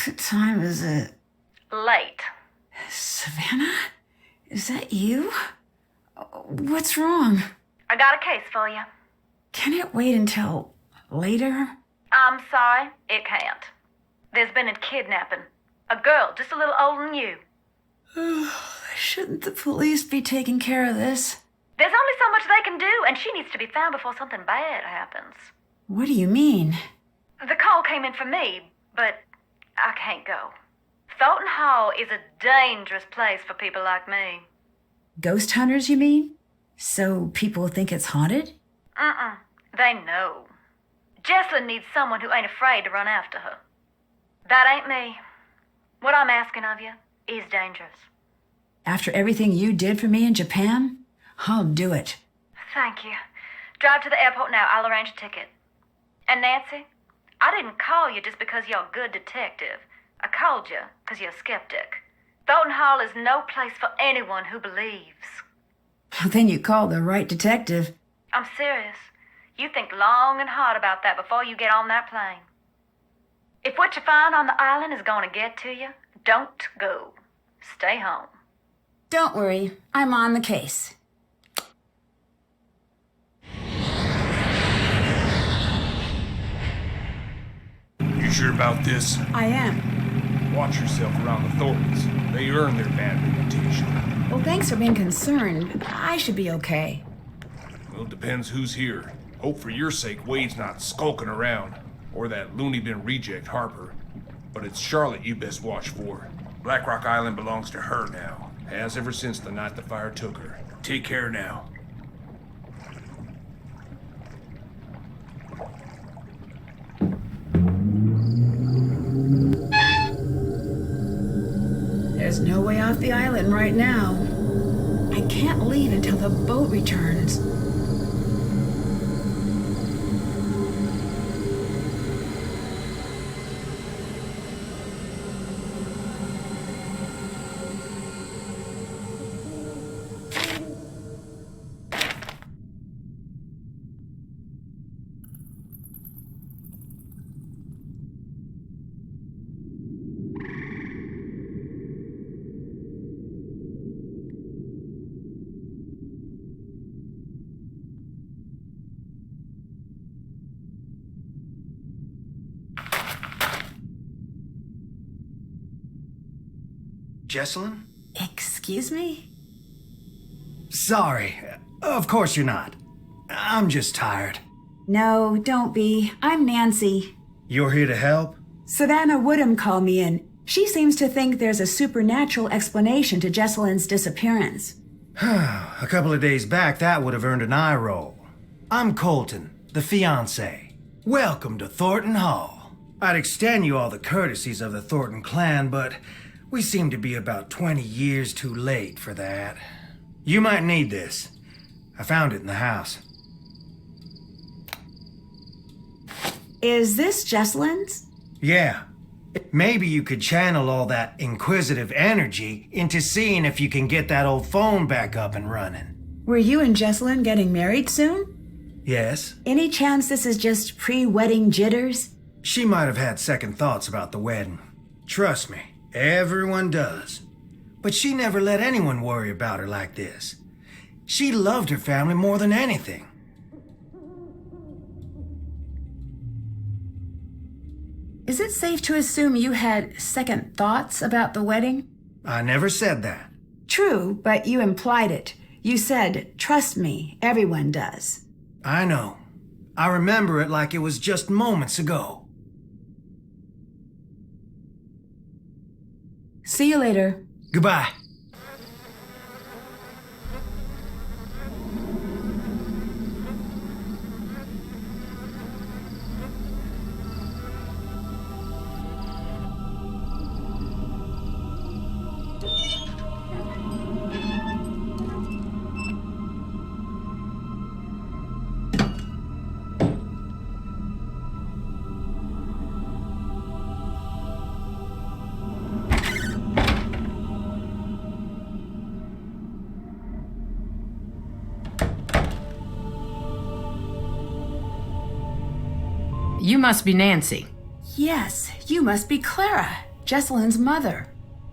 What time is it? Late. Savannah? Is that you? What's wrong? I got a case for you. Can it wait until later? I'm sorry, it can't. There's been a kidnapping. A girl just a little older than you. Shouldn't the police be taking care of this? There's only so much they can do, and she needs to be found before something bad happens. What do you mean? The call came in for me, but I can't go. Thornton Hall is a dangerous place for people like me. Ghost hunters, you mean? So people think it's haunted? They know. Jessalyn needs someone who ain't afraid to run after her. That ain't me. What I'm asking of you is dangerous. After everything you did for me in Japan, I'll do it. Thank you. Drive to the airport now. I'll arrange a ticket. And Nancy, I didn't call you just because you're a good detective. I called you because you're a skeptic. Thornton Hall is no place for anyone who believes. Then you called the right detective. I'm serious. You think long and hard about that before you get on that plane. If what you find on the island is going to get to you, don't go. Stay home. Don't worry, I'm on the case. You sure about this? I am. Watch yourself around the Thorntons. They earn their bad reputation. Well, thanks for being concerned. I should be okay. Well, it depends who's here. Hope for your sake Wade's not skulking around. Or that loony bin reject Harper. But it's Charlotte you best watch for. Blackrock Island belongs to her now. Has ever since the night the fire took her. Take care now. There's no way off the island right now. I can't leave until the boat returns. Jessalyn? Excuse me? Sorry. Of course you're not. I'm just tired. No, don't be. I'm Nancy. You're here to help? Savannah Woodham called me in. She seems to think there's a supernatural explanation to Jessalyn's disappearance. A couple of days back, that would have earned an eye roll. I'm Colton, the fiancé. Welcome to Thornton Hall. I'd extend you all the courtesies of the Thornton clan, but we seem to be about 20 years too late for that. You might need this. I found it in the house. Is this Jessalyn's? Yeah. Maybe you could channel all that inquisitive energy into seeing if you can get that old phone back up and running. Were you and Jessalyn getting married soon? Yes. Any chance this is just pre-wedding jitters? She might have had second thoughts about the wedding. Trust me, everyone does. But she never let anyone worry about her like this. She loved her family more than anything. Is it safe to assume you had second thoughts about the wedding? I never said that. True, but you implied it. You said, trust me, everyone does. I know. I remember it like it was just moments ago. See you later. Goodbye. You must be Nancy. Yes, you must be Clara. Jessalyn's mother.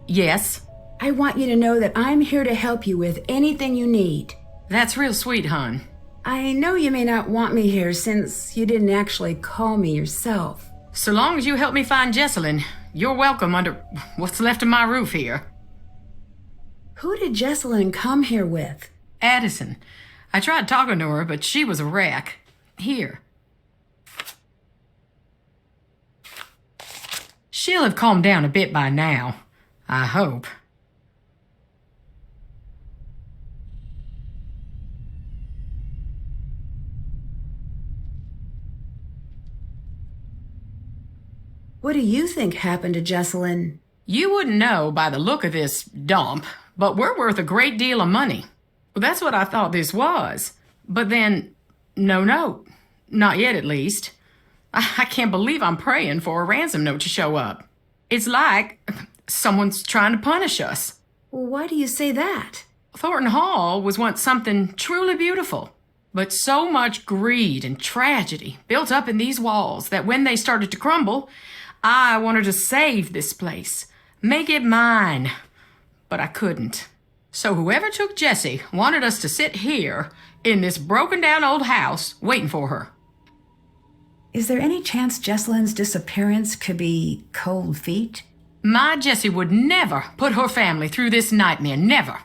Yes? I want you to know that I'm here to help you with anything you need. That's real sweet, hon. I know you may not want me here since you didn't actually call me yourself. So long as you help me find Jessalyn, you're welcome under what's left of my roof here. Who did Jessalyn come here with? Addison. I tried talking to her, but she was a wreck. Here. She'll have calmed down a bit by now. I hope. What do you think happened to Jessalyn? You wouldn't know by the look of this dump, but we're worth a great deal of money. Well, that's what I thought this was. But then, no, not yet at least. I can't believe I'm praying for a ransom note to show up. It's like someone's trying to punish us. Well, why do you say that? Thornton Hall was once something truly beautiful. But so much greed and tragedy built up in these walls that when they started to crumble, I wanted to save this place, make it mine. But I couldn't. So whoever took Jessie wanted us to sit here in this broken down old house waiting for her. Is there any chance Jessalyn's disappearance could be cold feet? My Jessie would never put her family through this nightmare, never.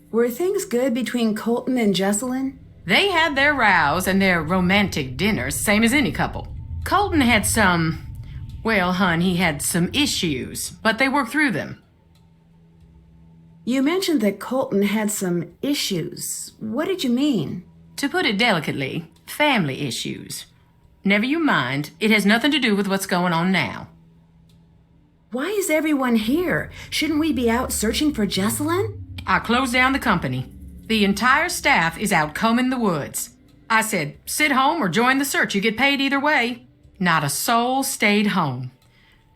Were things good between Colton and Jessalyn? They had their rows and their romantic dinners, same as any couple. Colton had well, hon, he had some issues, but they worked through them. You mentioned that Colton had some issues. What did you mean? To put it delicately, family issues. Never you mind, it has nothing to do with what's going on now. Why is everyone here? Shouldn't we be out searching for Jessalyn? I closed down the company. The entire staff is out combing the woods. I said, sit home or join the search. You get paid either way. Not a soul stayed home.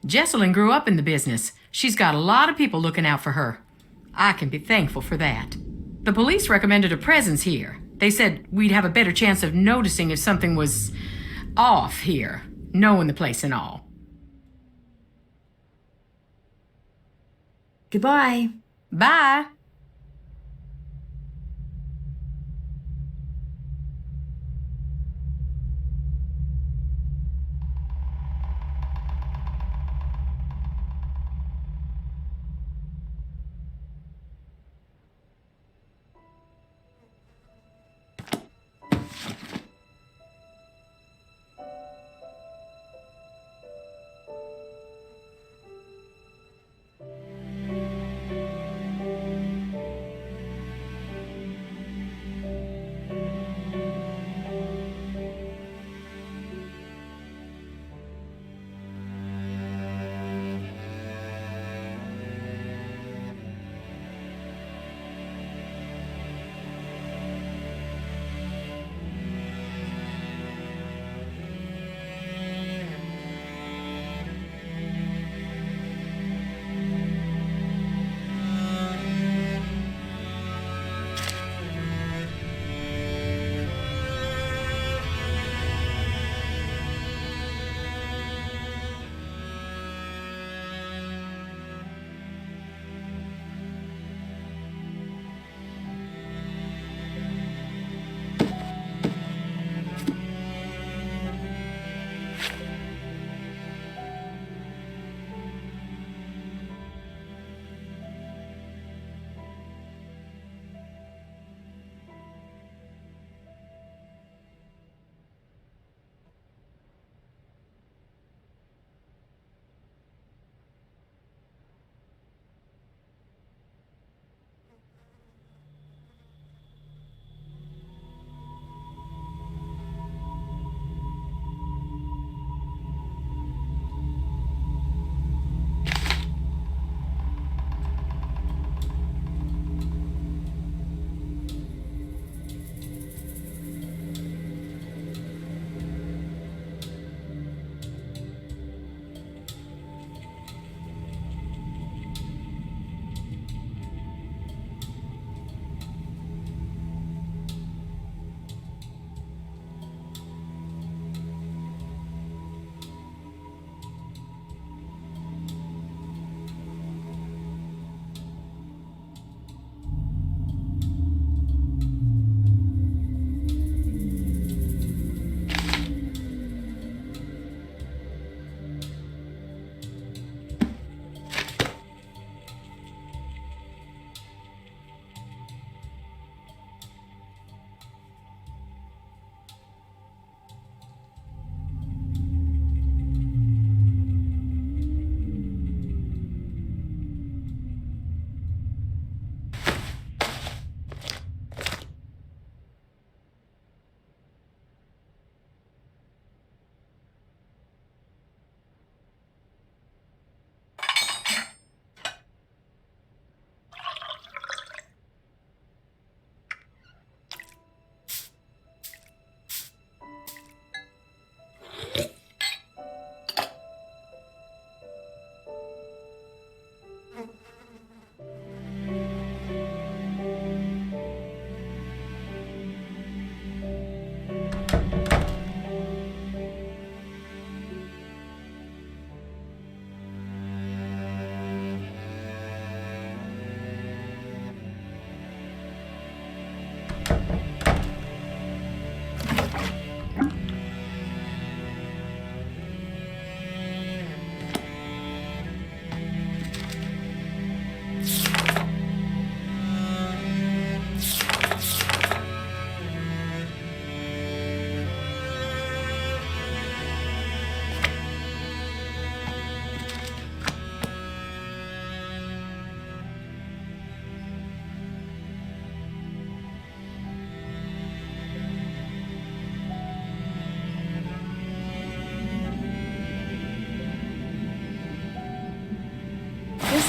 Jessalyn grew up in the business. She's got a lot of people looking out for her. I can be thankful for that. The police recommended a presence here. They said we'd have a better chance of noticing if something was off here, knowing the place and all. Goodbye. Bye.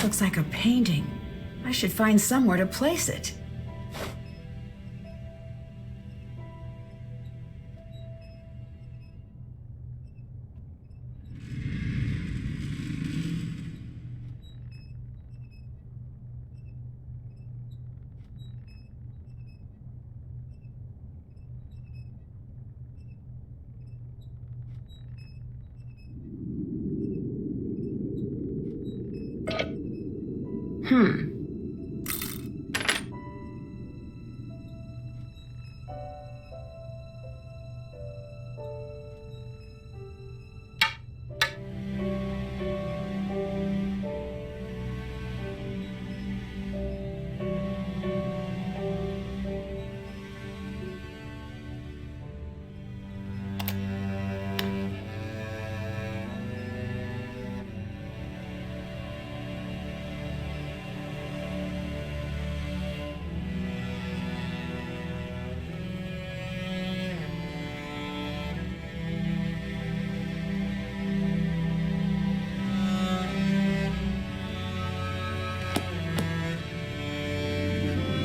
looks like a painting. I should find somewhere to place it.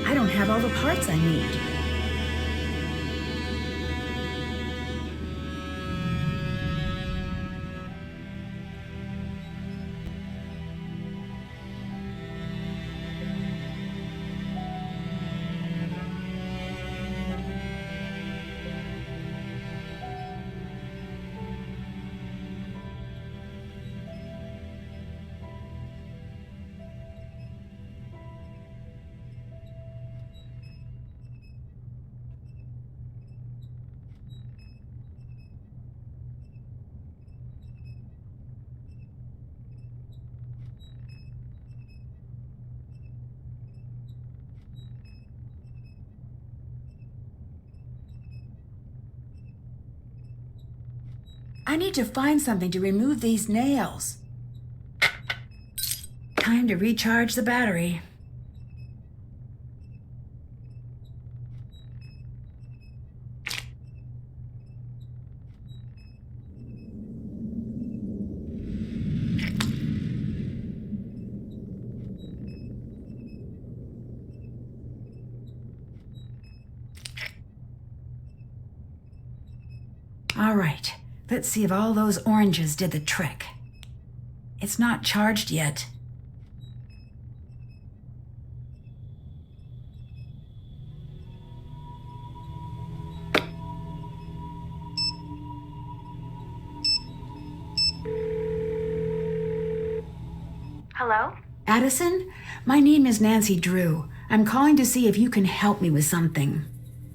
I don't have all the parts I need. I need to find something to remove these nails. Time to recharge the battery. All right. Let's see if all those oranges did the trick. It's not charged yet. Hello? Addison, my name is Nancy Drew. I'm calling to see if you can help me with something.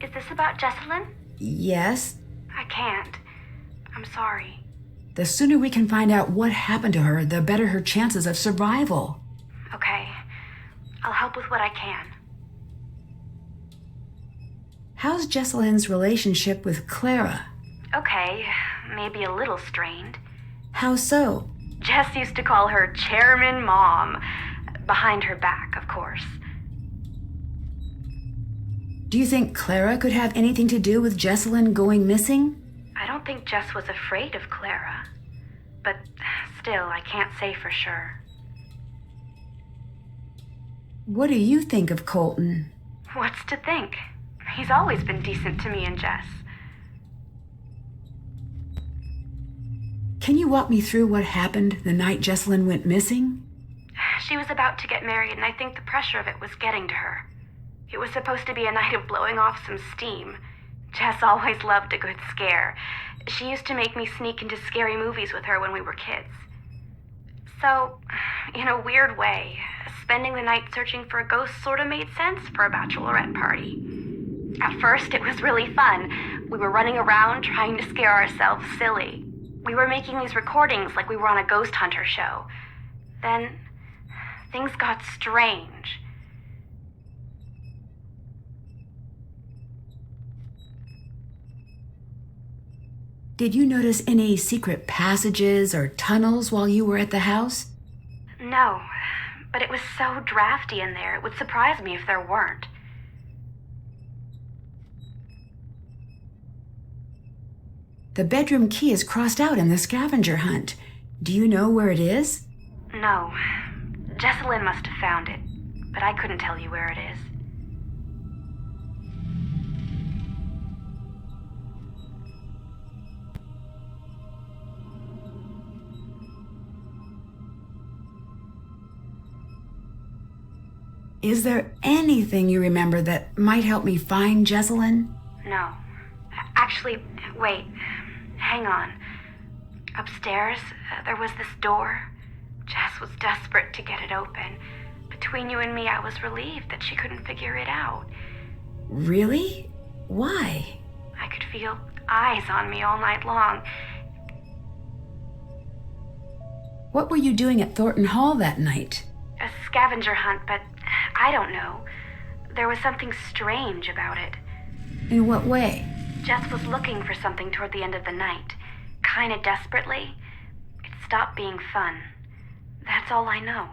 Is this about Jessalyn? Yes? I can't. I'm sorry. The sooner we can find out what happened to her, the better her chances of survival. Okay. I'll help with what I can. How's Jessalyn's relationship with Clara? Okay. Maybe a little strained. How so? Jess used to call her Chairman Mom. Behind her back, of course. Do you think Clara could have anything to do with Jessalyn going missing? I don't think Jess was afraid of Clara. But still, I can't say for sure. What do you think of Colton? What's to think? He's always been decent to me and Jess. Can you walk me through what happened the night Jessalyn went missing? She was about to get married, and I think the pressure of it was getting to her. It was supposed to be a night of blowing off some steam. Jess always loved a good scare. She used to make me sneak into scary movies with her when we were kids. So, in a weird way, spending the night searching for a ghost sort of made sense for a bachelorette party. At first, it was really fun. We were running around trying to scare ourselves silly. We were making these recordings like we were on a ghost hunter show. Then, things got strange. Did you notice any secret passages or tunnels while you were at the house? No, but it was so drafty in there, it would surprise me if there weren't. The bedroom key is crossed out in the scavenger hunt. Do you know where it is? No. Jessalyn must have found it, but I couldn't tell you where it is. Is there anything you remember that might help me find Jessalyn? No. Actually, wait. Hang on. Upstairs, there was this door. Jess was desperate to get it open. Between you and me, I was relieved that she couldn't figure it out. Really? Why? I could feel eyes on me all night long. What were you doing at Thornton Hall that night? A scavenger hunt, but I don't know. There was something strange about it. In what way? Jess was looking for something toward the end of the night. Kinda desperately. It stopped being fun. That's all I know.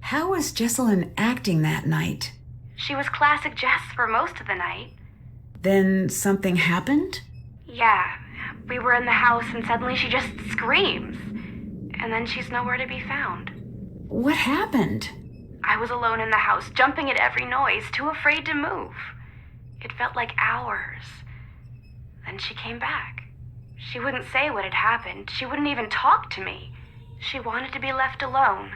How was Jessalyn acting that night? She was classic Jess for most of the night. Then something happened? Yeah, we were in the house and suddenly she just screams. And then she's nowhere to be found. What happened? I was alone in the house, jumping at every noise, too afraid to move. It felt like hours. Then she came back. She wouldn't say what had happened. She wouldn't even talk to me. She wanted to be left alone.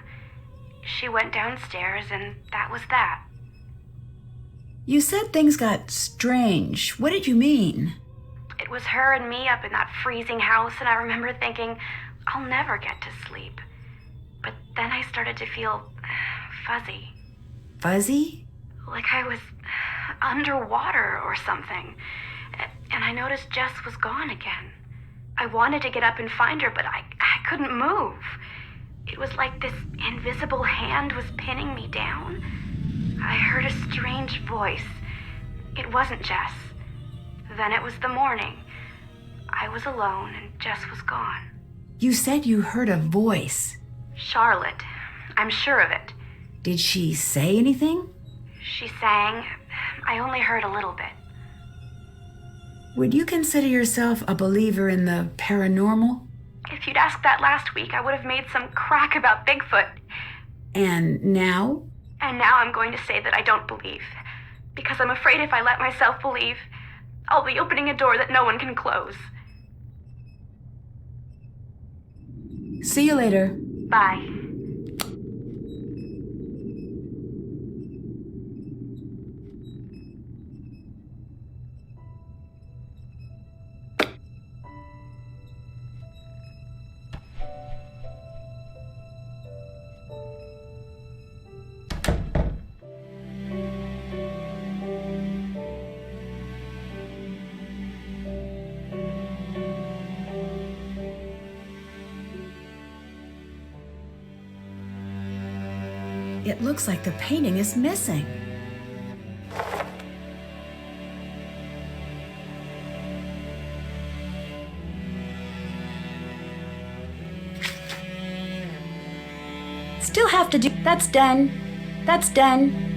She went downstairs, and that was that. You said things got strange. What did you mean? It was her and me up in that freezing house, and I remember thinking, I'll never get to sleep. But then I started to feel fuzzy. Fuzzy? Like I was underwater or something. And I noticed Jess was gone again. I wanted to get up and find her, but I couldn't move. It was like this invisible hand was pinning me down. I heard a strange voice. It wasn't Jess. Then it was the morning. I was alone and Jess was gone. You said you heard a voice. Charlotte. I'm sure of it. Did she say anything? She sang. I only heard a little bit. Would you consider yourself a believer in the paranormal? If you'd asked that last week, I would have made some crack about Bigfoot. And now? And now I'm going to say that I don't believe. Because I'm afraid if I let myself believe, I'll be opening a door that no one can close. See you later. Bye. It looks like the painting is missing. Still have to do. That's done. That's done.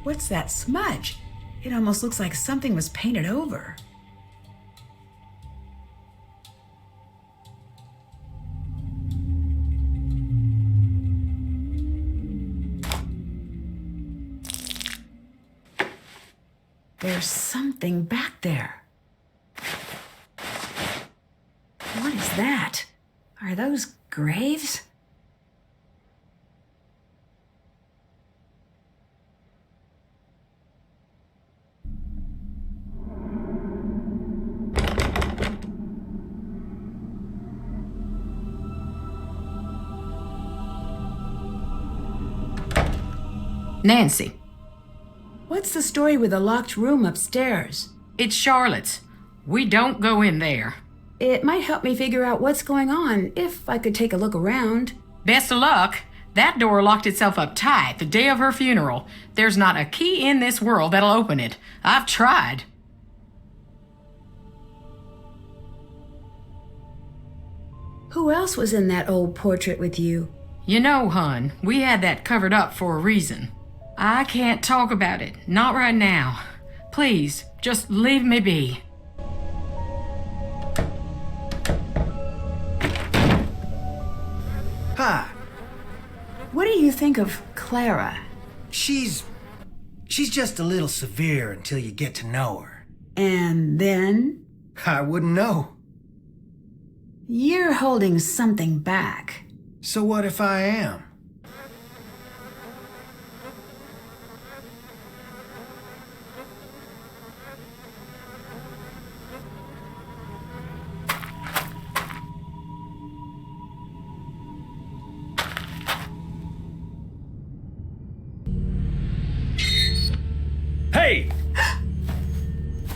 What's that smudge? It almost looks like something was painted over. There's something back there. What is that? Are those graves? Nancy, What's the story with the locked room upstairs? it's Charlotte's. We don't go in there. It might help me figure out what's going on if I could take a look around. Best of luck. That door locked itself up tight the day of her funeral. There's not a key in this world that'll open it. I've tried. Who else was in that old portrait with you? You know, hun, we had that covered up for a reason. I can't talk about it. Not right now. Please, just leave me be. Hi. What do you think of Clara? She's just a little severe until you get to know her. And then? I wouldn't know. You're holding something back. So what if I am? Hey!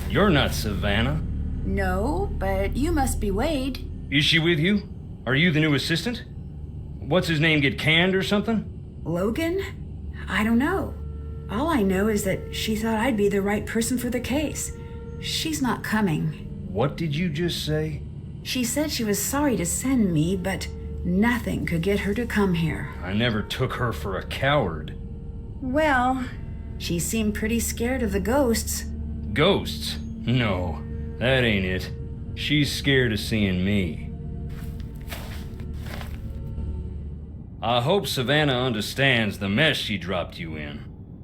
You're not Savannah. No, but you must be Wade. Is she with you? Are you the new assistant? What's his name, get canned or something? Logan? I don't know. All I know is that she thought I'd be the right person for the case. She's not coming. What did you just say? She said she was sorry to send me, but nothing could get her to come here. I never took her for a coward. Well, she seemed pretty scared of the ghosts. Ghosts? No, that ain't it. She's scared of seeing me. I hope Savannah understands the mess she dropped you in.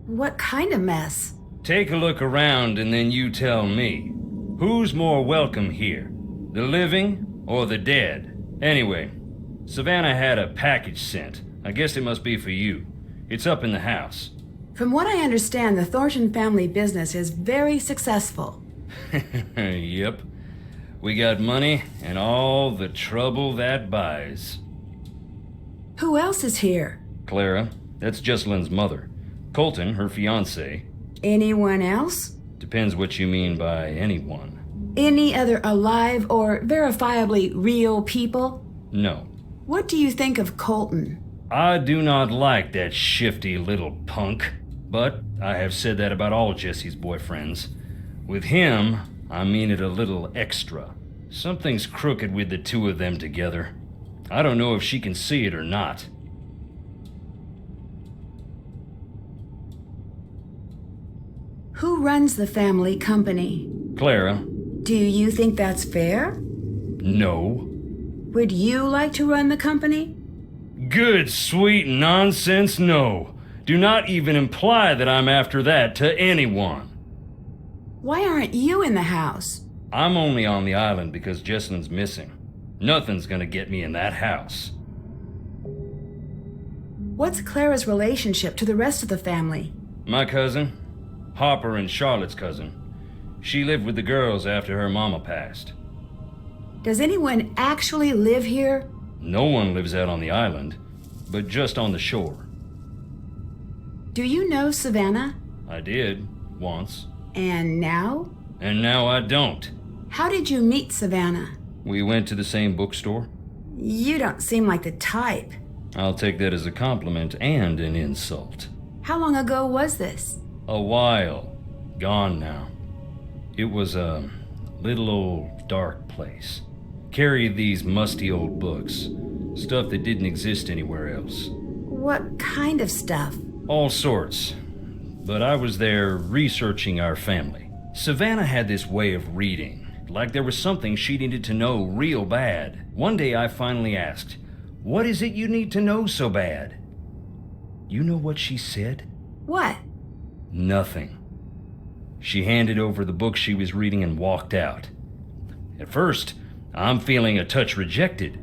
What kind of mess? Take a look around and then you tell me. Who's more welcome here? The living or the dead? Anyway, Savannah had a package sent. I guess it must be for you. It's up in the house. From what I understand, the Thornton family business is very successful. Yep. We got money and all the trouble that buys. Who else is here? Clara, that's Jessalyn's mother. Colton, her fiancé. Anyone else? Depends what you mean by anyone. Any other alive or verifiably real people? No. What do you think of Colton? I do not like that shifty little punk, but I have said that about all Jesse's boyfriends. With him, I mean it a little extra. Something's crooked with the two of them together. I don't know if she can see it or not. Who runs the family company? Clara? Do you think that's fair? No. Would you like to run the company? Good, sweet nonsense, no. Do not even imply that I'm after that to anyone. Why aren't you in the house? I'm only on the island because Jessalyn's missing. Nothing's gonna get me in that house. What's Clara's relationship to the rest of the family? My cousin, Harper and Charlotte's cousin. She lived with the girls after her mama passed. Does anyone actually live here? No one lives out on the island, but just on the shore. Do you know Savannah? I did, once. And now? And now I don't. How did you meet Savannah? We went to the same bookstore. You don't seem like the type. I'll take that as a compliment and an insult. How long ago was this? A while. Gone now. It was a little old dark place. Carried these musty old books. Stuff that didn't exist anywhere else. What kind of stuff? All sorts. but I was there researching our family. Savannah had this way of reading, like there was something she needed to know real bad. One day I finally asked, "What is it you need to know so bad?" You know what she said? What? Nothing. She handed over the book she was reading and walked out. At first, I'm feeling a touch rejected,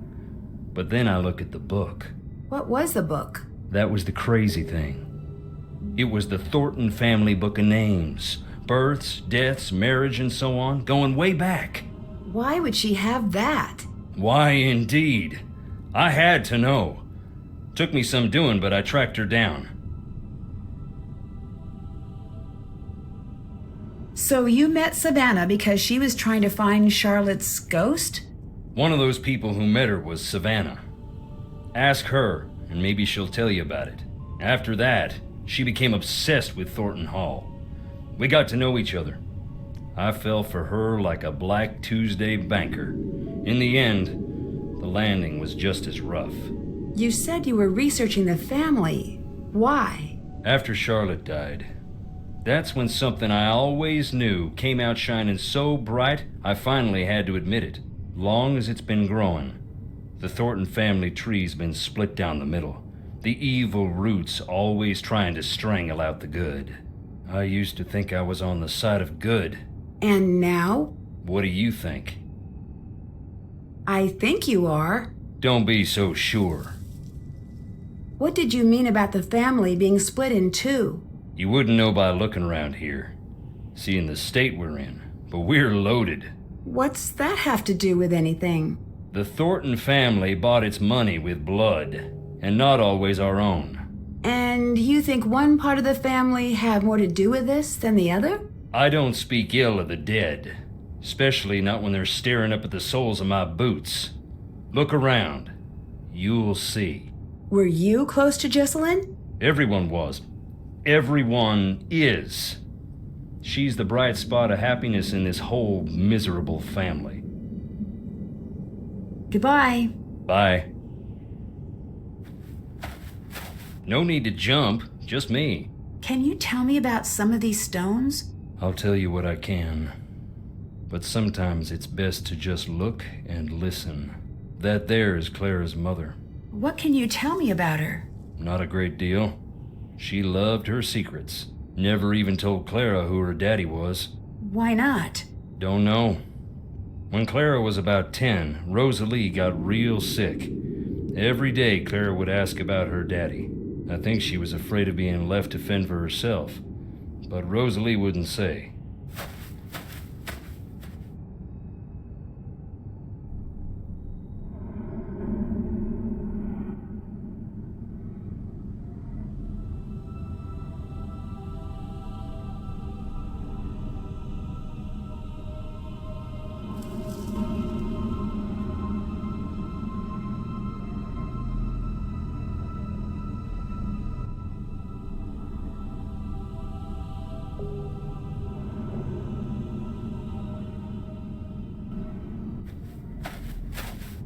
but then I look at the book. What was the book? That was the crazy thing. It was the Thornton family book of names. Births, deaths, marriage, and so on, going way back. Why would she have that? Why, indeed. I had to know. Took me some doing, but I tracked her down. So you met Savannah because she was trying to find Charlotte's ghost? One of those people who met her was Savannah. Ask her, and maybe she'll tell you about it. After that, she became obsessed with Thornton Hall. We got to know each other. I fell for her like a Black Tuesday banker. In the end, the landing was just as rough. You said you were researching the family. Why? After Charlotte died, that's when something I always knew came out shining so bright, I finally had to admit it. Long as it's been growing, the Thornton family tree's been split down the middle. The evil roots always trying to strangle out the good. I used to think I was on the side of good. And now? What do you think? I think you are. Don't be so sure. What did you mean about the family being split in two? You wouldn't know by looking around here, seeing the state we're in, but we're loaded. What's that have to do with anything? The Thornton family bought its money with blood, and not always our own. And you think one part of the family had more to do with this than the other? I don't speak ill of the dead, especially not when they're staring up at the soles of my boots. Look around. You'll see. Were you close to Jessalyn? Everyone was. Everyone is. She's the bright spot of happiness in this whole miserable family. Goodbye. Bye. No need to jump, just me. Can you tell me about some of these stones? I'll tell you what I can. But sometimes it's best to just look and listen. That there is Clara's mother. What can you tell me about her? Not a great deal. She loved her secrets. Never even told Clara who her daddy was. Why not? Don't know. When Clara was about 10, Rosalie got real sick. Every day Clara would ask about her daddy. I think she was afraid of being left to fend for herself, but Rosalie wouldn't say.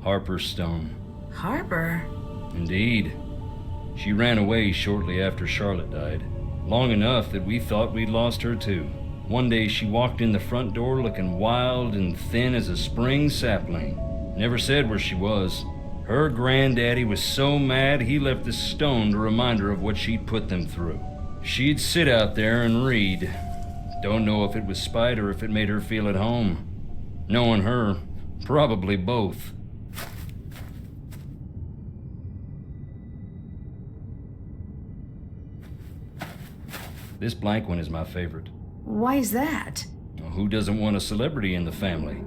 Harper's stone. Harper? Indeed. She ran away shortly after Charlotte died. Long enough that we thought we'd lost her too. One day she walked in the front door looking wild and thin as a spring sapling. Never said where she was. Her granddaddy was so mad he left the stone to remind her of what she'd put them through. She'd sit out there and read. Don't know if it was spite or if it made her feel at home. Knowing her, probably both. This blank one is my favorite. Why is that? Who doesn't want a celebrity in the family?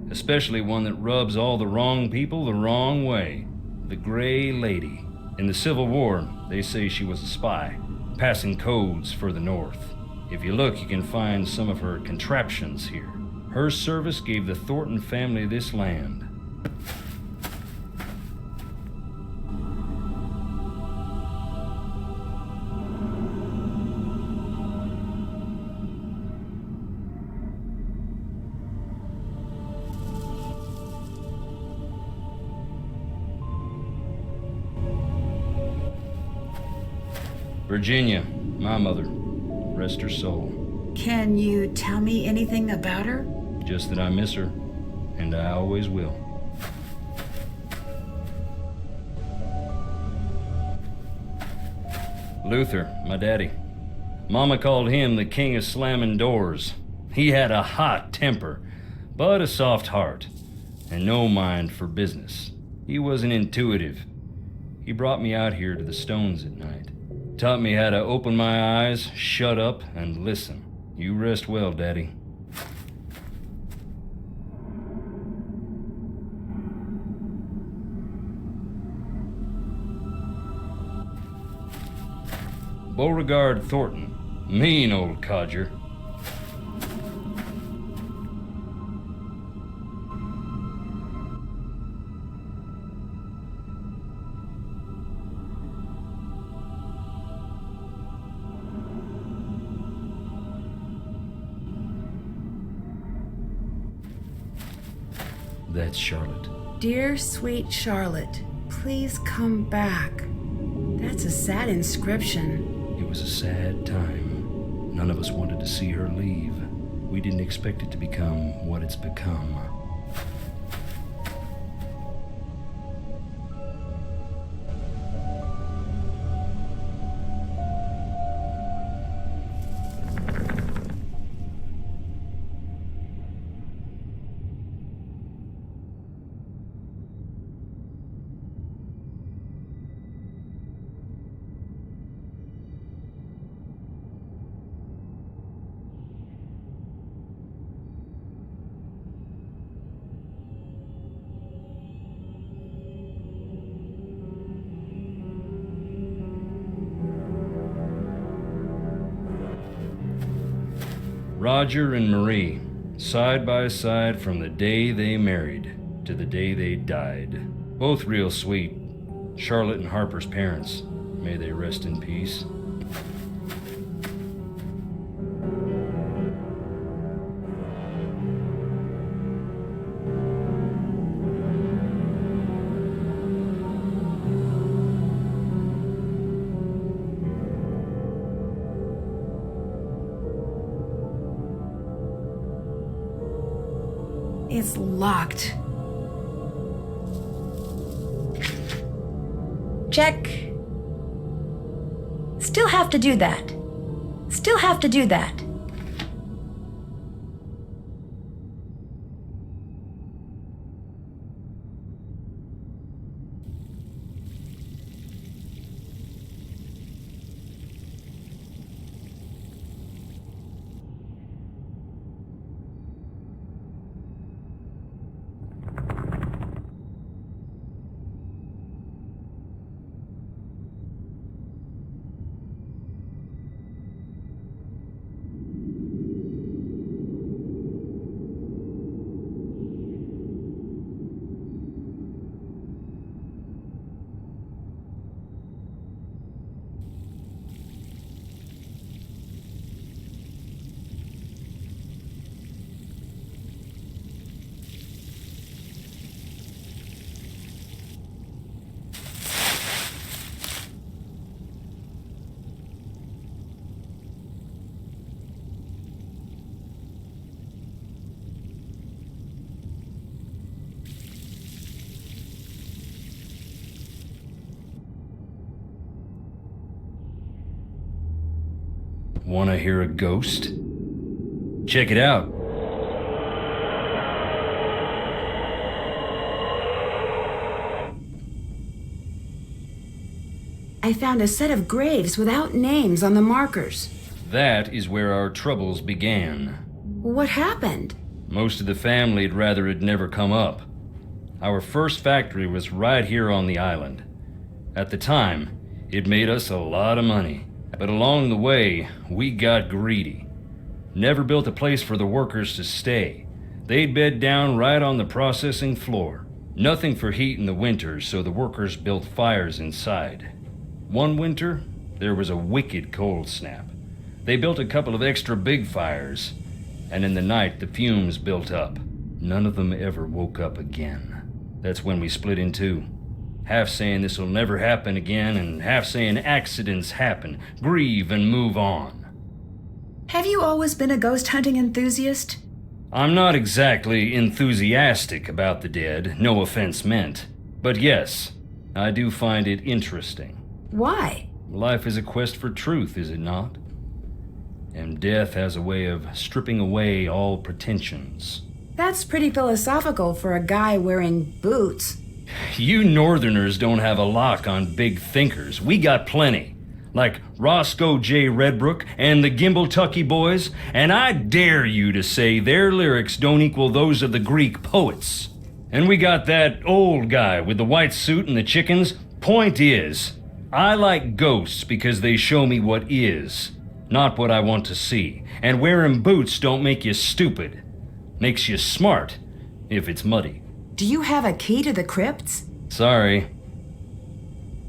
Especially one that rubs all the wrong people the wrong way. The Gray Lady. In the Civil War, they say she was a spy, passing codes for the North. If you look, you can find some of her contraptions here. Her service gave the Thornton family this land. Virginia, my mother, rest her soul. Can you tell me anything about her? Just that I miss her, and I always will. Luther, my daddy. Mama called him the king of slamming doors. He had a hot temper, but a soft heart, and no mind for business. He wasn't intuitive. He brought me out here to the stones at night. Taught me how to open my eyes, shut up, and listen. You rest well, Daddy. Beauregard Thornton. Mean old codger. That's Charlotte. Dear sweet Charlotte, please come back. That's a sad inscription. It was a sad time. None of us wanted to see her leave. We didn't expect it to become what it's become. Roger and Marie, side by side from the day they married to the day they died. Both real sweet. Charlotte and Harper's parents, may they rest in peace. It's locked. Check. Still have to do that. Still have to do that. Wanna hear a ghost? Check it out. I found a set of graves without names on the markers. That is where our troubles began. What happened? Most of the family'd rather it never come up. Our first factory was right here on the island. At the time, it made us a lot of money. But along the way, we got greedy. Never built a place for the workers to stay. They'd bed down right on the processing floor. Nothing for heat in the winters, so the workers built fires inside. One winter, there was a wicked cold snap. They built a couple of extra big fires, and in the night the fumes built up. None of them ever woke up again. That's when we split in two. Half saying this'll never happen again, and half saying accidents happen, grieve and move on. Have you always been a ghost hunting enthusiast? I'm not exactly enthusiastic about the dead, no offense meant. But yes, I do find it interesting. Why? Life is a quest for truth, is it not? And death has a way of stripping away all pretensions. That's pretty philosophical for a guy wearing boots. You Northerners don't have a lock on big thinkers. We got plenty. Like Roscoe J. Redbrook and the Gimbaltucky Boys, and I dare you to say their lyrics don't equal those of the Greek poets. And we got that old guy with the white suit and the chickens. Point is, I like ghosts because they show me what is, not what I want to see. And wearing boots don't make you stupid. Makes you smart, if it's muddy. Do you have a key to the crypts? Sorry.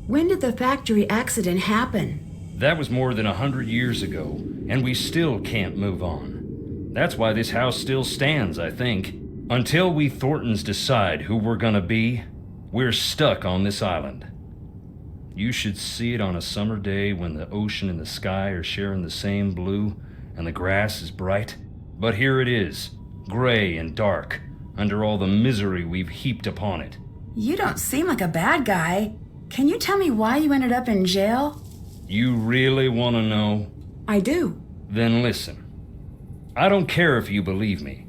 When did the factory accident happen? That was more than 100 years ago, and we still can't move on. That's why this house still stands, I think. Until we Thorntons decide who we're gonna be, we're stuck on this island. You should see it on a summer day when the ocean and the sky are sharing the same blue and the grass is bright. But here it is, gray and dark, under all the misery we've heaped upon it. You don't seem like a bad guy. Can you tell me why you ended up in jail? You really want to know? I do. Then listen. I don't care if you believe me,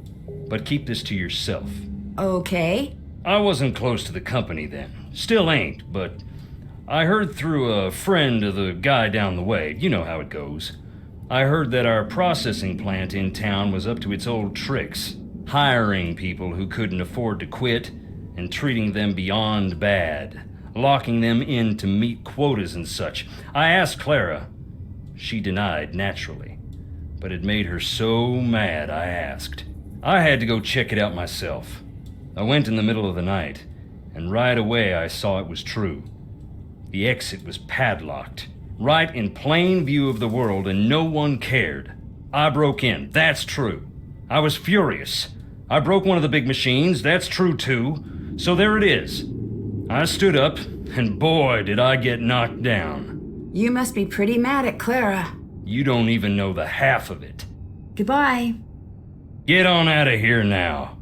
but keep this to yourself. Okay. I wasn't close to the company then. Still ain't, but I heard through a friend of the guy down the way. You know how it goes. I heard that our processing plant in town was up to its old tricks, hiring people who couldn't afford to quit and treating them beyond bad, locking them in to meet quotas and such. I asked Clara. She denied, naturally, but it made her so mad I asked. I had to go check it out myself. I went in the middle of the night, and right away I saw it was true. The exit was padlocked, right in plain view of the world, and no one cared. I broke in, that's true. I was furious. I broke one of the big machines, that's true too. So there it is. I stood up, and boy, did I get knocked down. You must be pretty mad at Clara. You don't even know the half of it. Goodbye. Get on out of here now.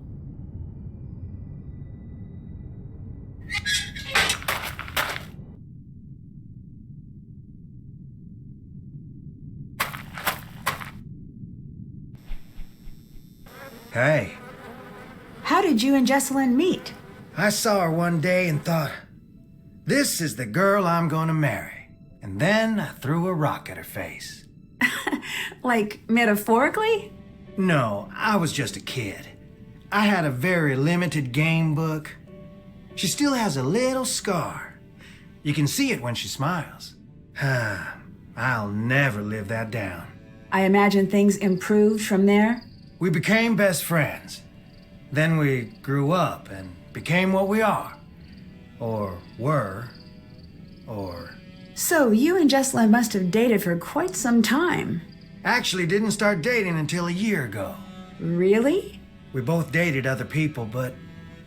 Hey, How did you and Jessalyn meet? I saw her one day and thought, this is the girl I'm gonna marry. And then I threw a rock at her face. Like, metaphorically? No, I was just a kid. I had a very limited game book. She still has a little scar. You can see it when she smiles. I'll never live that down. I imagine things improved from there. We became best friends. Then we grew up and became what we are. Or were. Or... So you and Jessalyn must have dated for quite some time. Actually didn't start dating until a year ago. Really? We both dated other people, but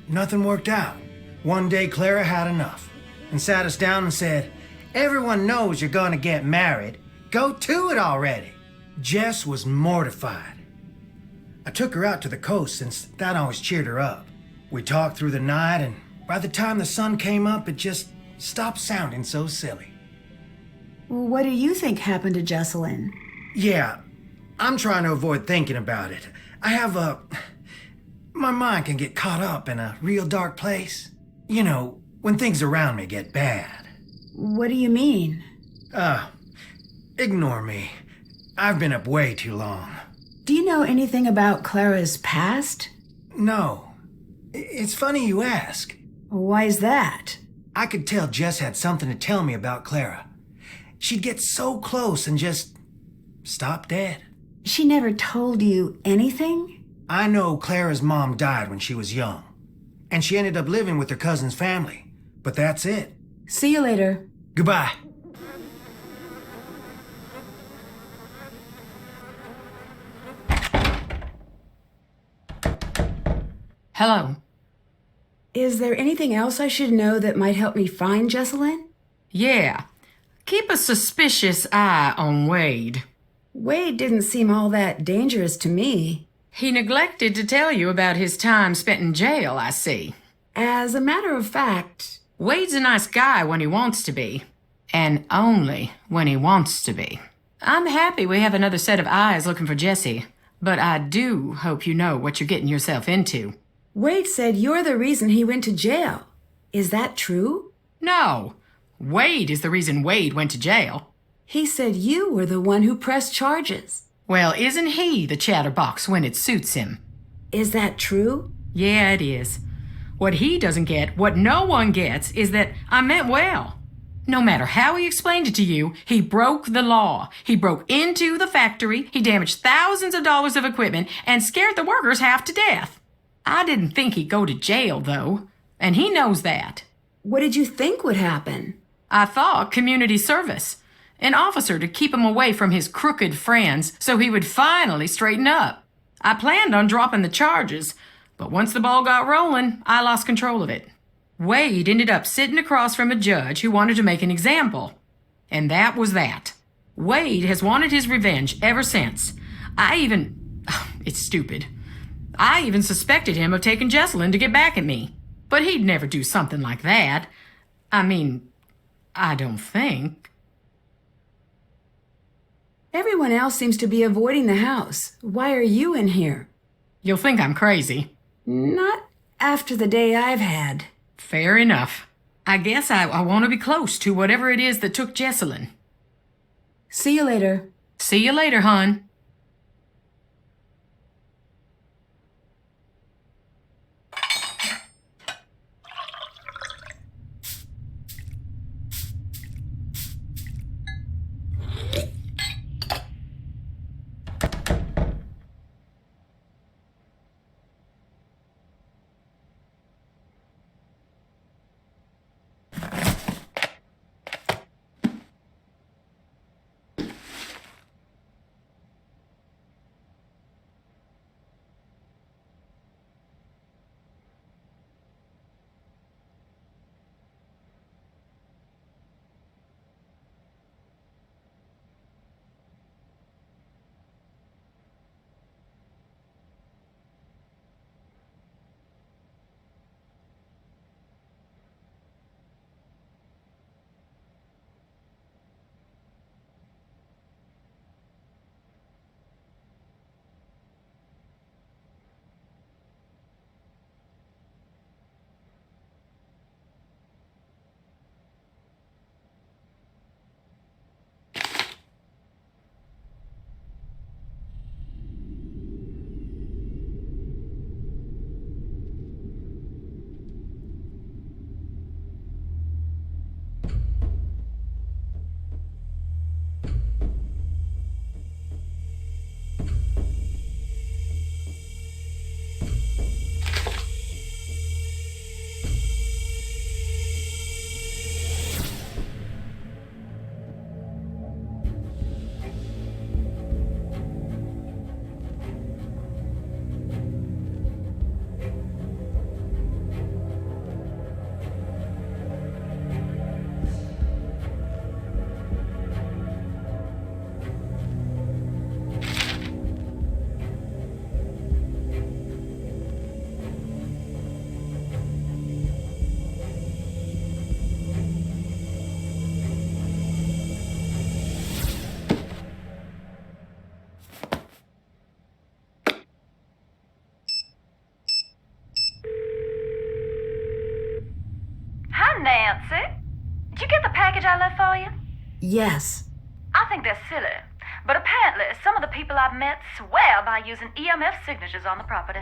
nothing worked out. One day Clara had enough and sat us down and said, everyone knows you're gonna get married. Go to it already. Jess was mortified. I took her out to the coast since that always cheered her up. We talked through the night, and by the time the sun came up, it just stopped sounding so silly. Well, what do you think happened to Jessalyn? Yeah, I'm trying to avoid thinking about it. My mind can get caught up in a real dark place. You know, when things around me get bad. What do you mean? Ignore me. I've been up way too long. Do you know anything about Clara's past? No. It's funny you ask. Why is that? I could tell Jess had something to tell me about Clara. She'd get so close and just stop dead. She never told you anything? I know Clara's mom died when she was young, and she ended up living with her cousin's family. But that's it. See you later. Goodbye. Hello. Is there anything else I should know that might help me find Jessalyn? Yeah. Keep a suspicious eye on Wade. Wade didn't seem all that dangerous to me. He neglected to tell you about his time spent in jail, I see. As a matter of fact, Wade's a nice guy when he wants to be. And only when he wants to be. I'm happy we have another set of eyes looking for Jessie, but I do hope you know what you're getting yourself into. Wade said you're the reason he went to jail. Is that true? No. Wade is the reason Wade went to jail. He said you were the one who pressed charges. Well, isn't he the chatterbox when it suits him? Is that true? Yeah, it is. What he doesn't get, what no one gets, is that I meant well. No matter how he explained it to you, he broke the law. He broke into the factory, he damaged thousands of dollars of equipment, and scared the workers half to death. I didn't think he'd go to jail, though, and he knows that. What did you think would happen? I thought community service. An officer to keep him away from his crooked friends so he would finally straighten up. I planned on dropping the charges, but once the ball got rolling, I lost control of it. Wade ended up sitting across from a judge who wanted to make an example. And that was that. Wade has wanted his revenge ever since. It's stupid. I even suspected him of taking Jessalyn to get back at me. But he'd never do something like that. I don't think. Everyone else seems to be avoiding the house. Why are you in here? You'll think I'm crazy. Not after the day I've had. Fair enough. I guess I want to be close to whatever it is that took Jessalyn. See you later. See you later, hon. Nancy, did you get the package I left for you? Yes. I think they're silly, but apparently some of the people I've met swear by using EMF signatures on the property.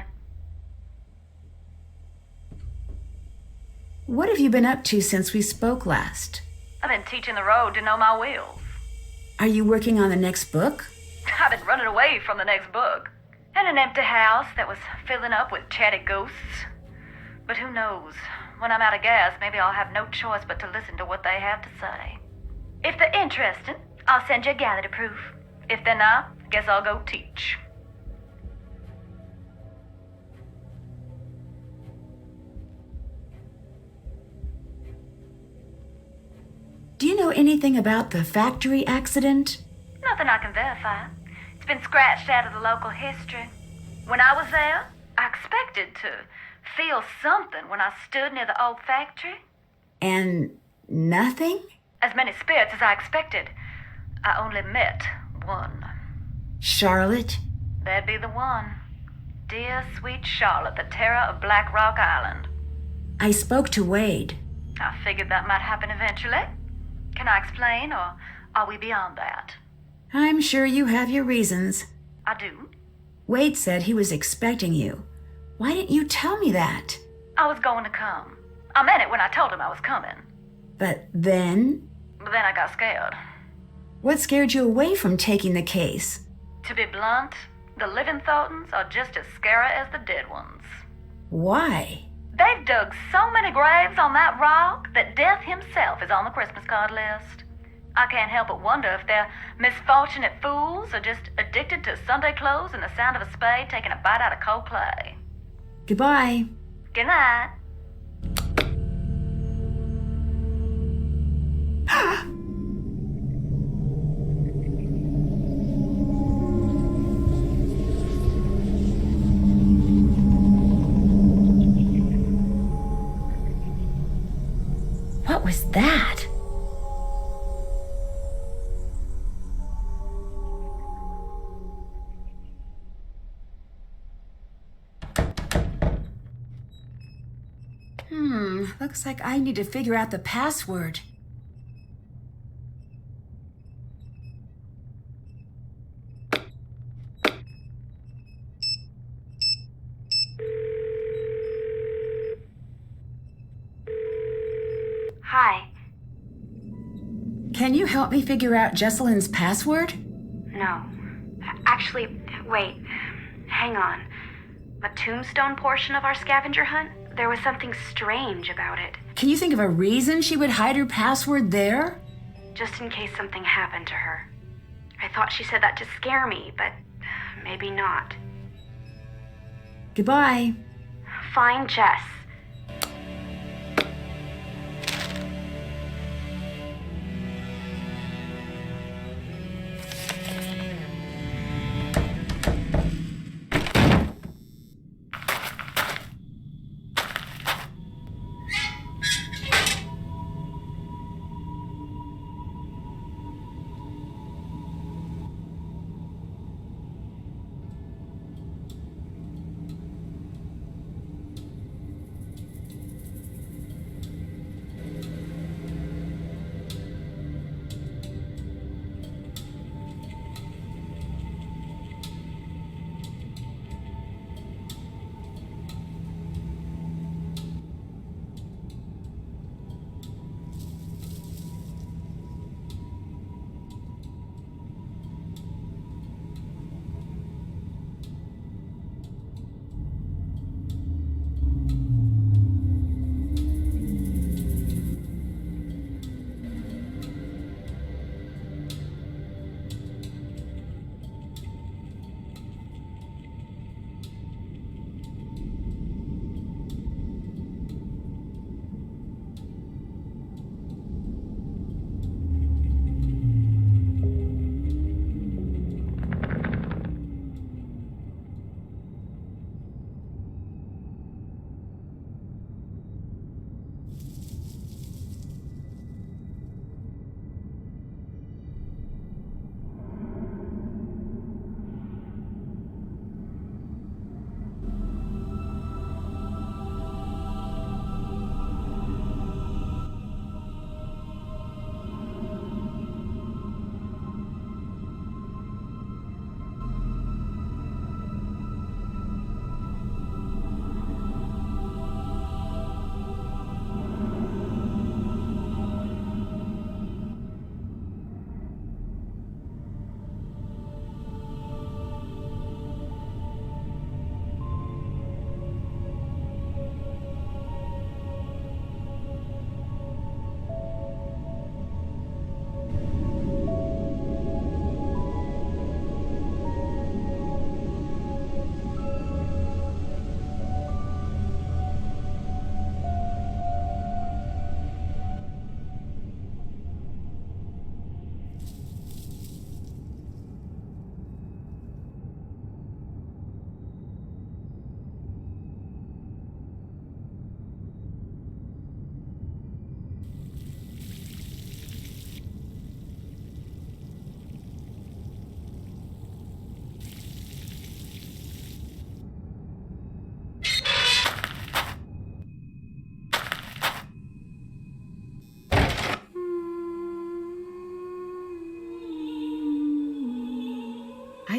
What have you been up to since we spoke last? I've been teaching the road to know my wheels. Are you working on the next book? I've been running away from the next book. In an empty house that was filling up with chatty ghosts. But who knows? When I'm out of gas, maybe I'll have no choice but to listen to what they have to say. If they're interested, I'll send you a gallery proof. If they're not, guess I'll go teach. Do you know anything about the factory accident? Nothing I can verify. It's been scratched out of the local history. When I was there, I expected to feel something when I stood near the old factory. And nothing? As many spirits as I expected. I only met one. Charlotte? That'd be the one. Dear, sweet Charlotte, the terror of Blackrock Island. I spoke to Wade. I figured that might happen eventually. Can I explain, or are we beyond that? I'm sure you have your reasons. I do. Wade said he was expecting you. Why didn't you tell me that? I was going to come. I meant it when I told him I was coming. But then? But then I got scared. What scared you away from taking the case? To be blunt, the living Thorntons are just as scary as the dead ones. Why? They've dug so many graves on that rock that death himself is on the Christmas card list. I can't help but wonder if they're misfortunate fools or just addicted to Sunday clothes and the sound of a spade taking a bite out of cold clay. Goodbye. Good night. What was that? Looks like I need to figure out the password. Hi. Can you help me figure out Jessalyn's password? No. Actually, wait. Hang on. The tombstone portion of our scavenger hunt? There was something strange about it. Can you think of a reason she would hide her password there? Just in case something happened to her. I thought she said that to scare me, but maybe not. Goodbye. Fine, Jess.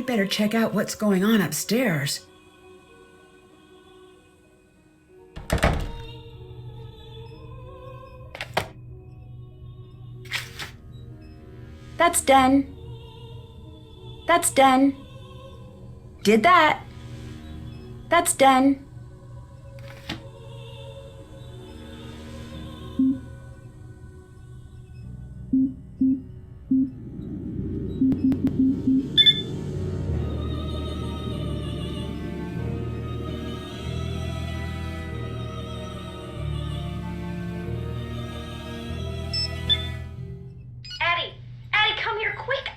I'd better check out what's going on upstairs. That's done. That's done. Did that. That's done. Addie, come here, quick!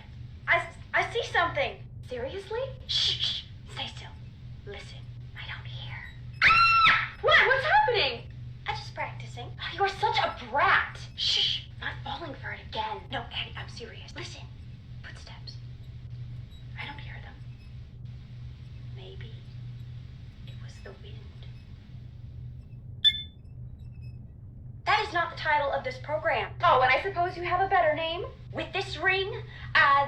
I see something. Seriously? Shh, stay still. Listen, I don't hear. What's happening? I'm just practicing. You are such a brat. Shh, not falling for it again. No, Addie, I'm serious. Listen, footsteps. I don't hear them. Maybe it was the wind. That is not the title of this program. Oh, and I suppose you have a better name? With this ring,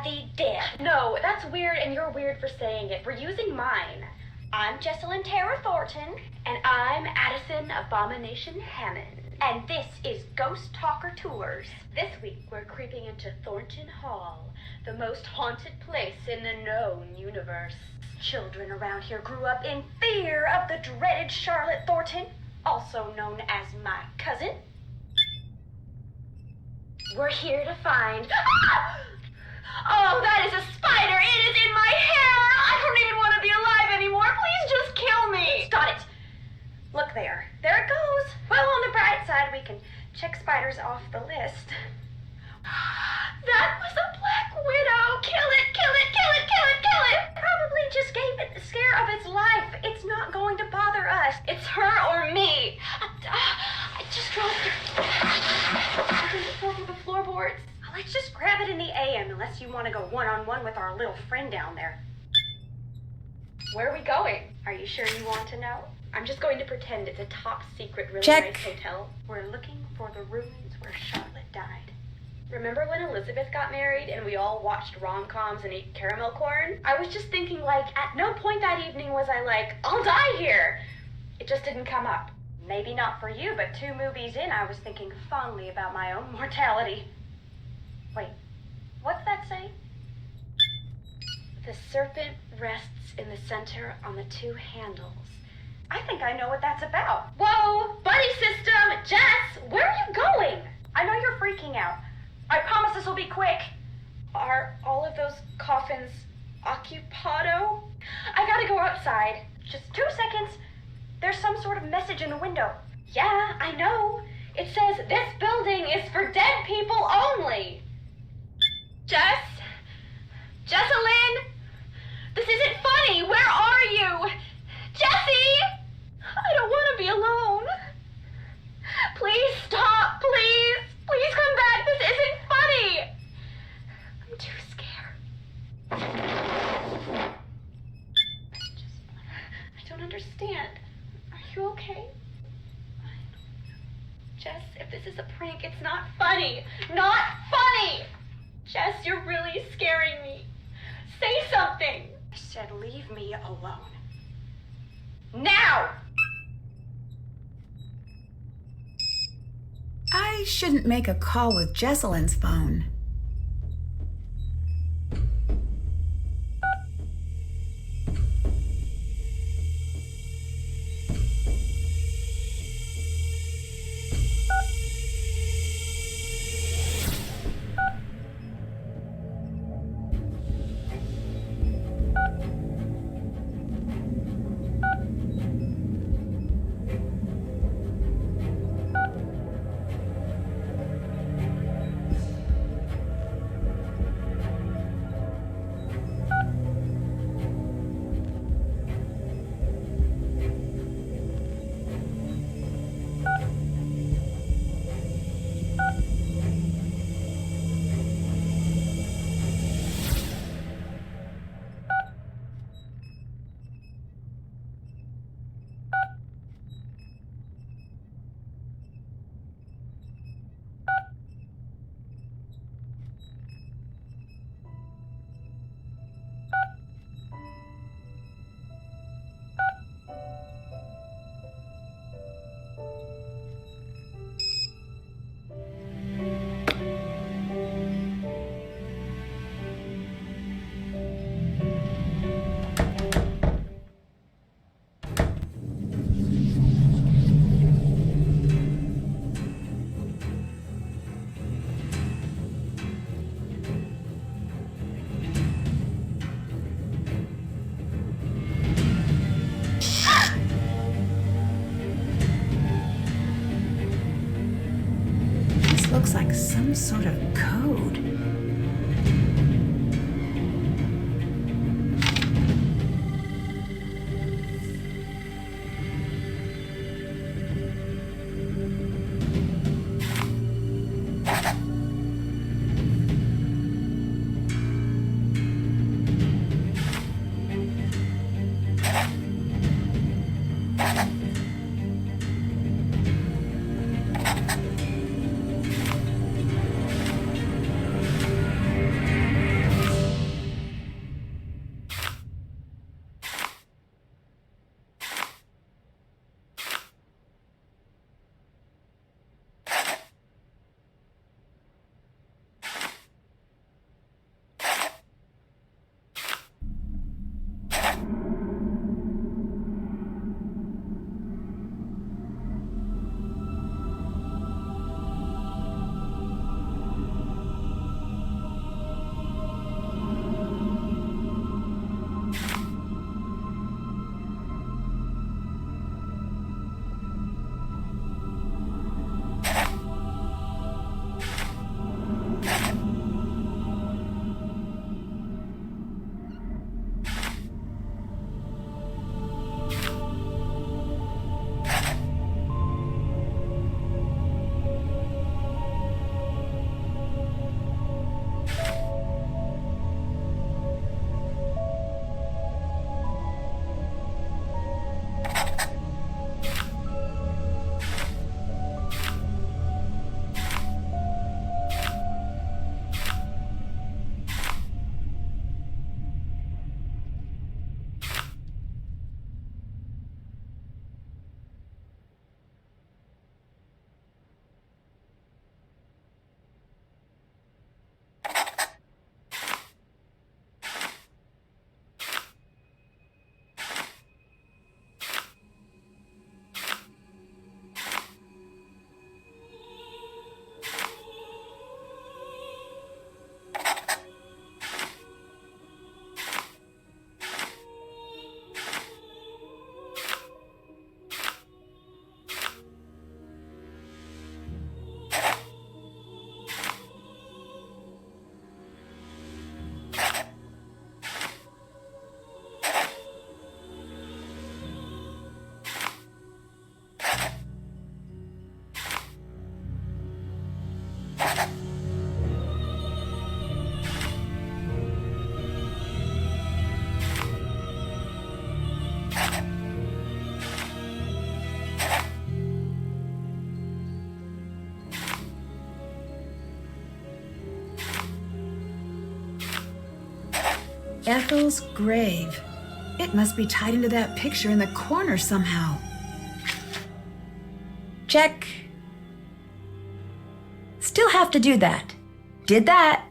the dead. No, that's weird, and you're weird for saying it. We're using mine. I'm Jessalyn Thornton, and I'm Addison Abomination Hammond. And this is Ghost Talker Tours. This week, we're creeping into Thornton Hall, the most haunted place in the known universe. Children around here grew up in fear of the dreaded Charlotte Thornton, also known as my cousin. We're here to find... Oh, that is a spider! It is in my hair! I don't even want to be alive anymore! Please just kill me! Got it! Look there. There it goes! Well, on the bright side, we can check spiders off the list. That was a black widow! Kill it! Kill it! Kill it! Kill it! Kill it! Probably just gave it the scare of its life. It's not going to bother us. It's her or me. I just dropped it. Over the floorboards. Let's just grab it in the AM, unless you want to go one-on-one with our little friend down there. Where are we going? Are you sure you want to know? I'm just going to pretend it's a top-secret, really Check. nice hotel. We're looking for the ruins where Charlotte died. Remember when Elizabeth got married and we all watched rom-coms and ate caramel corn? I was just thinking, like, at no point that evening was I like, I'll die here! It just didn't come up. Maybe not for you, but 2 movies in, I was thinking fondly about my own mortality. Wait, what's that say? The serpent rests in the center on the 2 handles. I think I know what that's about. Whoa, buddy system! Jess, where are you going? I know you're freaking out. I promise this will be quick. Are all of those coffins occupado? I gotta go outside. Just 2 seconds. There's some sort of message in the window. Yeah, I know. It says, this building is for dead people only. Jess? Jessalyn? This isn't funny. Where are you? Jessie! I don't want to be alone. Please stop, please. Please come back. This isn't funny. I'm too scared. I don't understand. Are you okay? Jess, if this is a prank, it's not funny. Not funny! Jess, you're really scaring me. Say something. I said leave me alone. Now! I shouldn't make a call with Jessalyn's phone. sort of code. Ethel's grave. It must be tied into that picture in the corner somehow. Check. Still have to do that. Did that.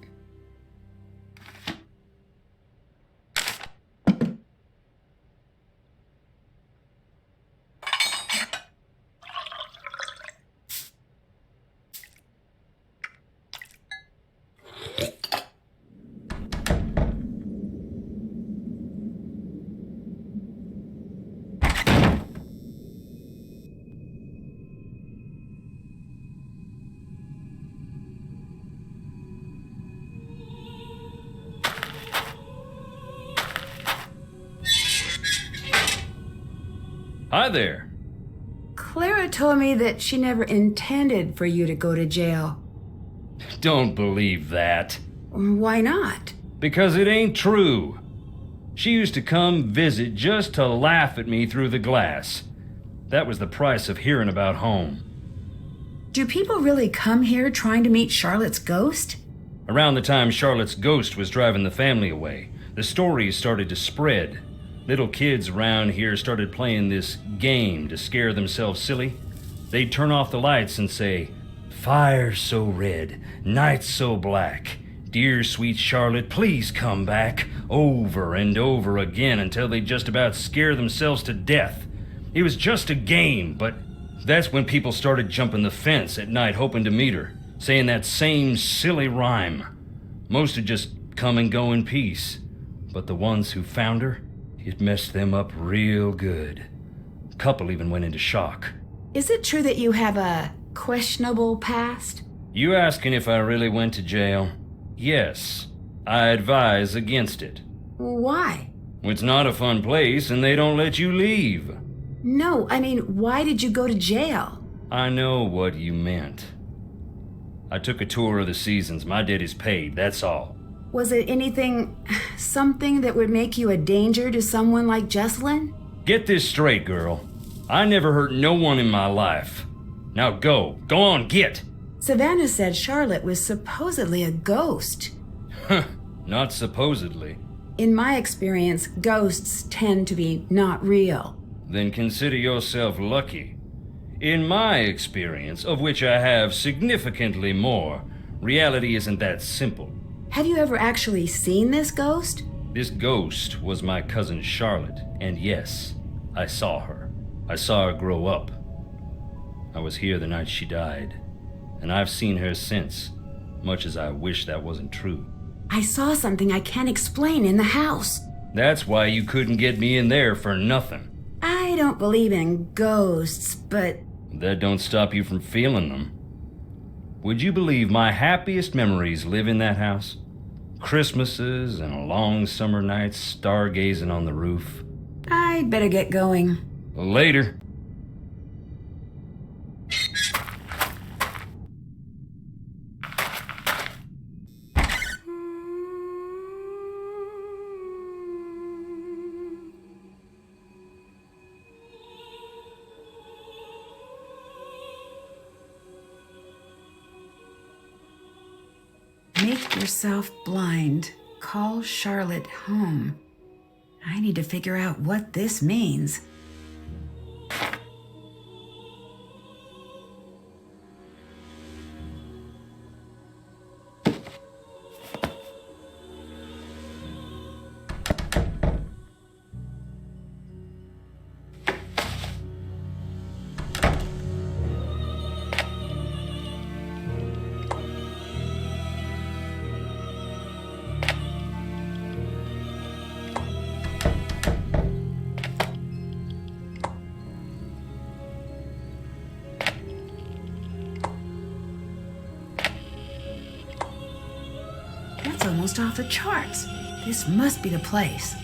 Hi there. Clara told me that she never intended for you to go to jail. Don't believe that. Why not? Because it ain't true. She used to come visit just to laugh at me through the glass. That was the price of hearing about home. Do people really come here trying to meet Charlotte's ghost? Around the time Charlotte's ghost was driving the family away, the stories started to spread. Little kids around here started playing this game to scare themselves silly. They'd turn off the lights and say, "Fire so red, night so black. Dear sweet Charlotte, please come back," over and over again until they'd just about scare themselves to death. It was just a game, but that's when people started jumping the fence at night hoping to meet her, saying that same silly rhyme. Most would just come and go in peace, but the ones who found her, it messed them up real good. A couple even went into shock. Is it true that you have a questionable past? You asking if I really went to jail? Yes, I advise against it. Why? It's not a fun place and they don't let you leave. No, I mean, why did you go to jail? I know what you meant. I took a tour of the seasons. My debt is paid, that's all. Was it something that would make you a danger to someone like Jessalyn? Get this straight, girl. I never hurt no one in my life. Now go on, get! Savannah said Charlotte was supposedly a ghost. Not supposedly. In my experience, ghosts tend to be not real. Then consider yourself lucky. In my experience, of which I have significantly more, reality isn't that simple. Have you ever actually seen this ghost? This ghost was my cousin Charlotte, and yes, I saw her. I saw her grow up. I was here the night she died, and I've seen her since, much as I wish that wasn't true. I saw something I can't explain in the house. That's why you couldn't get me in there for nothing. I don't believe in ghosts, but... That don't stop you from feeling them. Would you believe my happiest memories live in that house? Christmases and long summer nights stargazing on the roof. I'd better get going. Later. Make yourself blind. Call Charlotte home. I need to figure out what this means. That's almost off the charts. This must be the place.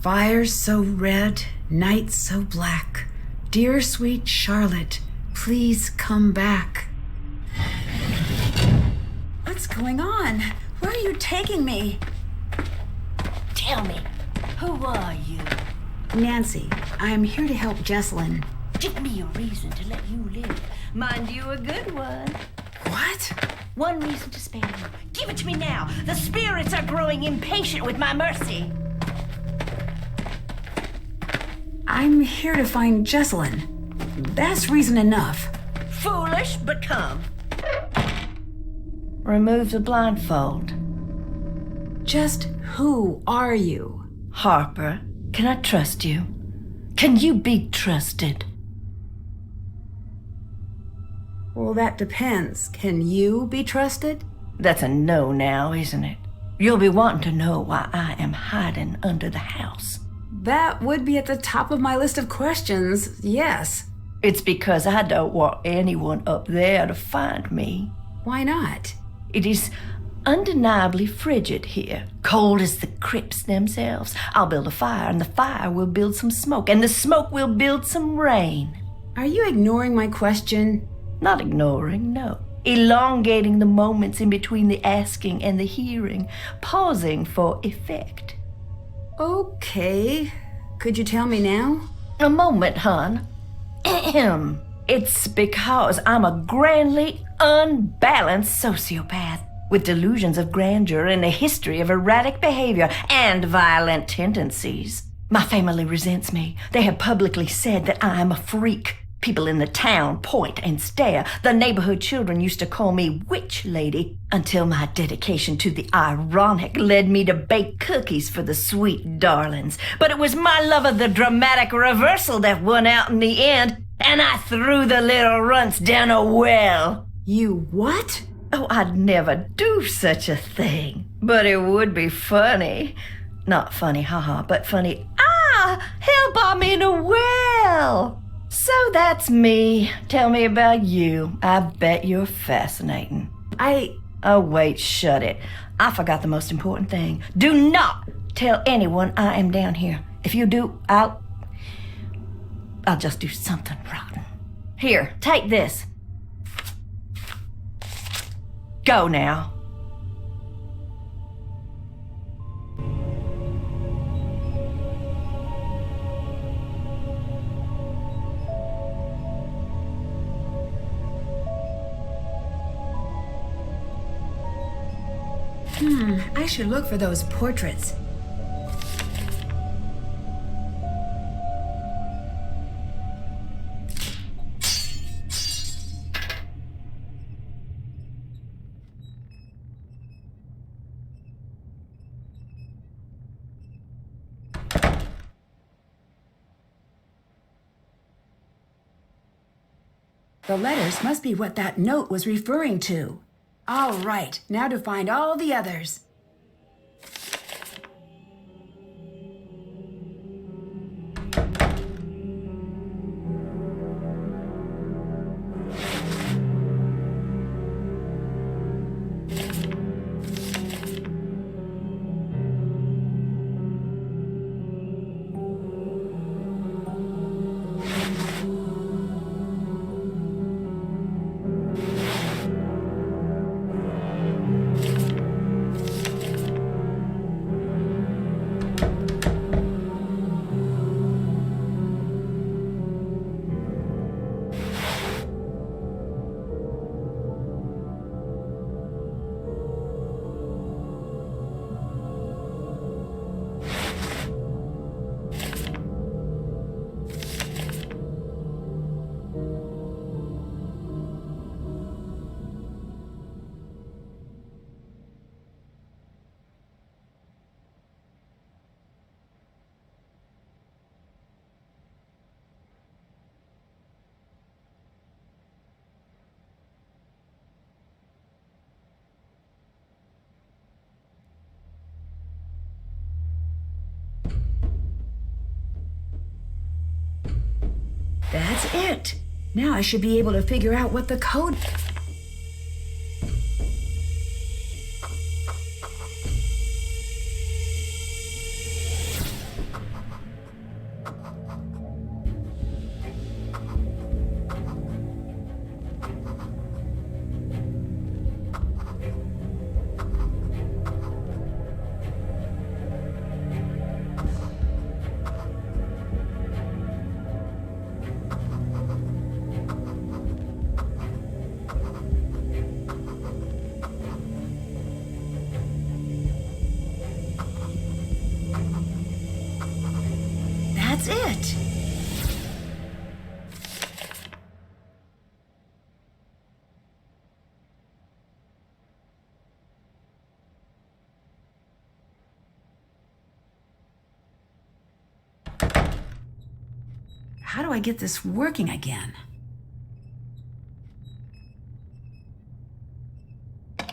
Fires so red, nights so black. Dear sweet Charlotte, please come back. What's going on? Where are you taking me? Tell me, who are you? Nancy, I'm here to help Jessalyn. Give me a reason to let you live. Mind you, a good one. What? One reason to spare you. Give it to me now. The spirits are growing impatient with my mercy. I'm here to find Jessalyn. That's reason enough. Foolish, but come. Remove the blindfold. Just who are you? Harper, can I trust you? Can you be trusted? Well, that depends. Can you be trusted? That's a no now, isn't it? You'll be wanting to know why I am hiding under the house. That would be at the top of my list of questions, yes. It's because I don't want anyone up there to find me. Why not? It is undeniably frigid here, cold as the crypts themselves. I'll build a fire, and the fire will build some smoke, and the smoke will build some rain. Are you ignoring my question? Not ignoring, no. Elongating the moments in between the asking and the hearing, pausing for effect. Okay. Could you tell me now? A moment, hon. Ahem. It's because I'm a grandly unbalanced sociopath with delusions of grandeur and a history of erratic behavior and violent tendencies. My family resents me. They have publicly said that I'm a freak. People in the town point and stare. The neighborhood children used to call me Witch Lady until my dedication to the ironic led me to bake cookies for the sweet darlings. But it was my love of the dramatic reversal that won out in the end, and I threw the little runts down a well. You what? Oh, I'd never do such a thing. But it would be funny. Not funny, haha, but funny, help, I'm in a well. So that's me. Tell me about you. I bet you're fascinating. Oh, wait, shut it. I forgot the most important thing. Do not tell anyone I am down here. If you do, I'll just do something rotten. Here, take this. Go now. I should look for those portraits. The letters must be what that note was referring to. All right, now to find all the others. That's it. Now I should be able to figure out what the code... That's it. How do I get this working again?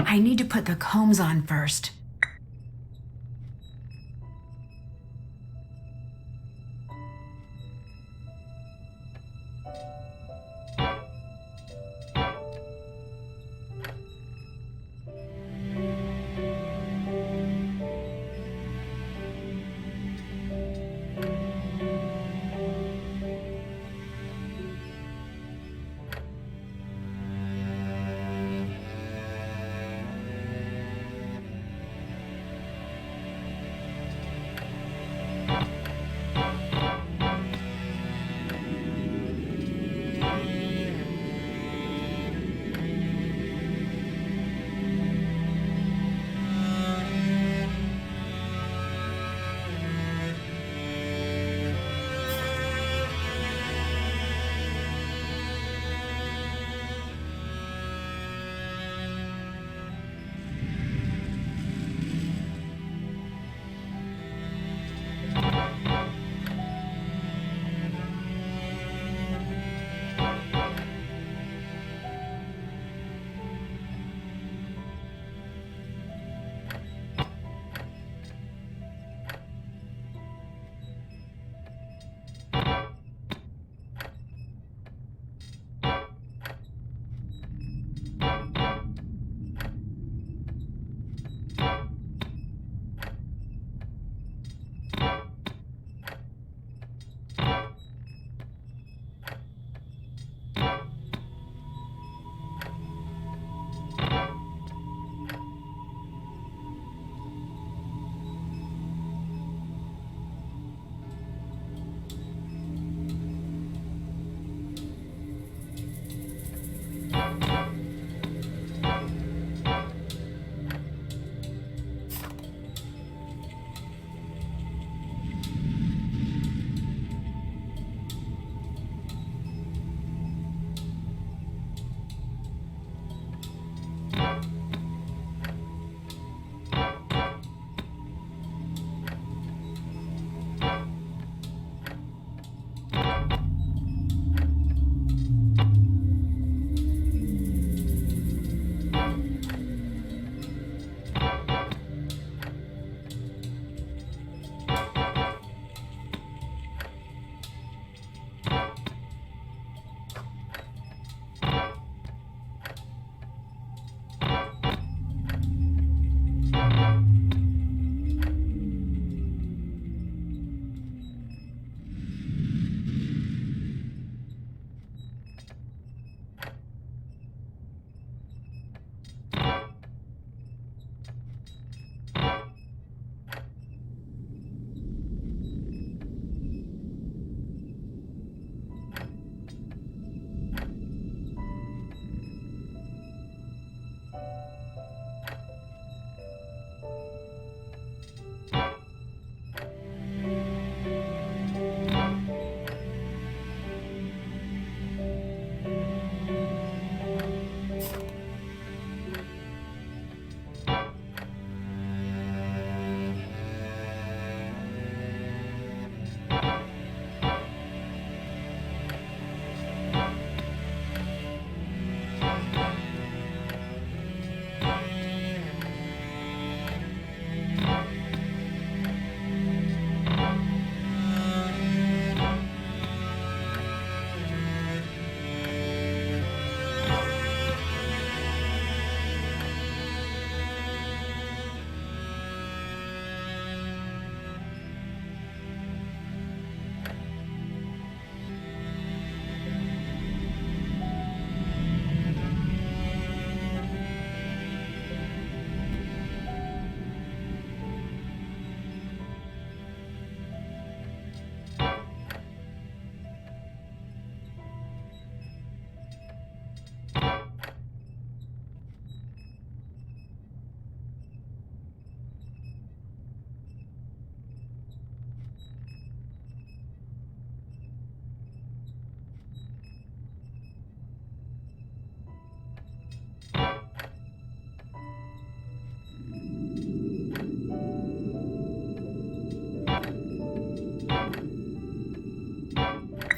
I need to put the combs on first.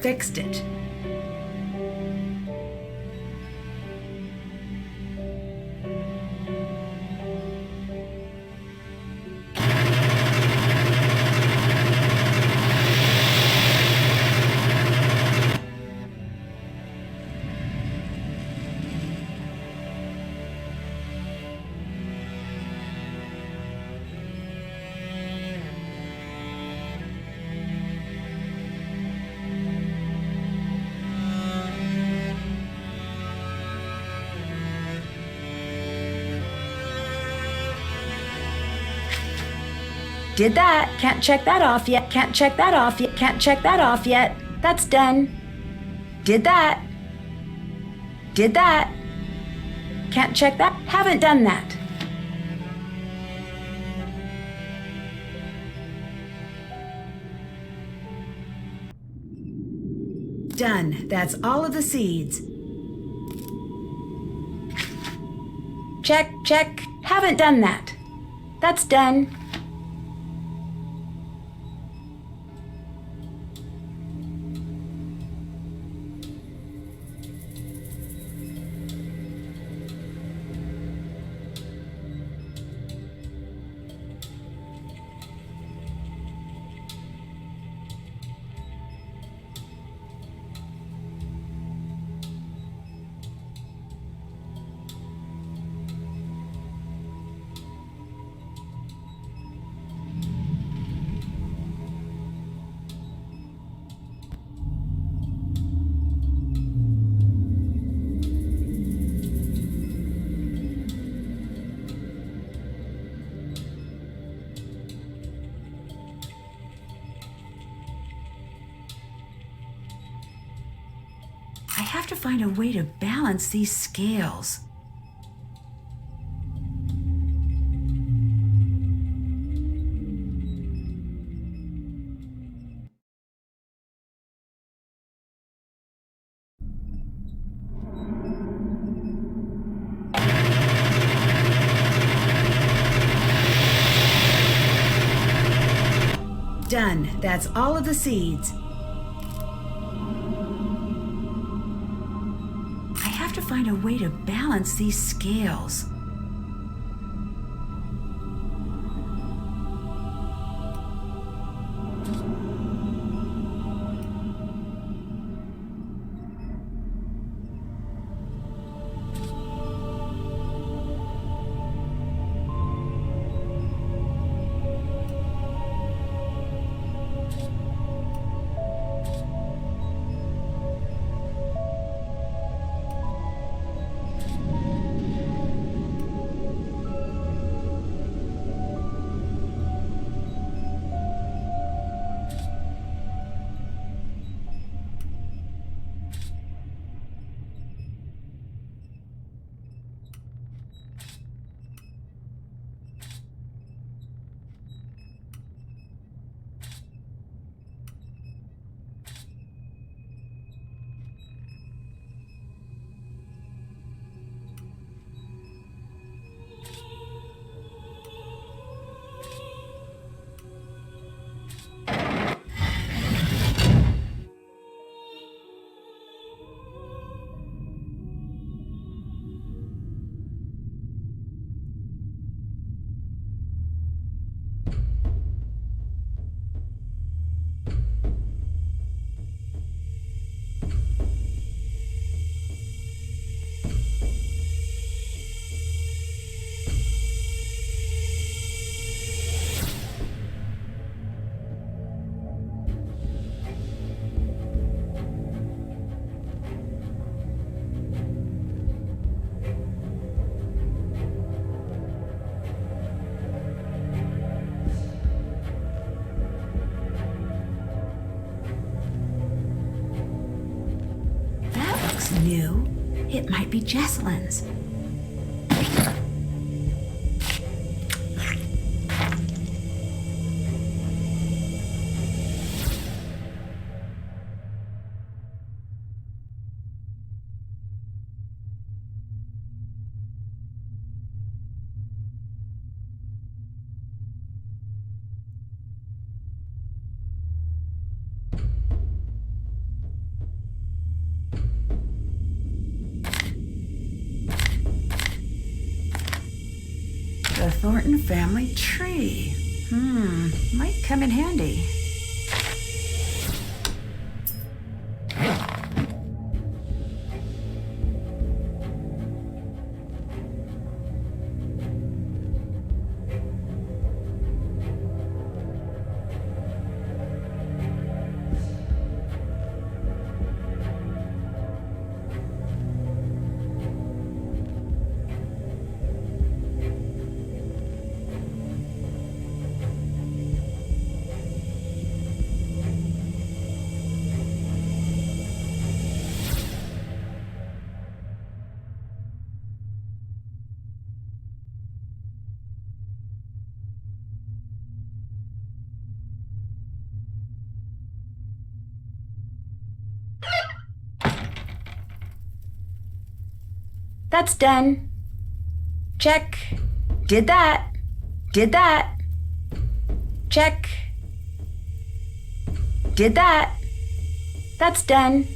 fixed it. Did that. Can't check that off yet. Can't check that off yet. Can't check that off yet. That's done. Did that. Did that. Can't check that. Haven't done that. Done. That's all of the seeds. Check, check. Haven't done that. That's done. I have to find a way to balance these scales. Done. That's all of the seeds. I have to find a way to balance these scales. New. It might be Jessalyn's. Thornton family tree. Might come in handy. That's done. Check. Did that. Did that. Check. Did that. That's done.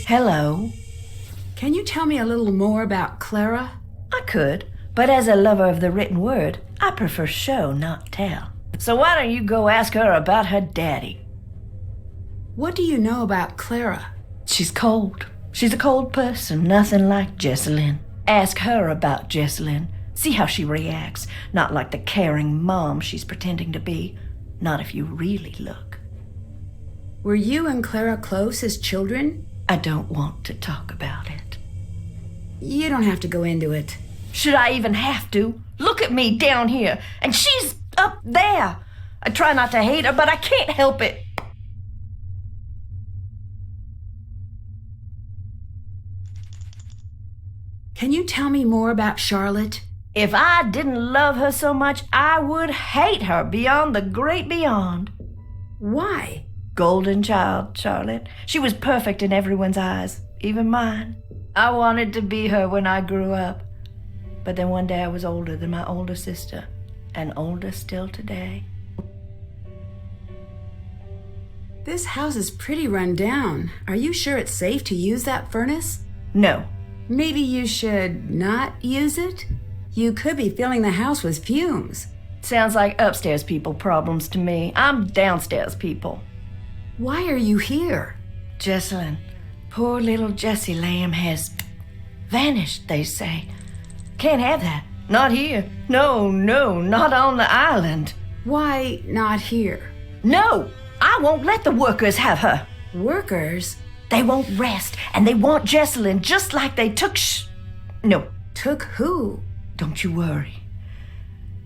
Hello. Can you tell me a little more about Clara? I could, but as a lover of the written word, I prefer show, not tell. So why don't you go ask her about her daddy? What do you know about Clara? She's cold. She's a cold person, nothing like Jessalyn. Ask her about Jessalyn. See how she reacts. Not like the caring mom she's pretending to be. Not if you really look. Were you and Clara close as children? I don't want to talk about it. You don't have to go into it. Should I even have to? Look at me down here, and she's up there. I try not to hate her, but I can't help it. Can you tell me more about Charlotte? If I didn't love her so much, I would hate her beyond the great beyond. Why? Golden child, Charlotte. She was perfect in everyone's eyes, even mine. I wanted to be her when I grew up. But then one day I was older than my older sister, and older still today. This house is pretty run down. Are you sure it's safe to use that furnace? No. Maybe you should not use it? You could be filling the house with fumes. Sounds like upstairs people problems to me. I'm downstairs people. Why are you here? Jessalyn, poor little Jessie Lamb has vanished, they say. Can't have that. Not here. No, not on the island. Why not here? No, I won't let the workers have her. Workers? They won't rest, and they want Jessalyn just like they took No. Took who? Don't you worry.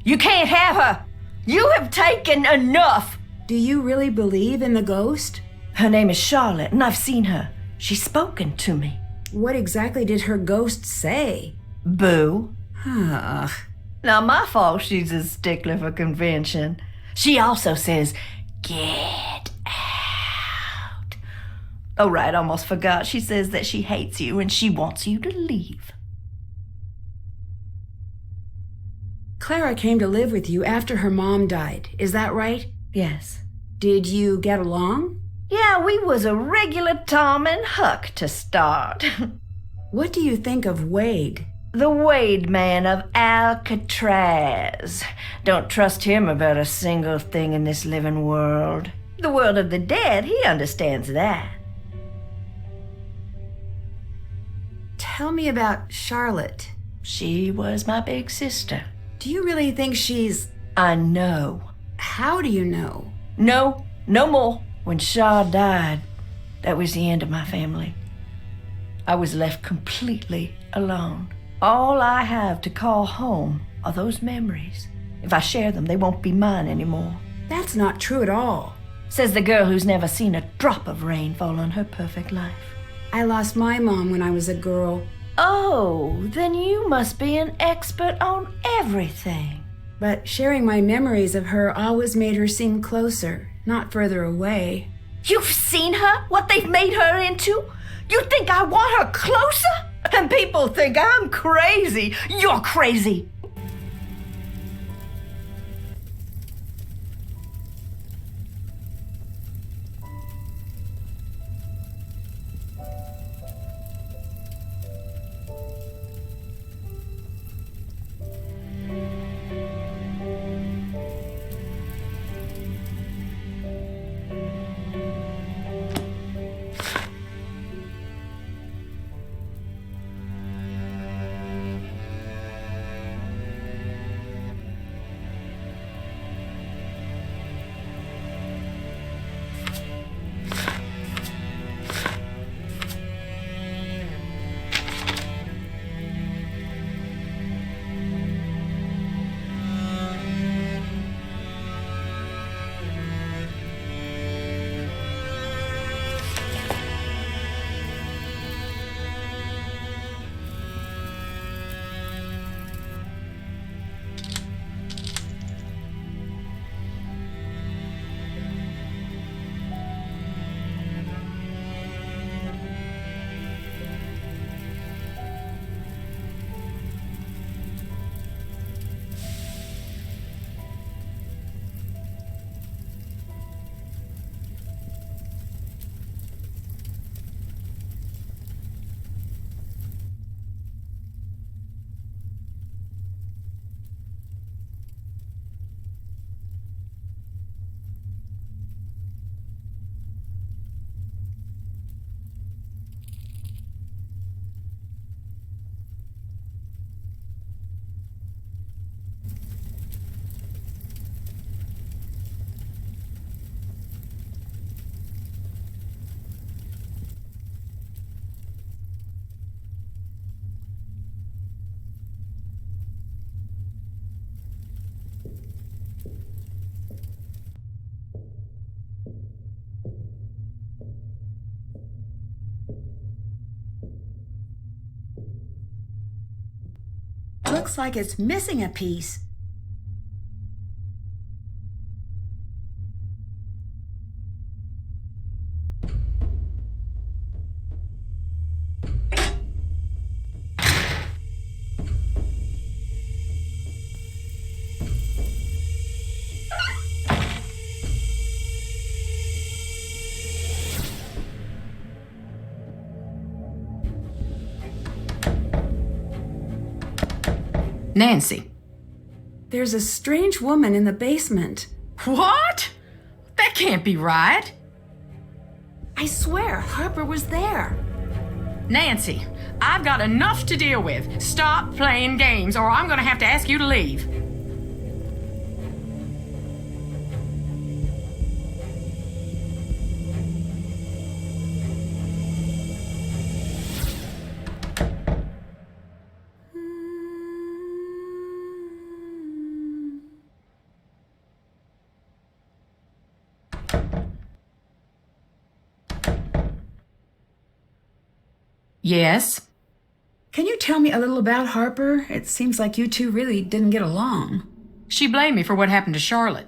You can't have her. You have taken enough. Do you really believe in the ghost? Her name is Charlotte, and I've seen her. She's spoken to me. What exactly did her ghost say? Boo. Ugh. Not my fault she's a stickler for convention. She also says, get out. Oh, right, almost forgot. She says that she hates you and she wants you to leave. Clara came to live with you after her mom died. Is that right? Yes. Did you get along? Yeah, we was a regular Tom and Huck to start. What do you think of Wade? The Wade man of Alcatraz. Don't trust him about a single thing in this living world. The world of the dead, he understands that. Tell me about Charlotte. She was my big sister. Do you really think she's... I know. How do you know? No more. When Shaw died, that was the end of my family. I was left completely alone. All I have to call home are those memories. If I share them, they won't be mine anymore. That's not true at all. Says the girl who's never seen a drop of rain fall on her perfect life. I lost my mom when I was a girl. Oh, then you must be an expert on everything. But sharing my memories of her always made her seem closer, not further away. You've seen her? What they've made her into? You think I want her closer? And people think I'm crazy. You're crazy. looks like it's missing a piece. Nancy. There's a strange woman in the basement. What? That can't be right. I swear, Harper was there. Nancy, I've got enough to deal with. Stop playing games or I'm going to have to ask you to leave. Yes? Can you tell me a little about Harper? It seems like you two really didn't get along. She blamed me for what happened to Charlotte.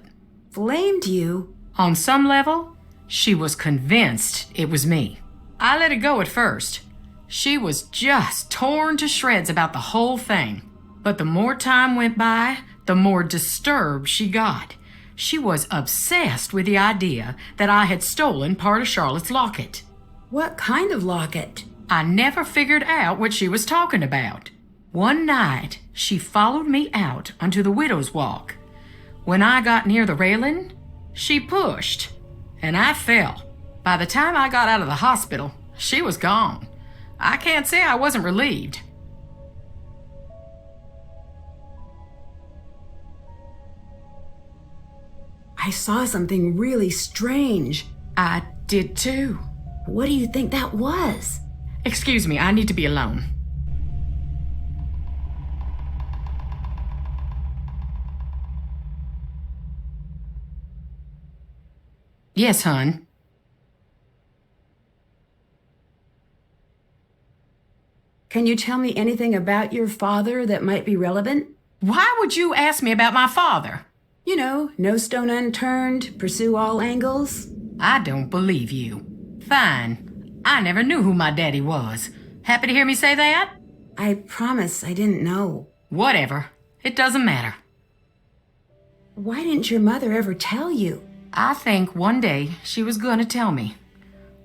Blamed you? On some level, she was convinced it was me. I let it go at first. She was just torn to shreds about the whole thing. But the more time went by, the more disturbed she got. She was obsessed with the idea that I had stolen part of Charlotte's locket. What kind of locket? I never figured out what she was talking about. One night, she followed me out onto the widow's walk. When I got near the railing, she pushed, and I fell. By the time I got out of the hospital, she was gone. I can't say I wasn't relieved. I saw something really strange. I did too. What do you think that was? Excuse me, I need to be alone. Yes, hon. Can you tell me anything about your father that might be relevant? Why would you ask me about my father? You know, no stone unturned, pursue all angles. I don't believe you. Fine. I never knew who my daddy was. Happy to hear me say that? I promise I didn't know. Whatever. It doesn't matter. Why didn't your mother ever tell you? I think one day she was going to tell me,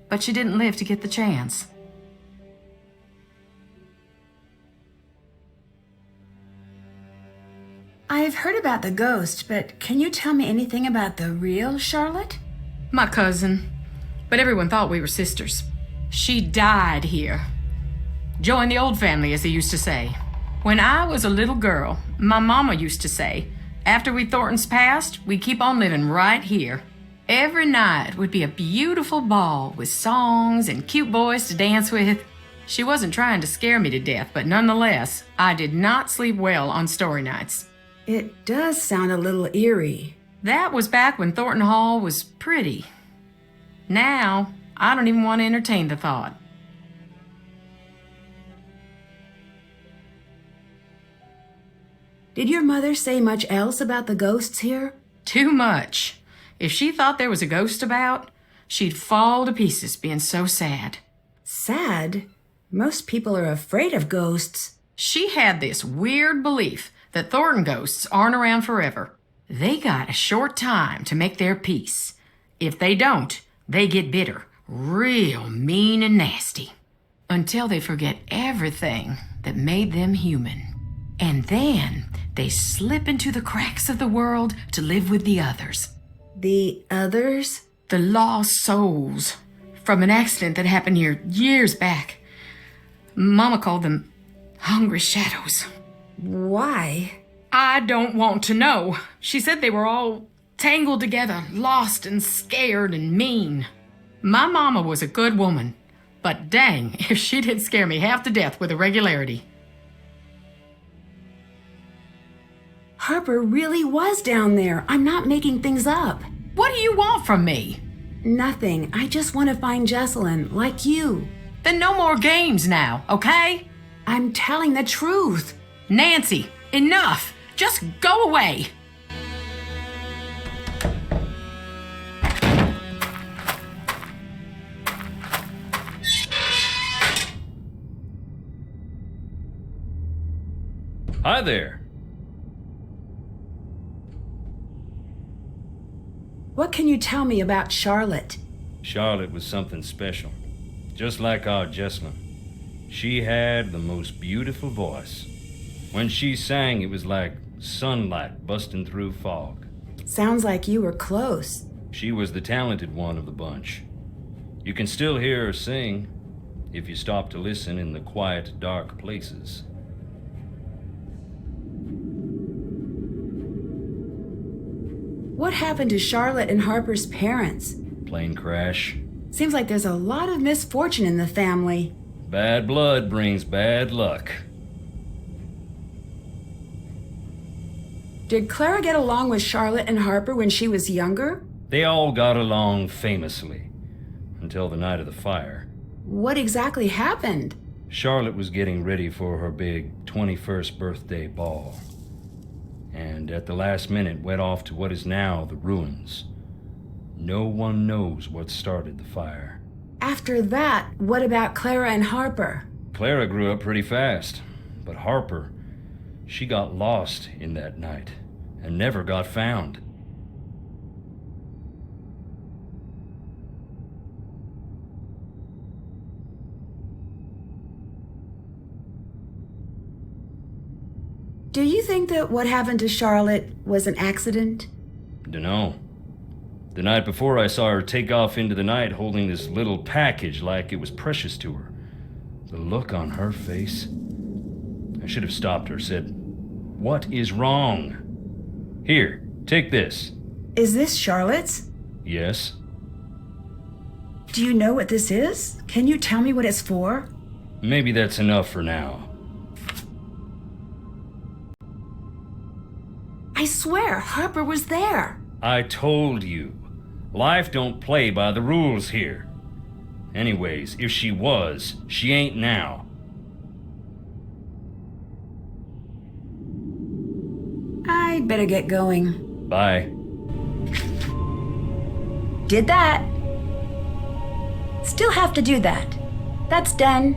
but she didn't live to get the chance. I've heard about the ghost, but can you tell me anything about the real Charlotte? My cousin, but everyone thought we were sisters. She died here. Joined the old family, as they used to say. When I was a little girl, my mama used to say, after we Thorntons passed, we'd keep on living right here. Every night would be a beautiful ball with songs and cute boys to dance with. She wasn't trying to scare me to death, but nonetheless, I did not sleep well on story nights. It does sound a little eerie. That was back when Thornton Hall was pretty. Now, I don't even want to entertain the thought. Did your mother say much else about the ghosts here? Too much. If she thought there was a ghost about, she'd fall to pieces being so sad. Sad? Most people are afraid of ghosts. She had this weird belief that Thornton ghosts aren't around forever. They got a short time to make their peace. If they don't, they get bitter, real mean and nasty, until they forget everything that made them human. And then they slip into the cracks of the world to live with the others. The others? The lost souls from an accident that happened here years back. Mama called them hungry shadows. Why? I don't want to know. She said they were all tangled together, lost and scared and mean. My mama was a good woman, but dang if she didn't scare me half to death with a regularity. Harper really was down there. I'm not making things up. What do you want from me? Nothing. I just want to find Jessalyn, like you. Then no more games now, okay? I'm telling the truth. Nancy, Enough! Just go away! Hi there. What can you tell me about Charlotte? Charlotte was something special. Just like our Jessalyn. She had the most beautiful voice. When she sang, it was like sunlight busting through fog. Sounds like you were close. She was the talented one of the bunch. You can still hear her sing if you stop to listen in the quiet, dark places. What happened to Charlotte and Harper's parents? Plane crash. Seems like there's a lot of misfortune in the family. Bad blood brings bad luck. Did Clara get along with Charlotte and Harper when she was younger? They all got along famously. Until the night of the fire. What exactly happened? Charlotte was getting ready for her big 21st birthday ball. And at the last minute went off to what is now the ruins. No one knows what started the fire. After that, what about Clara and Harper? Clara grew up pretty fast, but Harper, she got lost in that night and never got found. Do you think that what happened to Charlotte was an accident? Dunno. The night before, I saw her take off into the night holding this little package like it was precious to her. The look on her face. I should have stopped her, said, "What is wrong?" "Here, take this." Is this Charlotte's? "Yes." Do you know what this is? Can you tell me what it's for? "Maybe that's enough for now." I swear, Harper was there. I told you. Life don't play by the rules here. Anyways, if she was, she ain't now. I'd better get going. Bye. Did that. Still have to do that. That's done.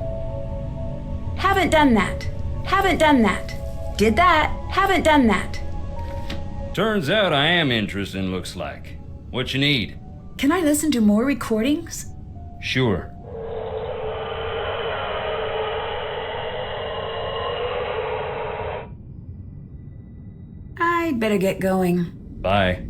Haven't done that. Haven't done that. Did that. Haven't done that. Turns out I am interesting, looks like. What you need? Can I listen to more recordings? Sure. I'd better get going. Bye.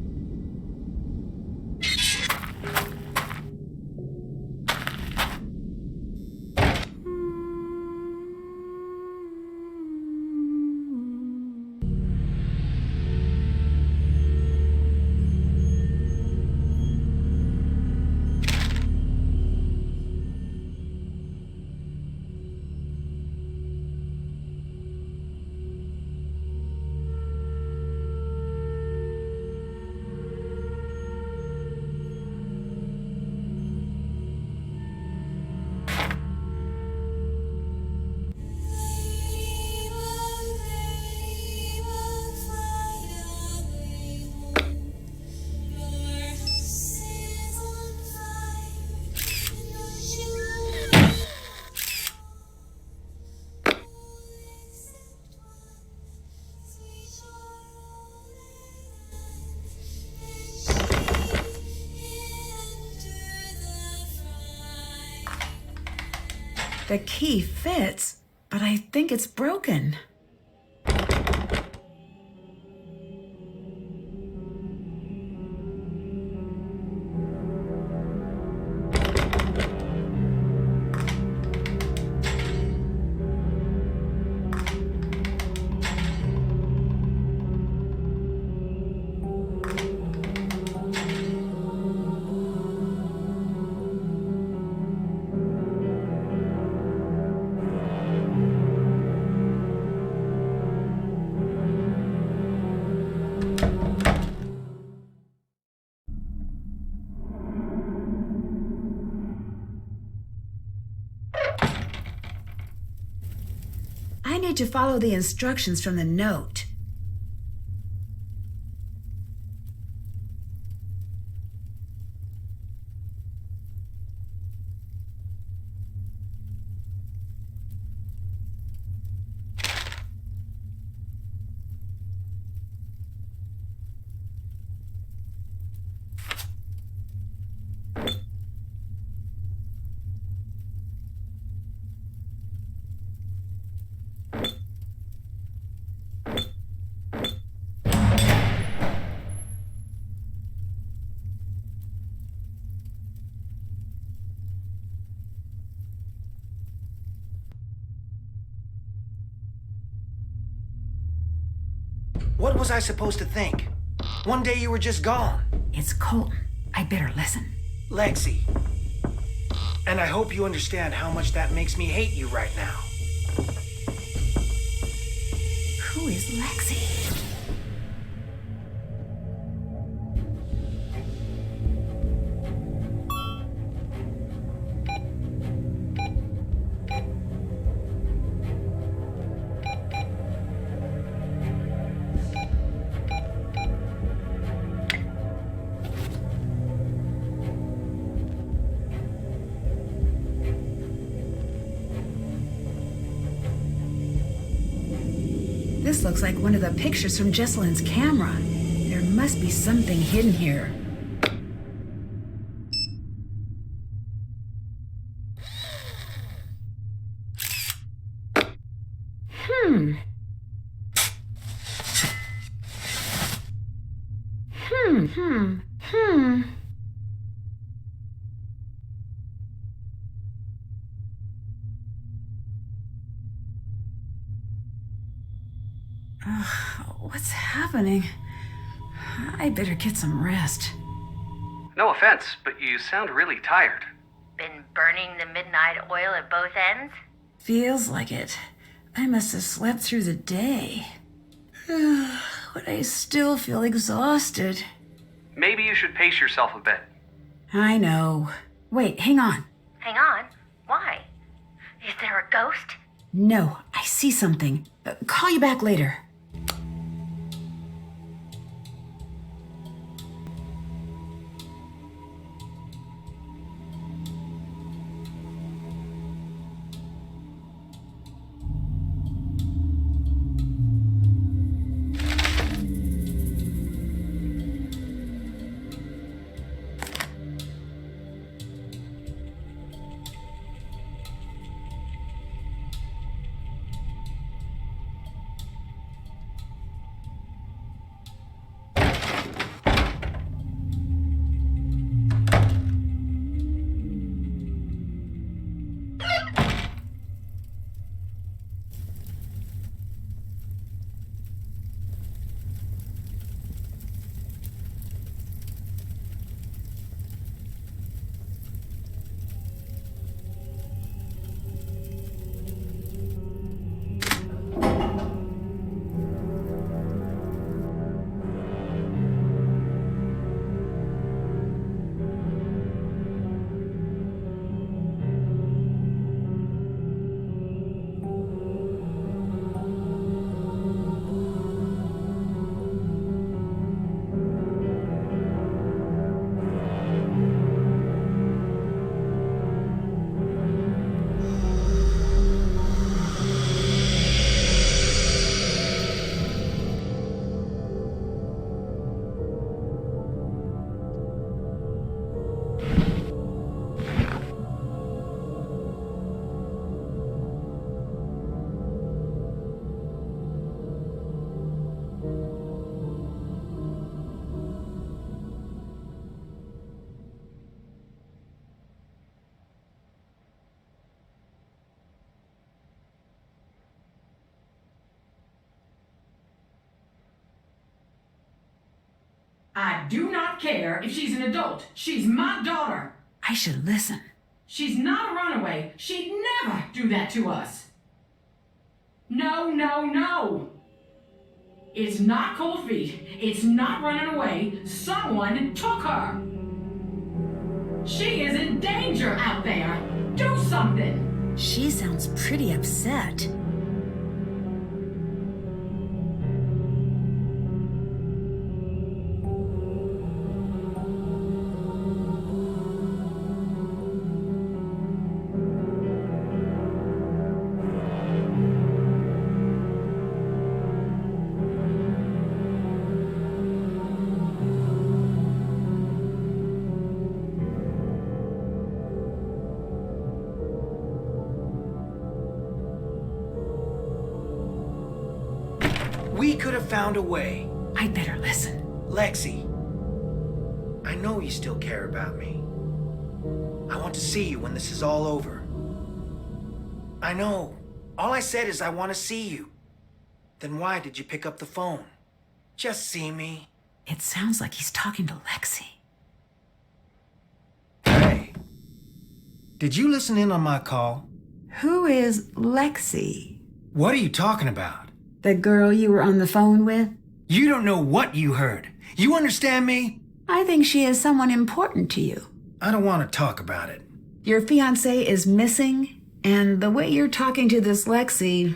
The key fits, but I think it's broken. need to follow the instructions from the note. What was I supposed to think? One day you were just gone. It's Colton. I better listen. Lexi. And I hope you understand how much that makes me hate you right now. Who is Lexi? This looks like one of the pictures from Jessalyn's camera. There must be something hidden here. What's happening? I better get some rest. No offense, but you sound really tired. Been burning the midnight oil at both ends? Feels like it. I must have slept through the day. But I still feel exhausted. Maybe you should pace yourself a bit. I know. Wait, hang on. Hang on. Why? Is there a ghost? No, I see something. Call you back later. I do not care if she's an adult. She's my daughter. I should listen. She's not a runaway. She'd never do that to us. No, no, no. It's not cold feet. It's not running away. Someone took her. She is in danger out there. Do something. She sounds pretty upset. could have found a way. I'd better listen. Lexi, I know you still care about me. I want to see you when this is all over. I know. All I said is I want to see you. Then why did you pick up the phone? Just see me. It sounds like he's talking to Lexi. Hey, did you listen in on my call? Who is Lexi? What are you talking about? The girl you were on the phone with? You don't know what you heard. You understand me? I think she is someone important to you. I don't want to talk about it. Your fiancé is missing, and the way you're talking to this Lexi...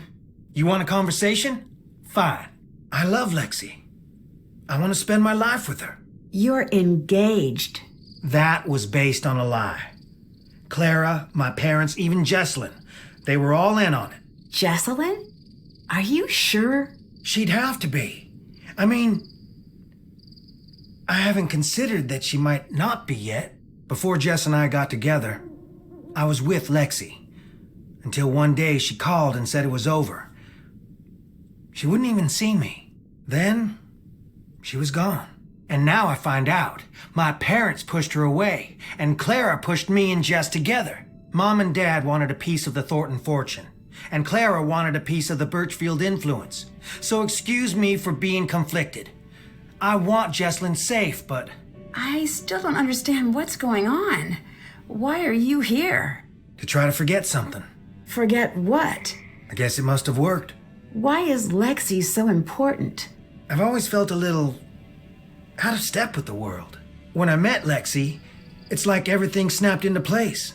You want a conversation? Fine. I love Lexi. I want to spend my life with her. You're engaged. That was based on a lie. Clara, my parents, even Jessalyn, they were all in on it. Jessalyn? Are you sure? She'd have to be. I mean, I haven't considered that she might not be yet. Before Jess and I got together, I was with Lexi. Until one day she called and said it was over. She wouldn't even see me. Then, she was gone. And now I find out. My parents pushed her away, and Clara pushed me and Jess together. Mom and Dad wanted a piece of the Thornton fortune, and Clara wanted a piece of the Birchfield influence. So excuse me for being conflicted. I want Jessalyn safe, but... I still don't understand what's going on. Why are you here? To try to forget something. Forget what? I guess it must have worked. Why is Lexi so important? I've always felt a little out of step with the world. When I met Lexi, it's like everything snapped into place.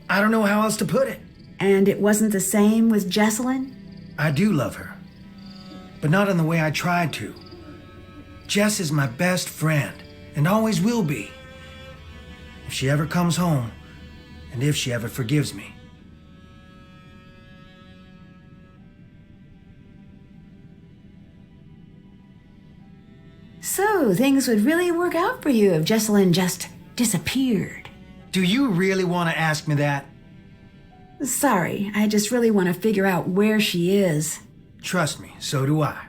I don't know how else to put it. And it wasn't the same with Jessalyn? I do love her, but not in the way I tried to. Jess is my best friend, and always will be. If she ever comes home, and if she ever forgives me. So, things would really work out for you if Jessalyn just disappeared. Do you really want to ask me that? Sorry, I just really want to figure out where she is. Trust me, so do I.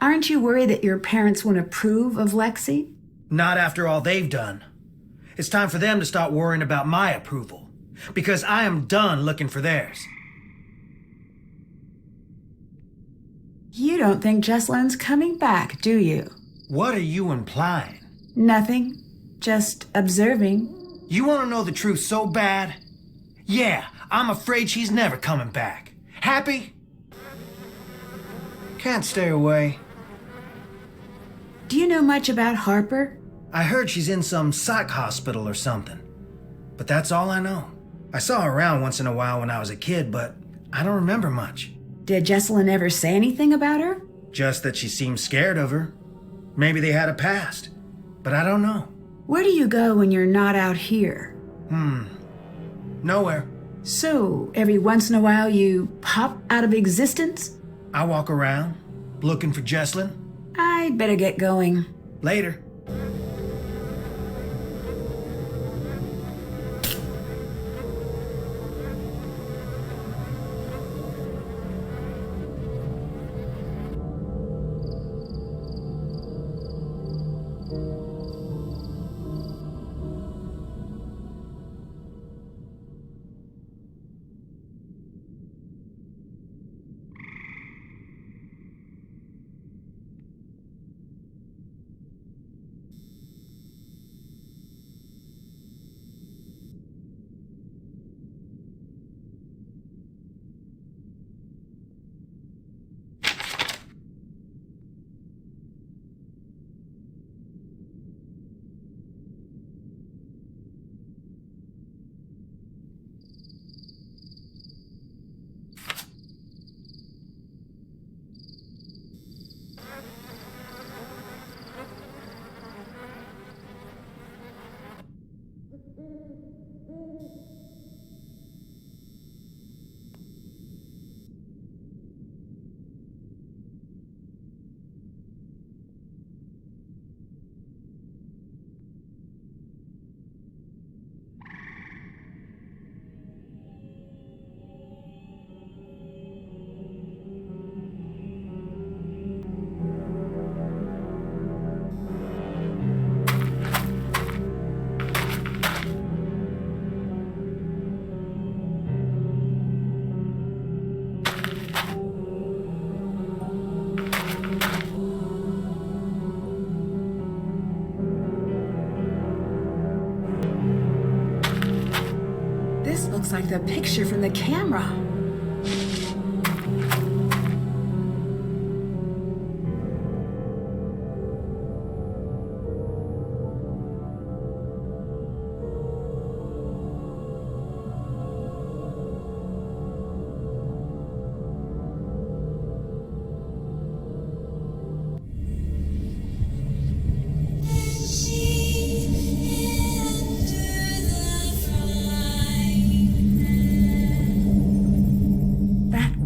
Aren't you worried that your parents won't approve of Lexi? Not after all they've done. It's time for them to start worrying about my approval, because I am done looking for theirs. You don't think Jessalyn's coming back, do you? What are you implying? Nothing. Just observing. You want to know the truth so bad? Yeah, I'm afraid she's never coming back. Happy? Can't stay away. Do you know much about Harper? I heard she's in some psych hospital or something. But that's all I know. I saw her around once in a while when I was a kid, but I don't remember much. Did Jessalyn ever say anything about her? Just that she seemed scared of her. Maybe they had a past, but I don't know. Where do you go when you're not out here? Nowhere. So, every once in a while you pop out of existence? I walk around, looking for Jessalyn. I'd better get going. Later. looks like the picture from the camera.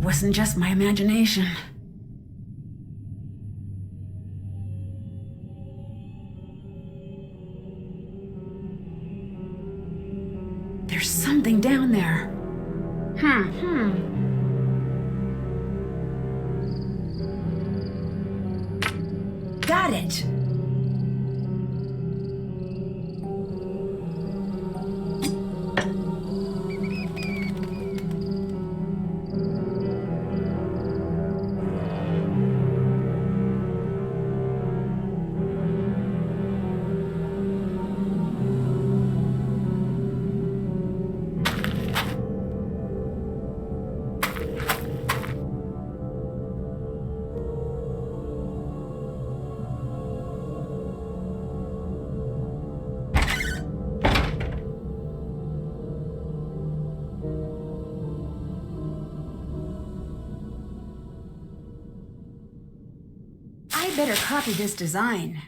Wasn't just my imagination. There's something down there. Got it. I better copy this design.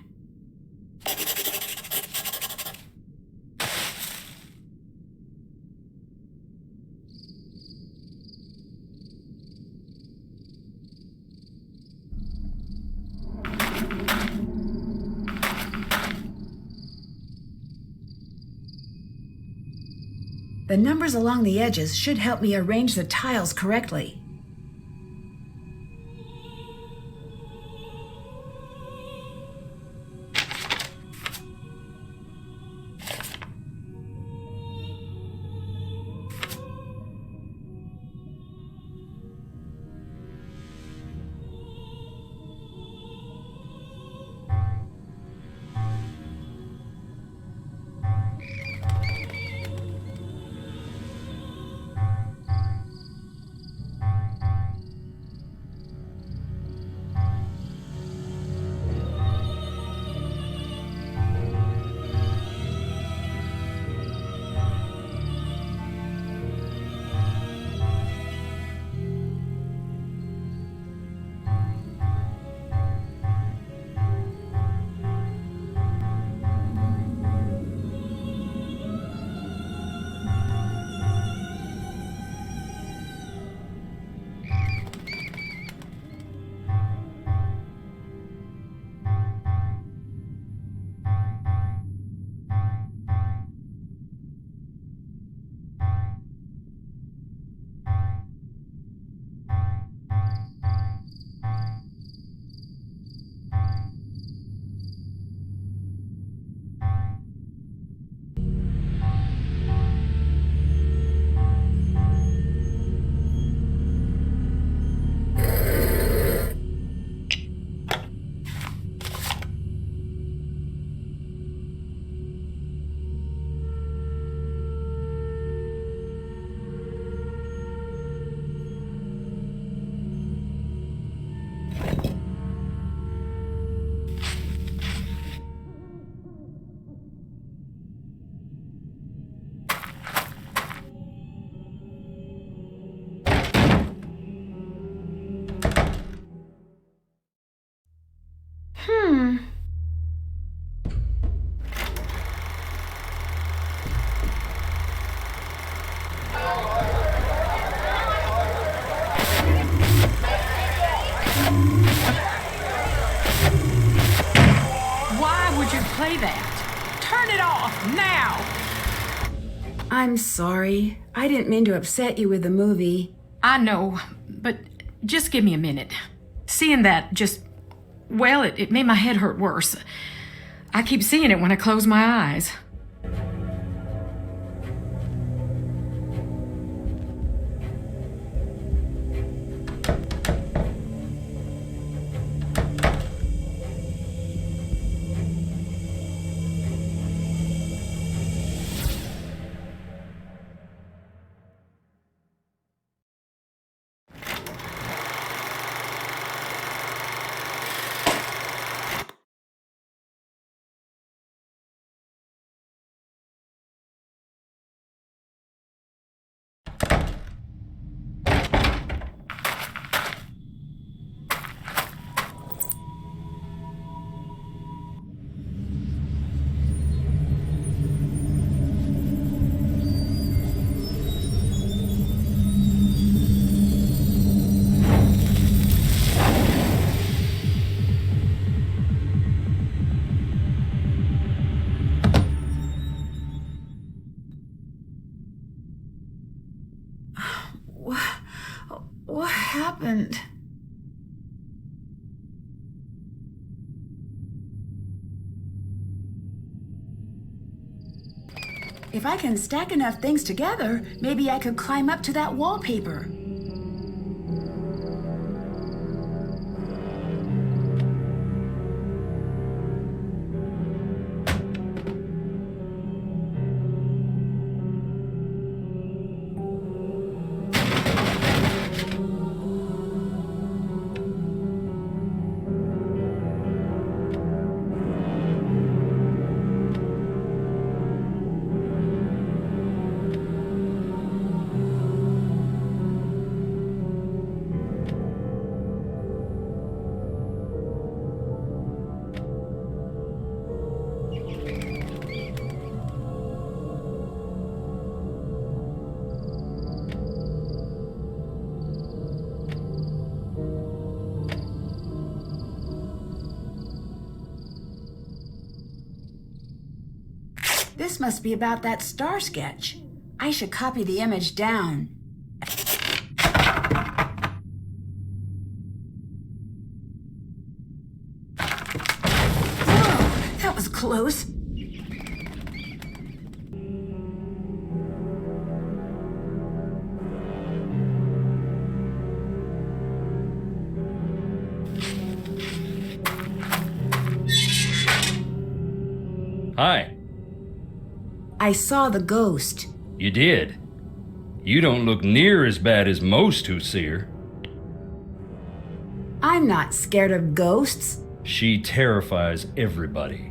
The numbers along the edges should help me arrange the tiles correctly. Play that. Turn it off now. I'm sorry. I didn't mean to upset you with the movie. I know, but just give me a minute. Seeing that just, well, it made my head hurt worse. I keep seeing it when I close my eyes. happened? If I can stack enough things together, maybe I could climb up to that wallpaper. This must be about that star sketch. I should copy the image down. Whoa, that was close. Hi. I saw the ghost. You did? You don't look near as bad as most who see her. I'm not scared of ghosts. She terrifies everybody.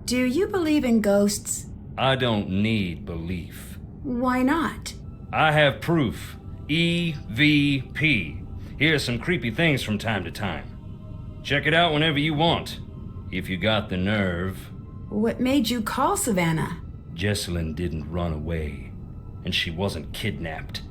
Do you believe in ghosts? I don't need belief. Why not? I have proof. EVP. Here's some creepy things from time to time. Check it out whenever you want, if you got the nerve. What made you call Savannah? Jessalyn didn't run away, and she wasn't kidnapped.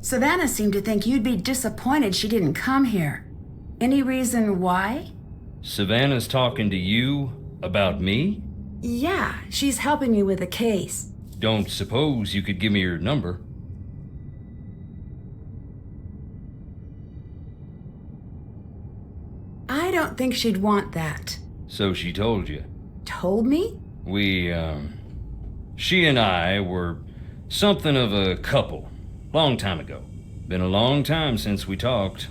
Savannah seemed to think you'd be disappointed she didn't come here. Any reason why? Savannah's talking to you about me? Yeah, she's helping me with a case. Don't suppose you could give me your number? I don't think she'd want that. So she told you. Told me? She and I were something of a couple. Long time ago. Been a long time since we talked.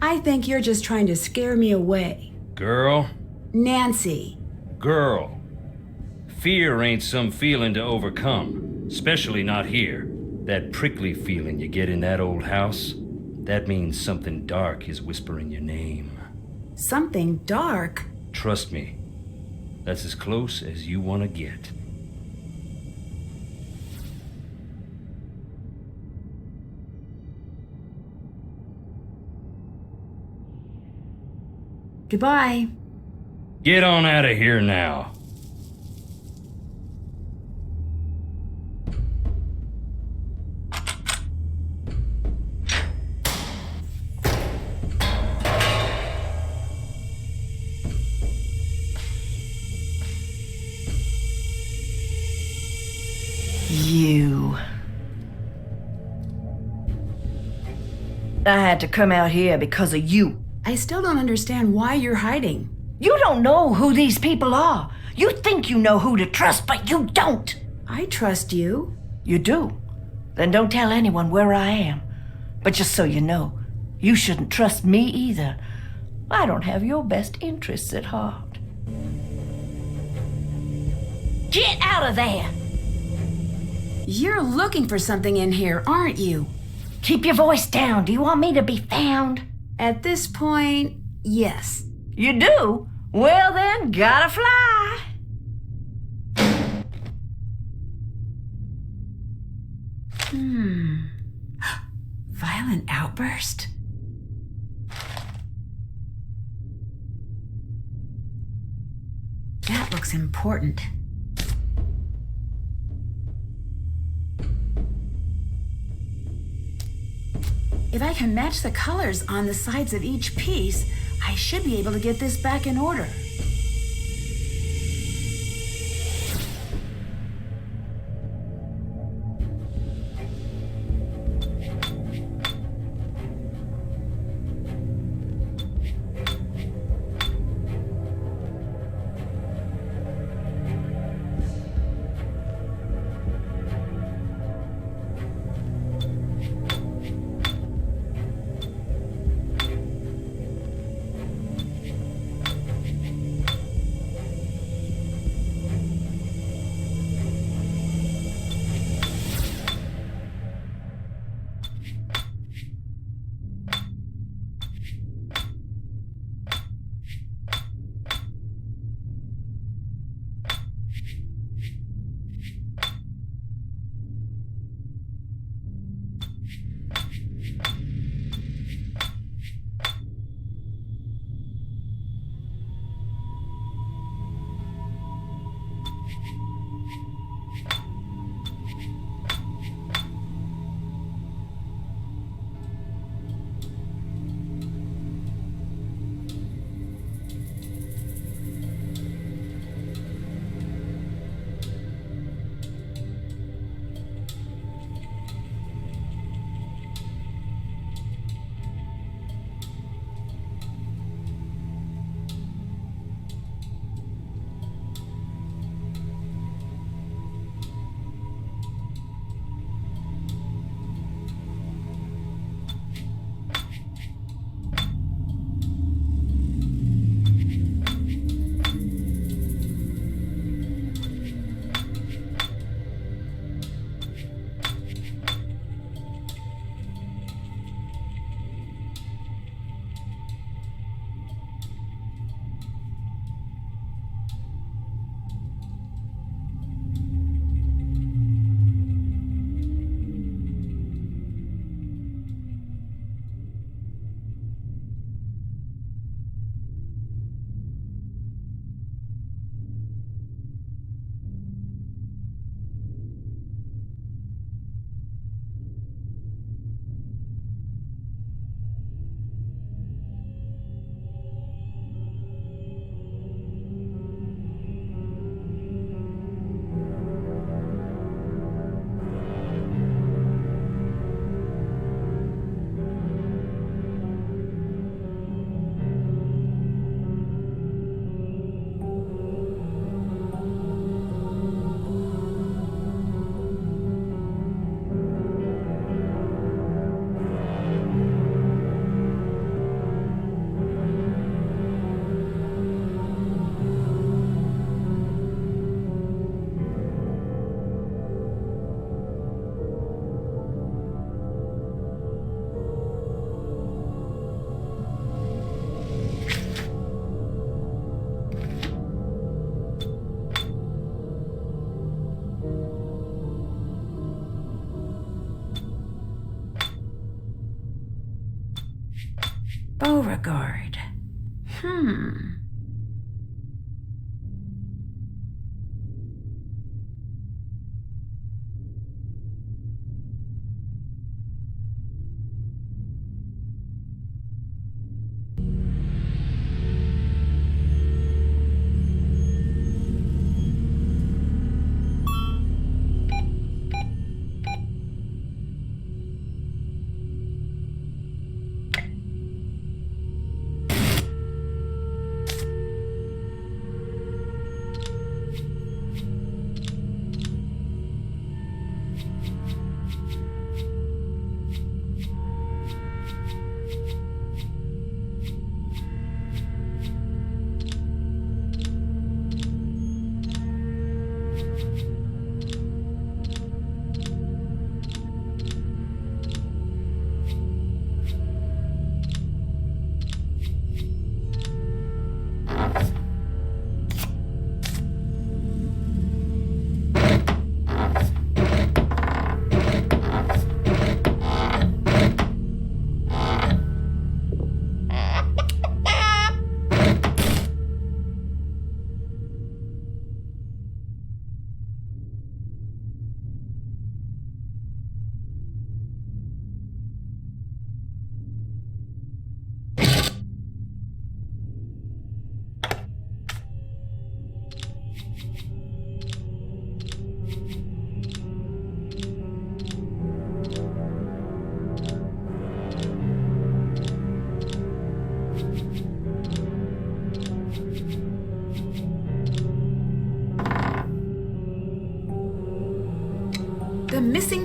I think you're just trying to scare me away. Girl. Nancy. Girl. Fear ain't some feeling to overcome. Especially not here. That prickly feeling you get in that old house. That means something dark is whispering your name. Something dark? Trust me. That's as close as you want to get. Goodbye. Get on out of here now. I had to come out here because of you. I still don't understand why you're hiding. You don't know who these people are. You think you know who to trust, but you don't. I trust you. You do? Then don't tell anyone where I am. But just so you know, you shouldn't trust me either. I don't have your best interests at heart. Get out of there! You're looking for something in here, aren't you? Keep your voice down. Do you want me to be found? At this point, yes. You do? Well then, gotta fly. Violent outburst? That looks important. If I can match the colors on the sides of each piece, I should be able to get this back in order. Beauregard.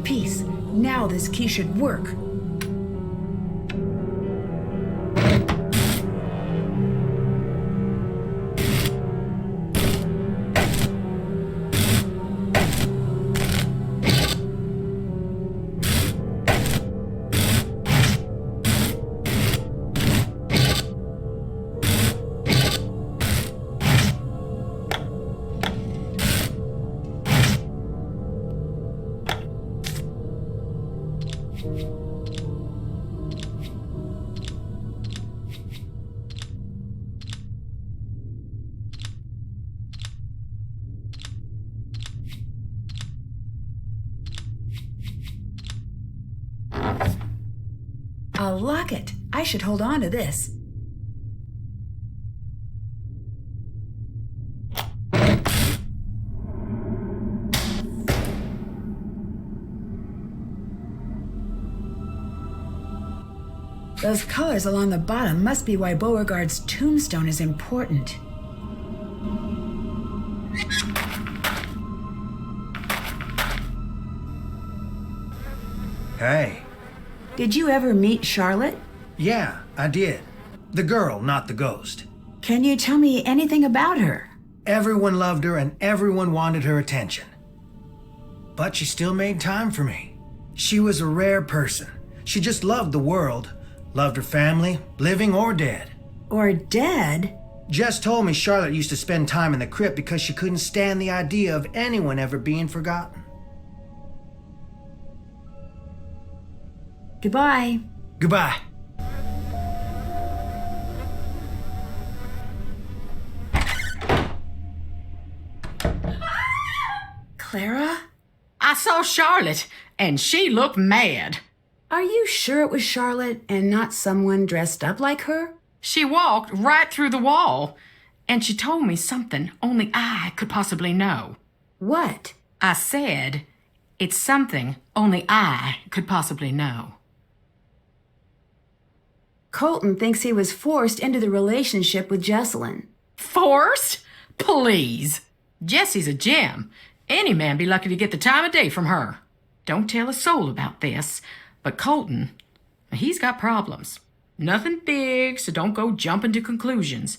one piece. Now this key should work. I'll lock it. I should hold on to this. Those colors along the bottom must be why Beauregard's tombstone is important. Hey. Did you ever meet Charlotte? Yeah, I did. The girl, not the ghost. Can you tell me anything about her? Everyone loved her and everyone wanted her attention. But she still made time for me. She was a rare person. She just loved the world. Loved her family, living or dead. Or dead? Jess told me Charlotte used to spend time in the crypt because she couldn't stand the idea of anyone ever being forgotten. Goodbye. Goodbye. Clara? I saw Charlotte, and she looked mad. Are you sure it was Charlotte and not someone dressed up like her? She walked right through the wall, and she told me something only I could possibly know. What? I said, it's something only I could possibly know. Colton thinks he was forced into the relationship with Jessalyn. Forced? Please. Jessie's a gem. Any man be lucky to get the time of day from her. Don't tell a soul about this, but Colton, he's got problems. Nothing big, so don't go jumping to conclusions.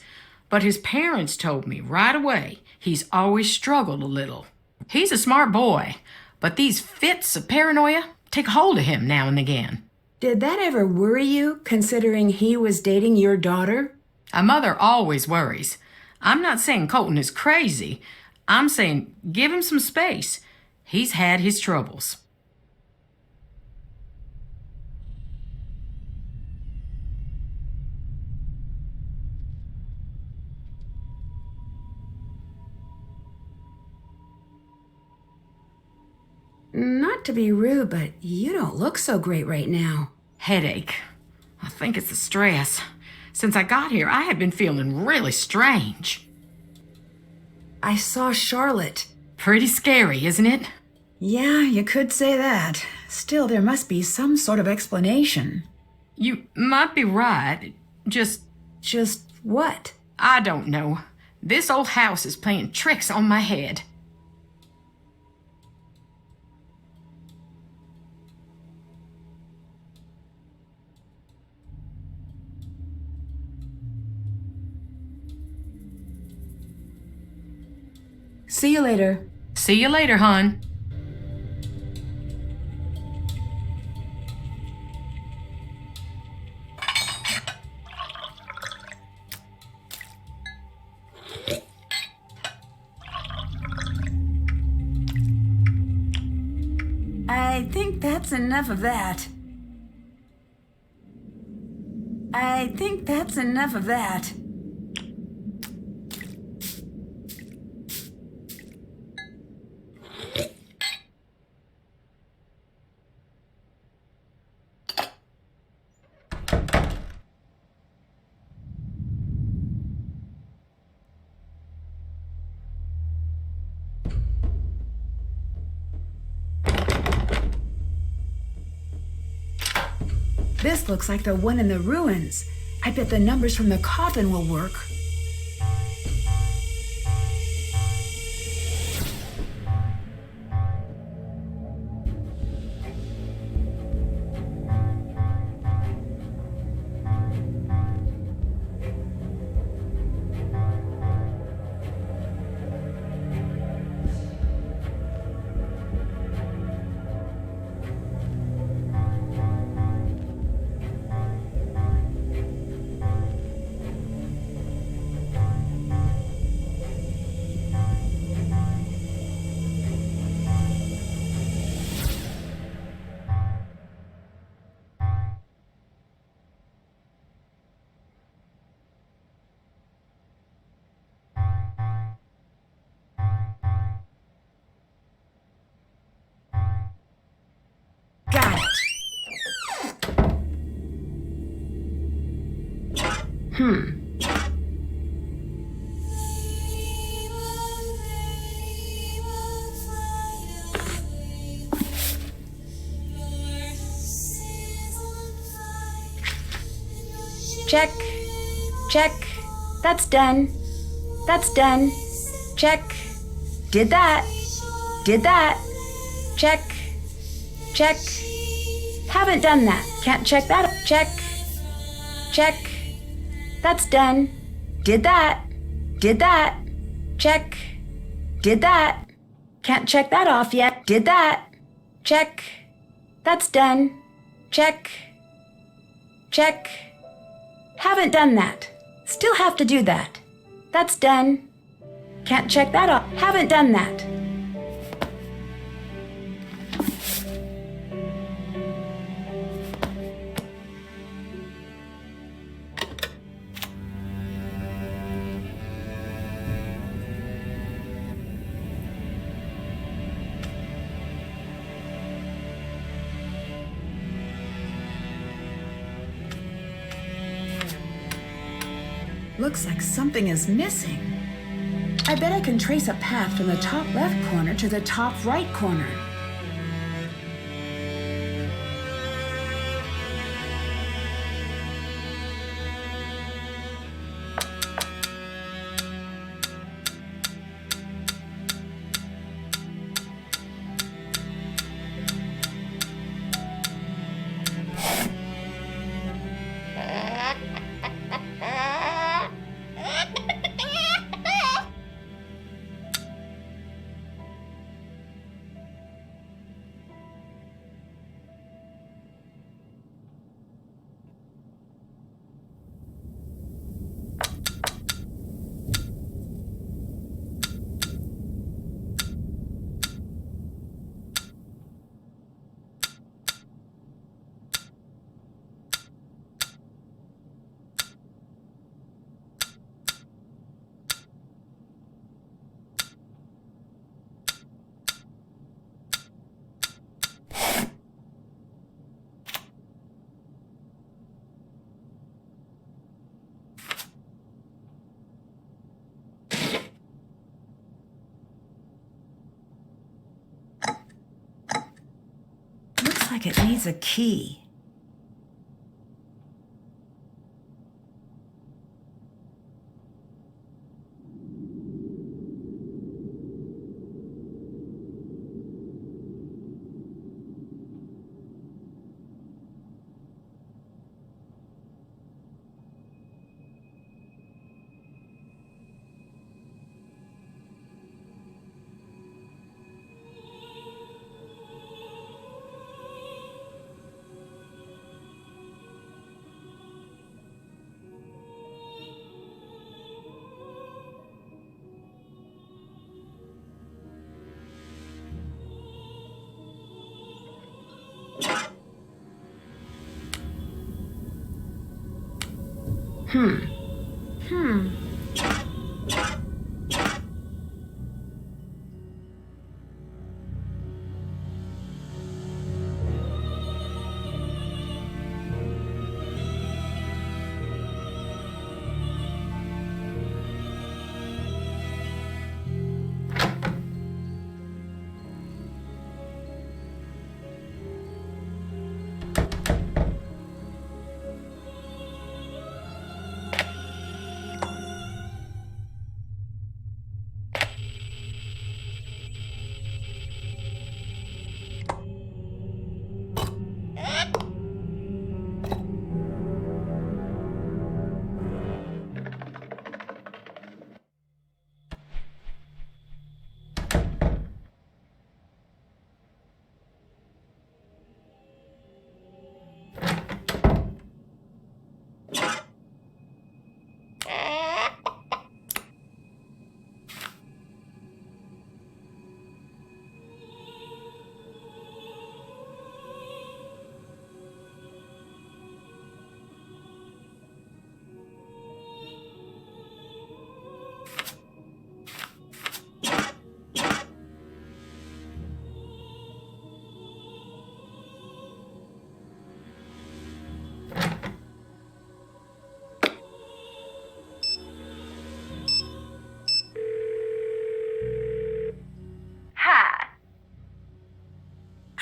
But his parents told me right away he's always struggled a little. He's a smart boy, but these fits of paranoia take hold of him now and again. Did that ever worry you, considering he was dating your daughter? A mother always worries. I'm not saying Colton is crazy. I'm saying give him some space. He's had his troubles. Not to be rude, but you don't look so great right now. Headache. I think it's the stress. Since I got here, I have been feeling really strange. I saw Charlotte. Pretty scary, isn't it? Yeah, you could say that. Still, there must be some sort of explanation. You might be right. Just what? I don't know. This old house is playing tricks on my head. See you later. See you later, hon. I think that's enough of that. I think that's enough of that. This looks like the one in the ruins. I bet the numbers from the coffin will work. Check. Check. That's done. That's done. Check. Did that. Did that. Check. Check. Haven't done that. Can't check that. Check. Check. That's done. Did that. Did that. Check. Did that. Can't check that off yet. Did that. Check. That's done. Check. Check. Haven't done that. Still have to do that. That's done. Can't check that off. Haven't done that. Looks like something is missing. I bet I can trace a path from the top left corner to the top right corner. Like it needs a key.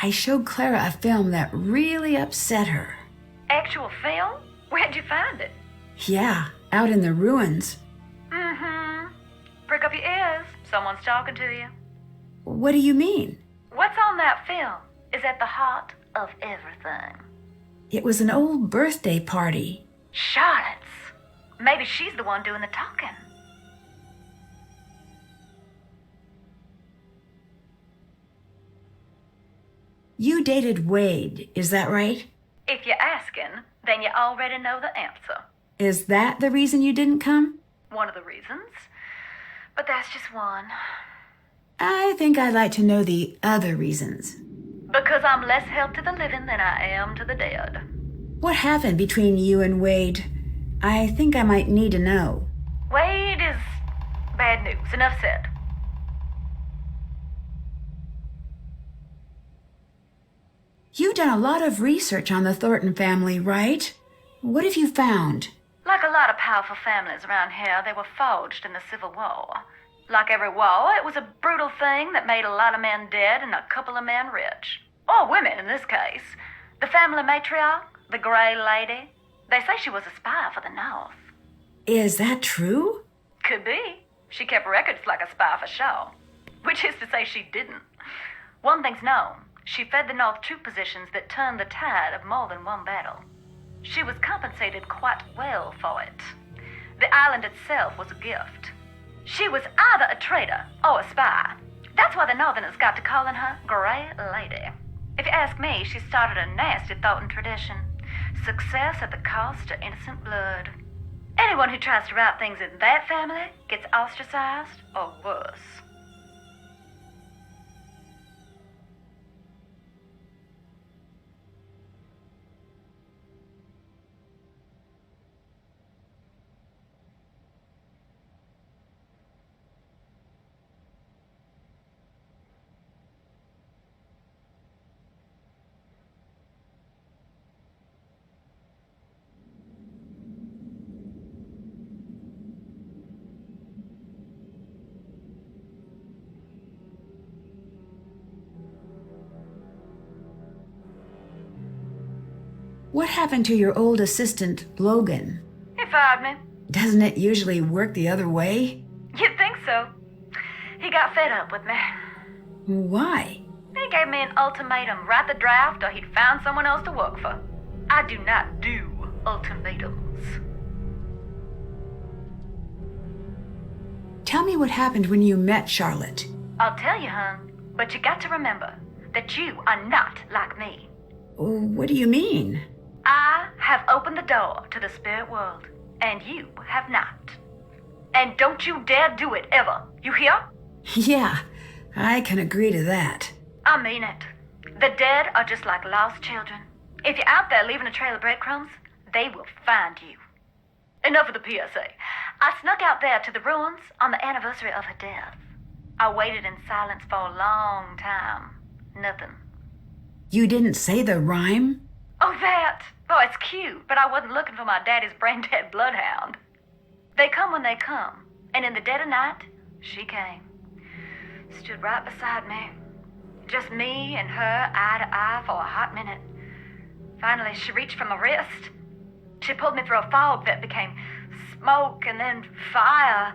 I showed Clara a film that really upset her. Actual film? Where'd you find it? Yeah, out in the ruins. Mm-hmm. Prick up your ears. Someone's talking to you. What do you mean? What's on that film is at the heart of everything. It was an old birthday party. Charlotte's. Maybe she's the one doing the talking. You dated Wade, is that right? If you're asking, then you already know the answer. Is that the reason you didn't come? One of the reasons. But that's just one. I think I'd like to know the other reasons. Because I'm less help to the living than I am to the dead. What happened between you and Wade? I think I might need to know. Wade is bad news. Enough said. You've done a lot of research on the Thornton family, right? What have you found? Like a lot of powerful families around here, they were forged in the Civil War. Like every war, it was a brutal thing that made a lot of men dead and a couple of men rich. Or women, in this case. The family matriarch, the Gray Lady, they say she was a spy for the North. Is that true? Could be. She kept records like a spy for show. Which is to say she didn't. One thing's known. She fed the North troop positions that turned the tide of more than one battle. She was compensated quite well for it. The island itself was a gift. She was either a traitor or a spy. That's why the Northerners got to calling her Gray Lady. If you ask me, she started a nasty Thornton tradition. Success at the cost of innocent blood. Anyone who tries to route things in that family gets ostracized or worse. What happened to your old assistant, Logan? He fired me. Doesn't it usually work the other way? You'd think so. He got fed up with me. Why? He gave me an ultimatum: write the draft or he'd find someone else to work for. I do not do ultimatums. Tell me what happened when you met Charlotte. I'll tell you, hon, but you got to remember that you are not like me. What do you mean? I have opened the door to the spirit world, and you have not. And don't you dare do it ever. You hear? Yeah, I can agree to that. I mean it. The dead are just like lost children. If you're out there leaving a trail of breadcrumbs, they will find you. Enough of the PSA. I snuck out there to the ruins on the anniversary of her death. I waited in silence for a long time. Nothing. You didn't say the rhyme? Oh, that. Oh, it's cute, but I wasn't looking for my daddy's brain-dead bloodhound. They come when they come, and in the dead of night, she came. Stood right beside me. Just me and her, eye to eye, for a hot minute. Finally, she reached for my wrist. She pulled me through a fog that became smoke and then fire.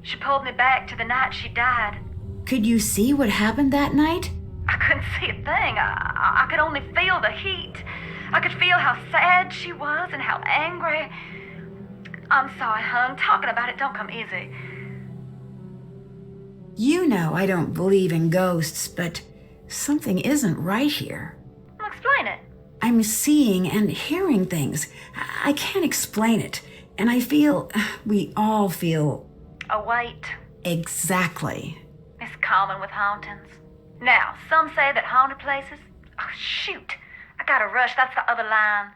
She pulled me back to the night she died. Could you see what happened that night? I couldn't see a thing. I could only feel the heat. I could feel how sad she was and how angry. I'm sorry, hon. Talking about it don't come easy. You know I don't believe in ghosts, but something isn't right here. Well, explain it. I'm seeing and hearing things. I can't explain it. And I feel, we all feel... A weight. Exactly. It's common with hauntings. Now, some say that haunted places... Oh, shoot. I gotta rush. That's the other line.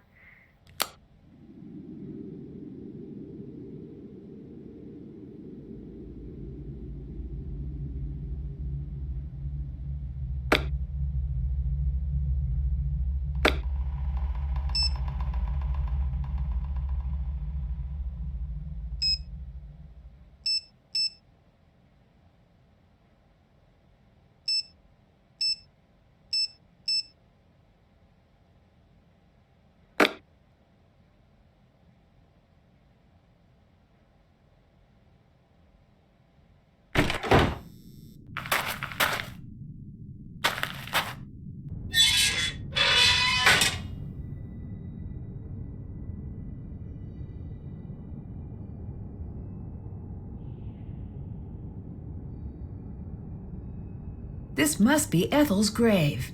This must be Ethel's grave.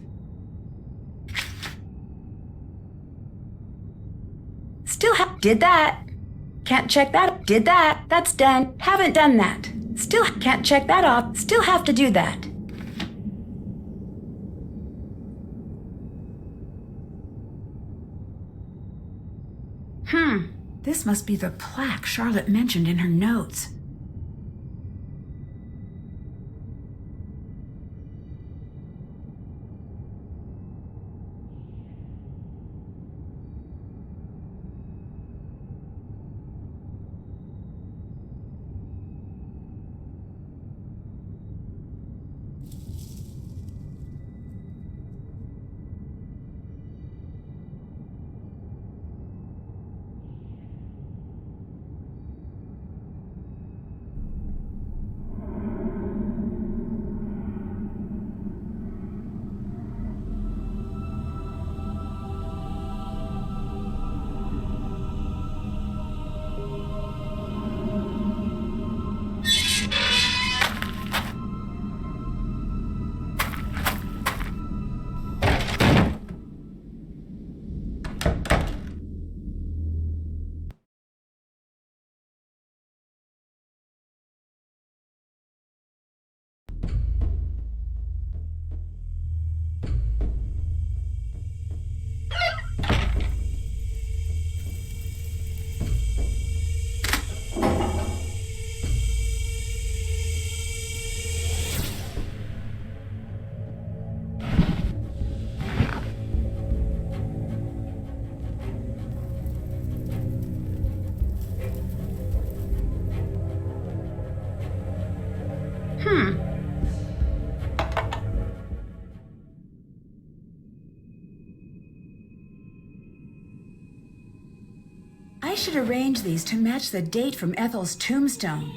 Did that. Can't check that. Did that. That's done. Haven't done that. Still can't check that off. Still have to do that. This must be the plaque Charlotte mentioned in her notes. I should arrange these to match the date from Ethel's tombstone.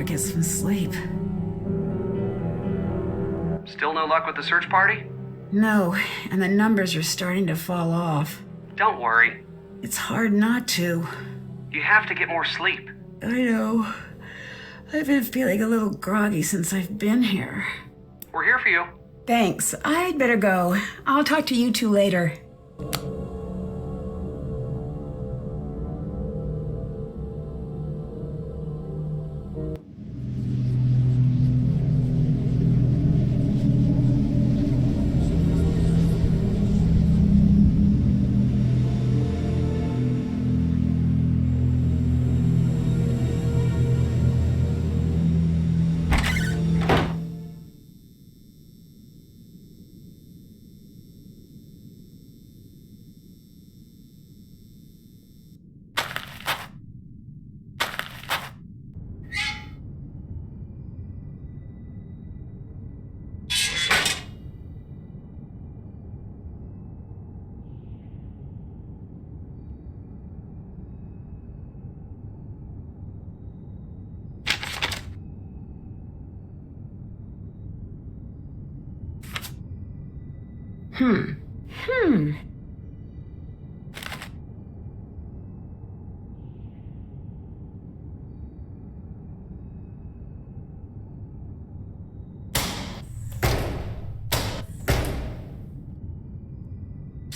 Get some sleep. Still no luck with the search party? No, and the numbers are starting to fall off. Don't worry. It's hard not to. You have to get more sleep. I know. I've been feeling a little groggy since I've been here. We're here for you. Thanks. I'd better go. I'll talk to you two later.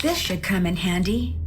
This should come in handy.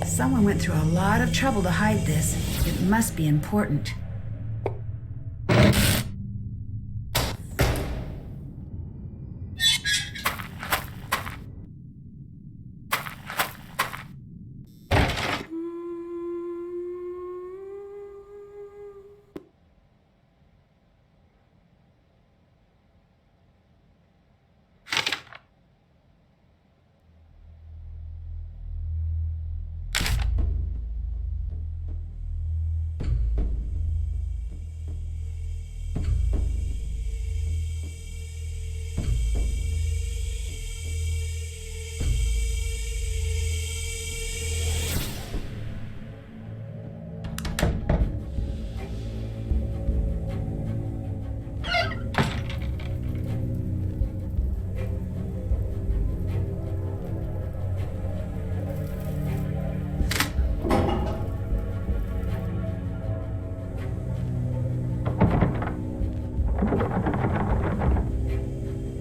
Someone went through a lot of trouble to hide this. It must be important.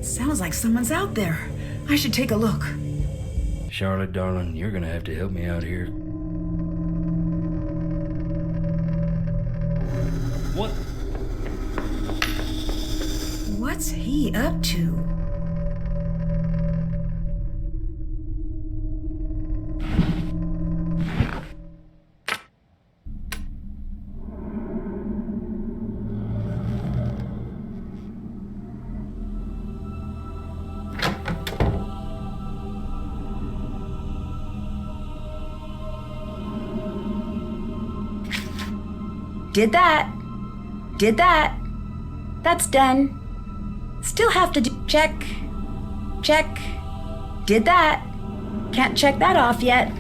Sounds like someone's out there. I should take a look. Charlotte, darling, you're gonna have to help me out here. What? What's he up to? Did that. Did that. That's done. Still have to do. Check. Check. Did that. Can't check that off yet.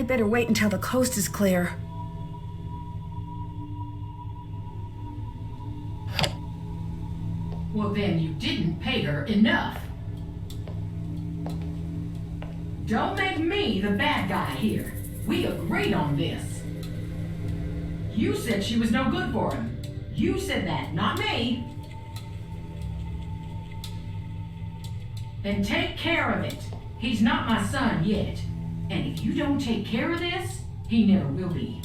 I'd better wait until the coast is clear. Well, then you didn't pay her enough. Don't make me the bad guy here. We agreed on this. You said she was no good for him. You said that, not me. Then take care of it. He's not my son yet. And if you don't take care of this, he never will be.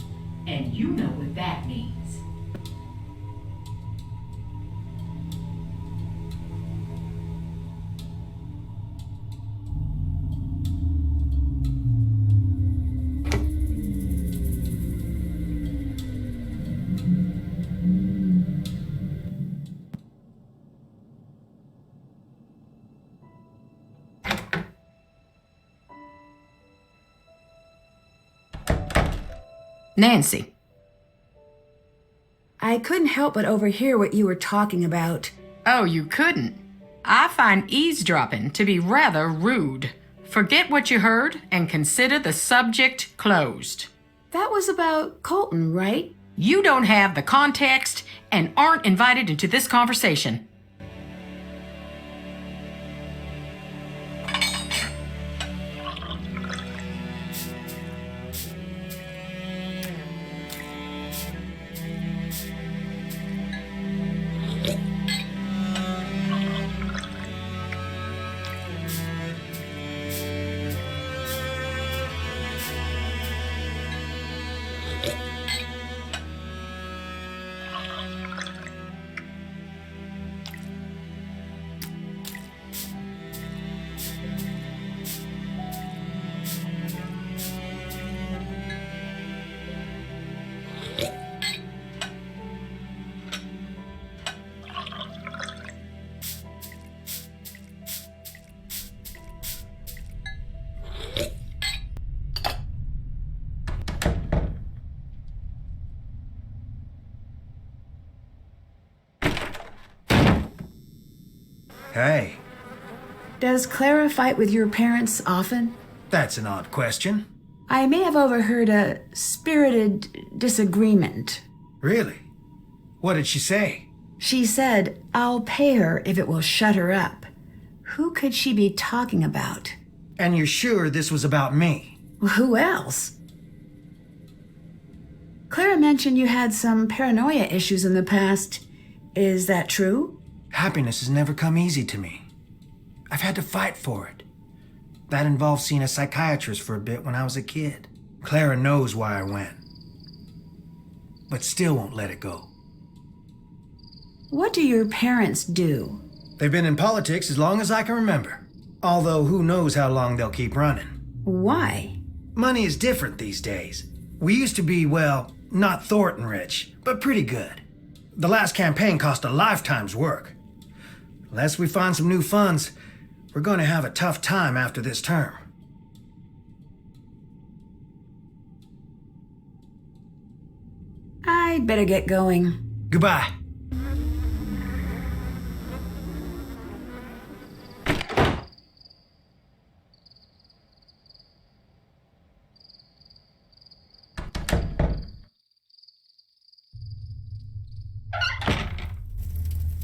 And you know what that means. Nancy. I couldn't help but overhear what you were talking about. Oh, you couldn't? I find eavesdropping to be rather rude. Forget what you heard and consider the subject closed. That was about Colton, right? You don't have the context and aren't invited into this conversation. Hey, Does Clara fight with your parents often? that's an odd question. I may have overheard a spirited disagreement. Really? What did she say? She said, I'll pay her if it will shut her up. Who could she be talking about? And you're sure this was about me? Who else? Clara mentioned you had some paranoia issues in the past. Is that true? Happiness has never come easy to me. I've had to fight for it. That involved seeing a psychiatrist for a bit when I was a kid. Clara knows why I went, but still won't let it go. What do your parents do? They've been in politics as long as I can remember. Although who knows how long they'll keep running. Why? Money is different these days. We used to be, well, not Thornton rich, but pretty good. The last campaign cost a lifetime's work. Unless we find some new funds, we're going to have a tough time after this term. I'd better get going. Goodbye.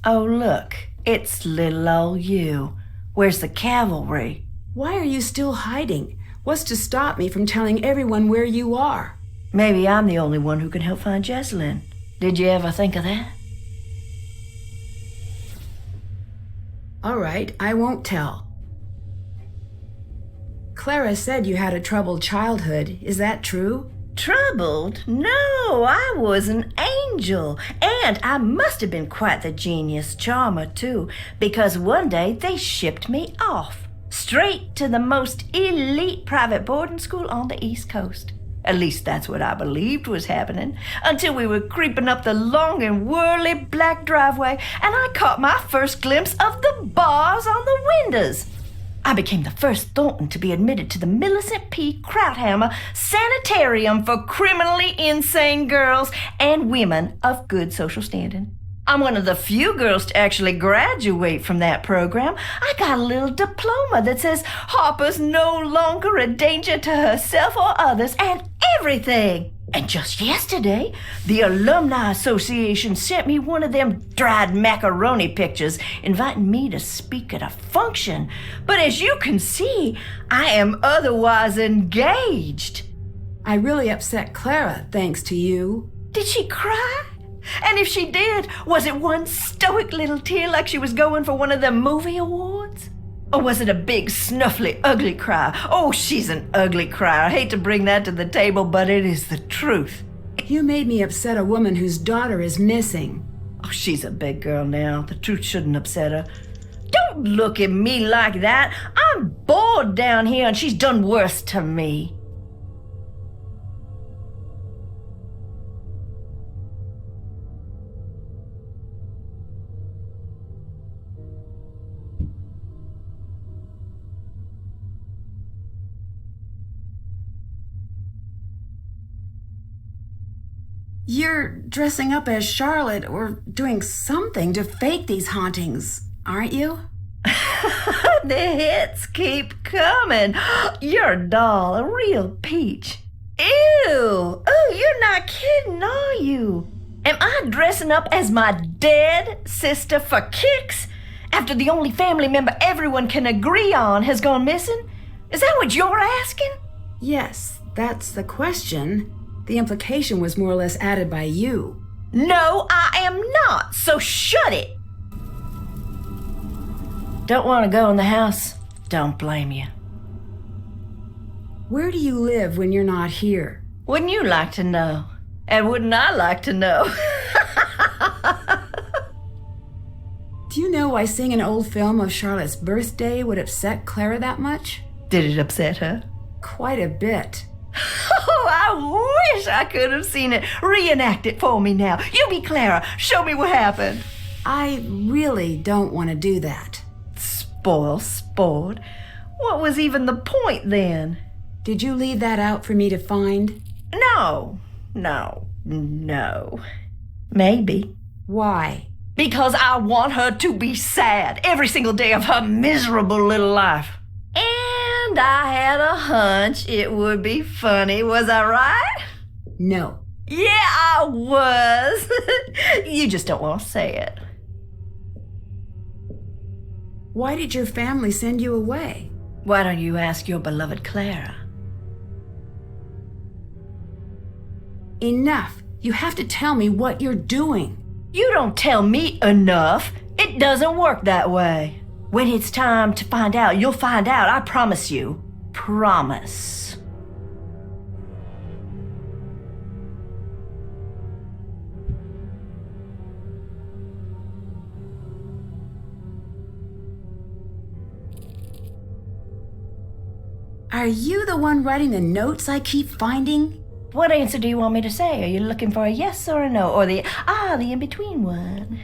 Oh, look, it's little old you. Where's the cavalry? Why are you still hiding? What's to stop me from telling everyone where you are? Maybe I'm the only one who can help find Jessalyn. Did you ever think of that? All right, I won't tell. Clara said you had a troubled childhood. Is that true? Troubled? No, I was an angel. And I must have been quite the genius charmer, too, because one day they shipped me off, straight to the most elite private boarding school on the East Coast. At least that's what I believed was happening, until we were creeping up the long and whirly black driveway, and I caught my first glimpse of the bars on the windows. I became the first Thornton to be admitted to the Millicent P. Krauthammer Sanitarium for criminally insane girls and women of good social standing. I'm one of the few girls to actually graduate from that program. I got a little diploma that says Harper's no longer a danger to herself or others and everything. And just yesterday, the Alumni Association sent me one of them dried macaroni pictures inviting me to speak at a function. But as you can see, I am otherwise engaged. I really upset Clara, thanks to you. Did she cry? And if she did, was it one stoic little tear like she was going for one of them movie awards? Or was it a big, snuffly, ugly cry? Oh, she's an ugly crier. I hate to bring that to the table, but it is the truth. You made me upset a woman whose daughter is missing. Oh, she's a big girl now. The truth shouldn't upset her. Don't look at me like that. I'm bored down here, and she's done worse to me. You're dressing up as Charlotte or doing something to fake these hauntings, aren't you? The hits keep coming. You're a doll, a real peach. Ew! Oh, you're not kidding, are you? Am I dressing up as my dead sister for kicks after the only family member everyone can agree on has gone missing? Is that what you're asking? Yes, that's the question. The implication was more or less added by you. No, I am not, so shut it. Don't want to go in the house? Don't blame you. Where do you live when you're not here? Wouldn't you like to know? And wouldn't I like to know? Do you know why seeing an old film of Charlotte's birthday would upset Clara that much? Did it upset her? Quite a bit. Oh, I wish I could have seen it. Reenact it for me now. You be Clara. Show me what happened. I really don't want to do that. Spoil sport. What was even the point then? Did you leave that out for me to find? No. Maybe. Why? Because I want her to be sad every single day of her miserable little life. And I had a hunch it would be funny, was I right? No. Yeah, I was. You just don't want to say it. Why did your family send you away? Why don't you ask your beloved Clara? Enough. You have to tell me what you're doing. You don't tell me enough. It doesn't work that way. When it's time to find out, you'll find out, I promise you. Promise. Are you the one writing the notes I keep finding? What answer do you want me to say? Are you looking for a yes or a no? Or the in-between one?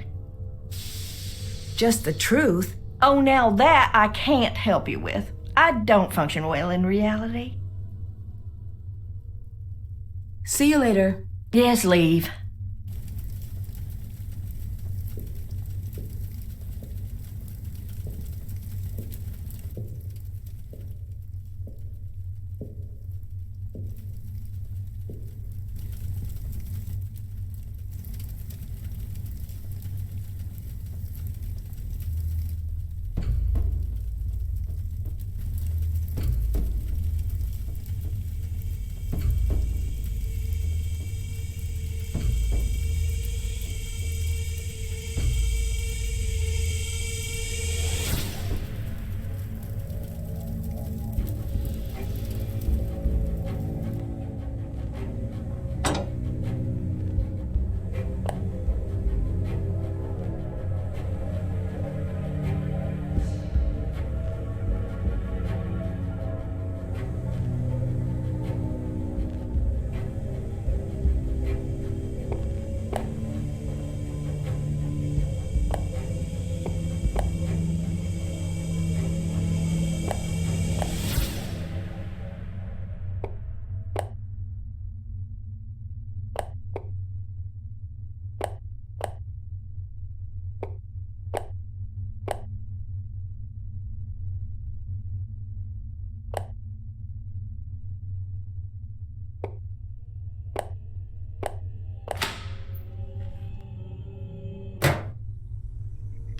Just the truth. Oh, now that I can't help you with. I don't function well in reality. See you later. Yes, leave.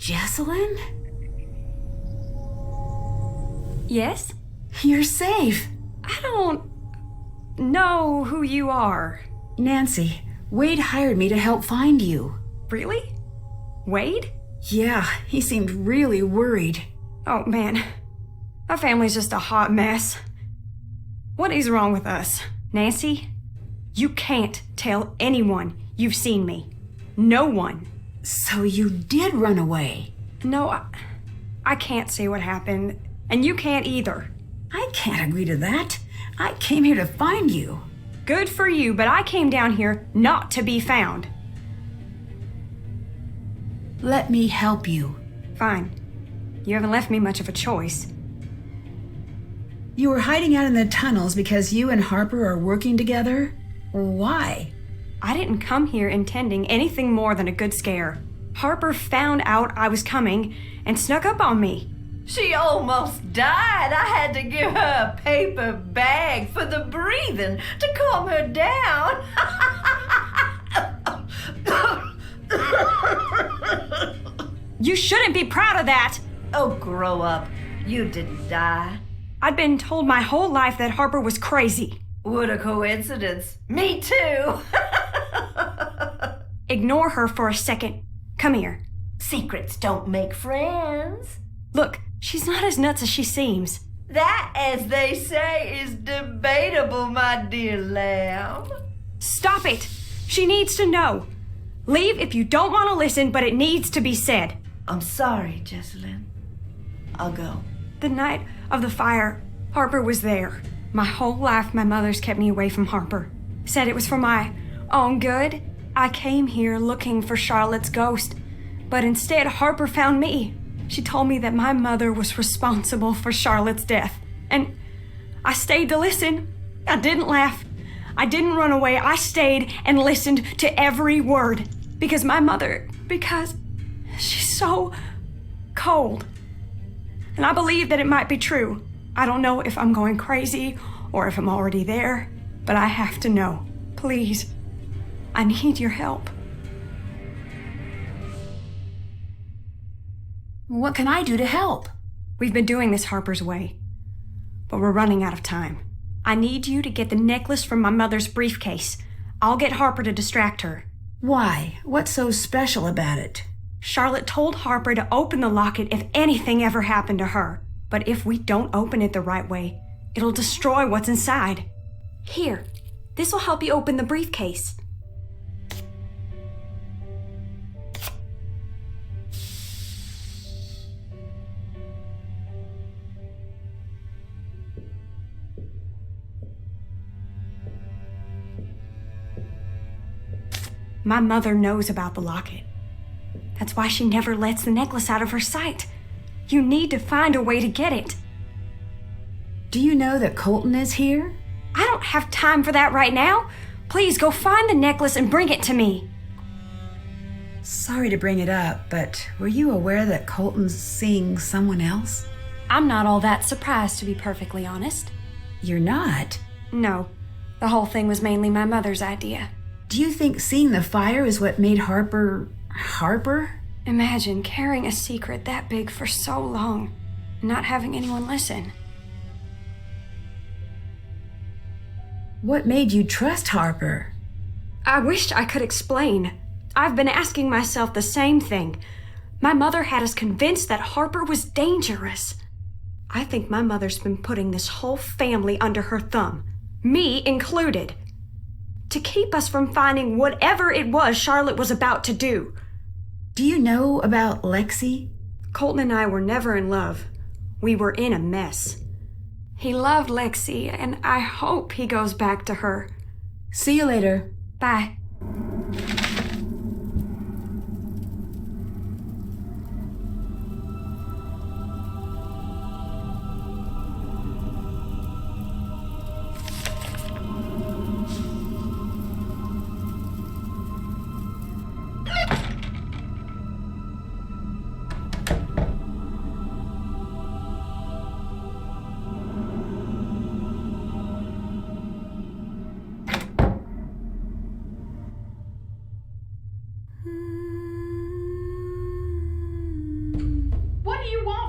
Jessalyn? Yes? You're safe. I don't know who you are. Nancy, Wade hired me to help find you. Really? Wade? Yeah, he seemed really worried. Oh man, our family's just a hot mess. What is wrong with us? Nancy, you can't tell anyone you've seen me. No one. So you did run away? No, I can't say what happened, and you can't either. I can't agree to that. I came here to find you. Good for you, but I came down here not to be found. Let me help you. Fine. You haven't left me much of a choice. You were hiding out in the tunnels because you and Harper are working together? Why? I didn't come here intending anything more than a good scare. Harper found out I was coming and snuck up on me. She almost died. I had to give her a paper bag for the breathing to calm her down. You shouldn't be proud of that. Oh, grow up. You didn't die. I'd been told my whole life that Harper was crazy. What a coincidence. Me too. Ignore her for a second. Come here. Secrets don't make friends. Look, she's not as nuts as she seems. That, as they say, is debatable, my dear lamb. Stop it! She needs to know. Leave if you don't want to listen, but it needs to be said. I'm sorry, Jessalyn. I'll go. The night of the fire, Harper was there. My whole life, my mother's kept me away from Harper. Said it was for my own good. I came here looking for Charlotte's ghost, but instead Harper found me. She told me that my mother was responsible for Charlotte's death, and I stayed to listen. I didn't laugh. I didn't run away. I stayed and listened to every word because she's so cold. And I believe that it might be true. I don't know if I'm going crazy or if I'm already there, but I have to know. Please, I need your help. What can I do to help? We've been doing this Harper's way, but we're running out of time. I need you to get the necklace from my mother's briefcase. I'll get Harper to distract her. Why? What's so special about it? Charlotte told Harper to open the locket if anything ever happened to her. But if we don't open it the right way, it'll destroy what's inside. Here, this will help you open the briefcase. My mother knows about the locket. That's why she never lets the necklace out of her sight. You need to find a way to get it. Do you know that Colton is here? I don't have time for that right now. Please go find the necklace and bring it to me. Sorry to bring it up, but were you aware that Colton's seeing someone else? I'm not all that surprised, to be perfectly honest. You're not? No. The whole thing was mainly my mother's idea. Do you think seeing the fire is what made Harper... Imagine carrying a secret that big for so long and not having anyone listen. What made you trust Harper? I wish I could explain. I've been asking myself the same thing. My mother had us convinced that Harper was dangerous. I think my mother's been putting this whole family under her thumb, me included, to keep us from finding whatever it was Charlotte was about to do. Do you know about Lexi? Colton and I were never in love. We were in a mess. He loved Lexi, and I hope he goes back to her. See you later. Bye.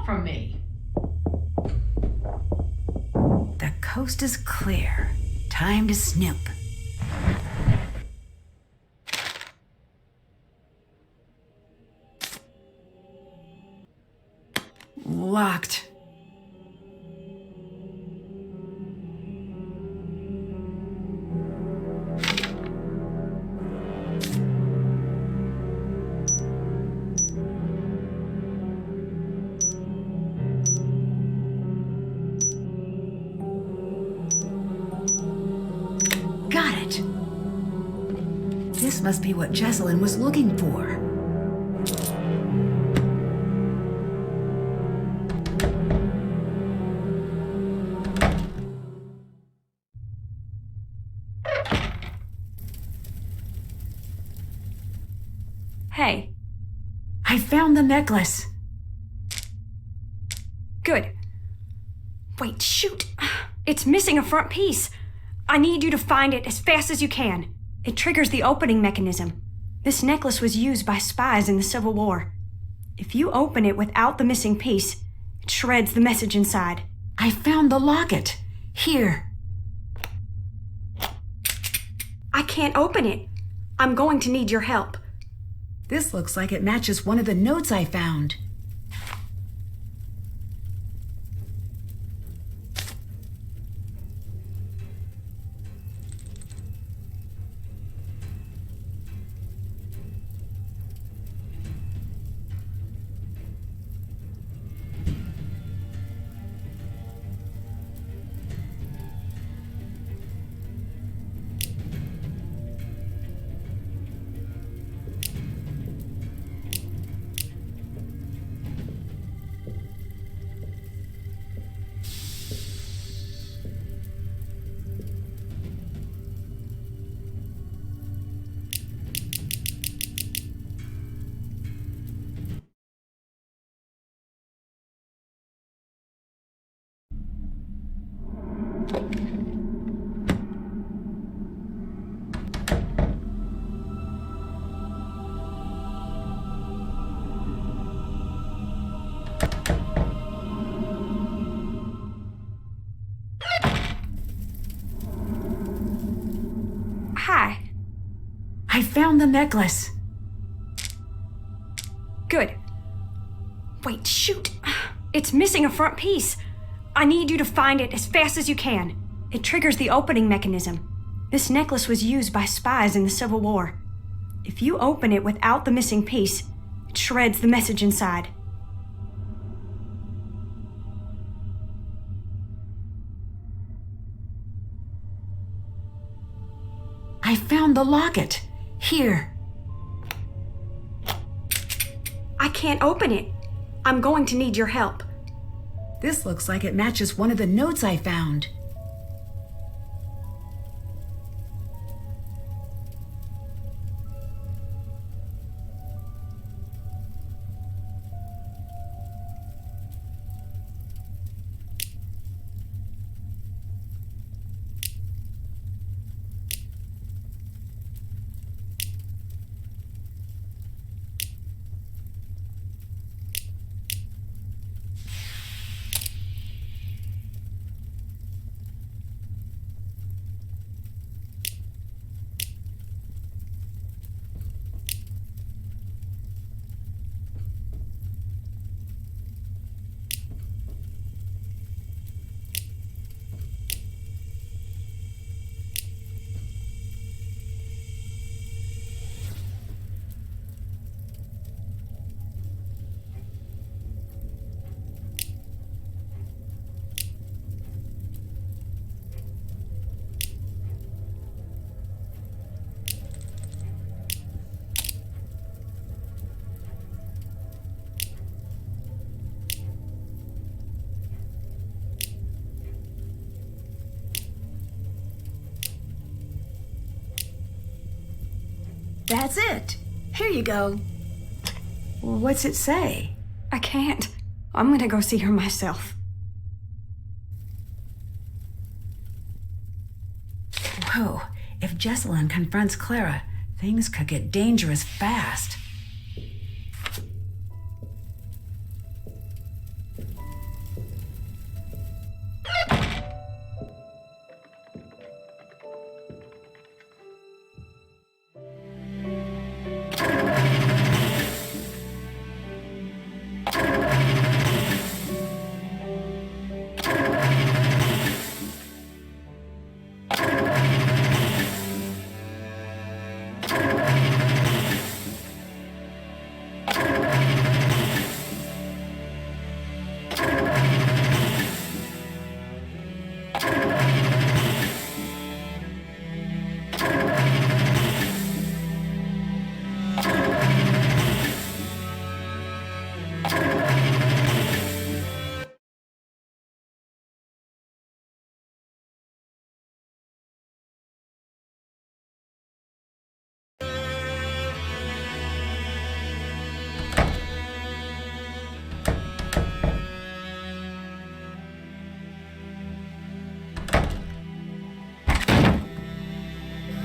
want from me? The coast is clear. Time to snoop. Locked. Got it. This must be what Jessalyn was looking for. Hey. I found the necklace. Good. Wait, shoot. It's missing a front piece. I need you to find it as fast as you can. It triggers the opening mechanism. This necklace was used by spies in the Civil War. If you open it without the missing piece, it shreds the message inside. I found the locket. Here. I can't open it. I'm going to need your help. This looks like it matches one of the notes I found. Hi. I found the necklace. Good. Wait, shoot. It's missing a front piece. I need you to find it as fast as you can. It triggers the opening mechanism. This necklace was used by spies in the Civil War. If you open it without the missing piece, it shreds the message inside. I found the locket. Here. I can't open it. I'm going to need your help. This looks like it matches one of the notes I found. That's it. Here you go. What's it say? I can't. I'm gonna go see her myself. Whoa, if Jessalyn confronts Clara, things could get dangerous fast.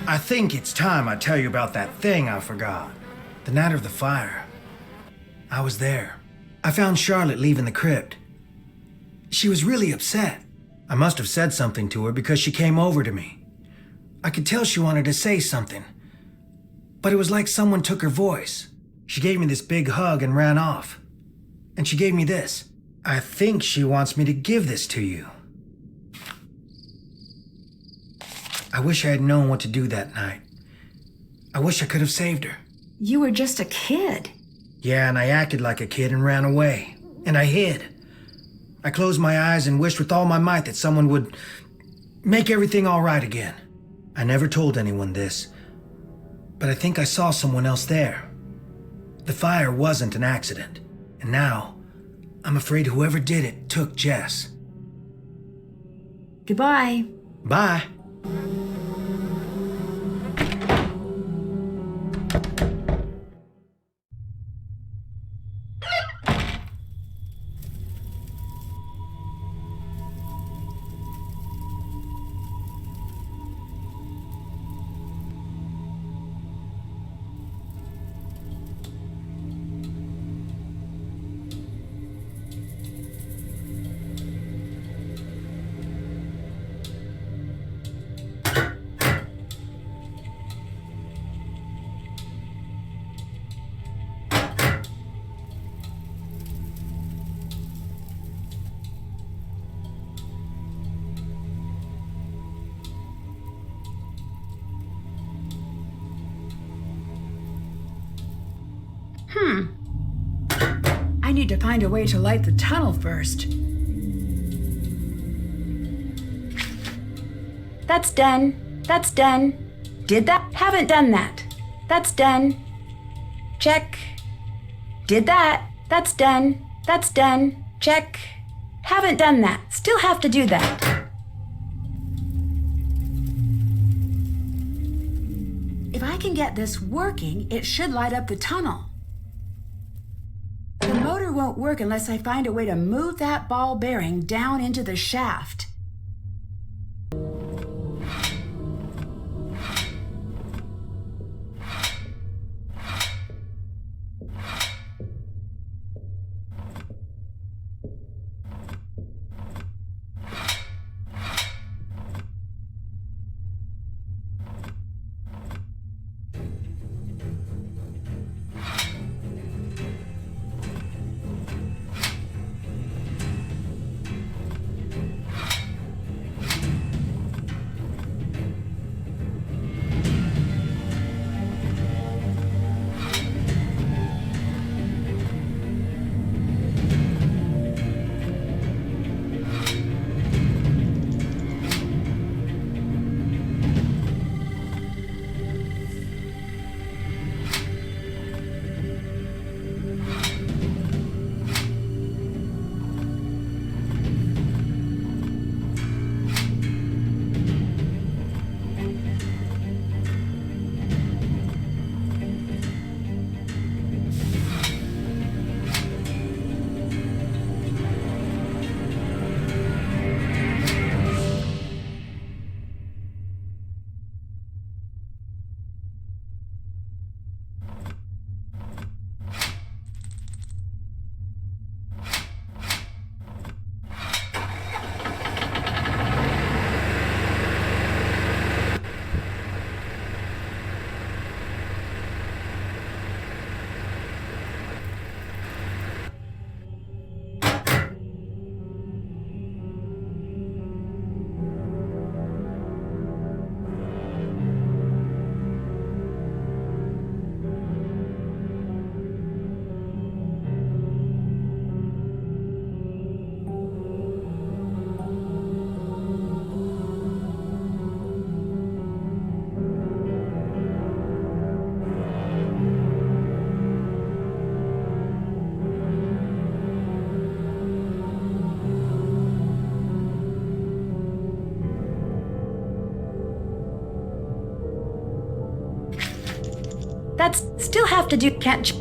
I think it's time I tell you about that thing I forgot. The night of the fire. I was there. I found Charlotte leaving the crypt. She was really upset. I must have said something to her because she came over to me. I could tell she wanted to say something, but it was like someone took her voice. She gave me this big hug and ran off. And she gave me this. I think she wants me to give this to you. I wish I had known what to do that night. I wish I could have saved her. You were just a kid. Yeah, and I acted like a kid and ran away. And I hid. I closed my eyes and wished with all my might that someone would make everything all right again. I never told anyone this, but I think I saw someone else there. The fire wasn't an accident, and now I'm afraid whoever did it took Jess. Goodbye. Bye. I need to find a way to light the tunnel first. That's done. That's done. Did that? Haven't done that. That's done. Check. Did that. That's done. That's done. Check. Haven't done that. Still have to do that. If I can get this working, it should light up the tunnel. The motor won't work unless I find a way to move that ball bearing down into the shaft. That's still have to do.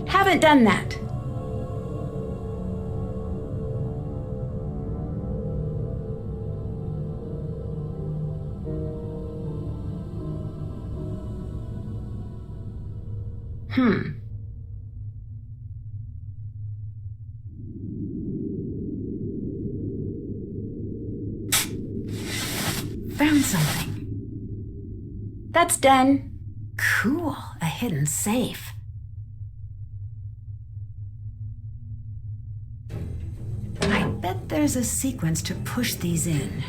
Haven't done that. Found something. That's done. Cool. A hidden safe. I bet there's a sequence to push these in.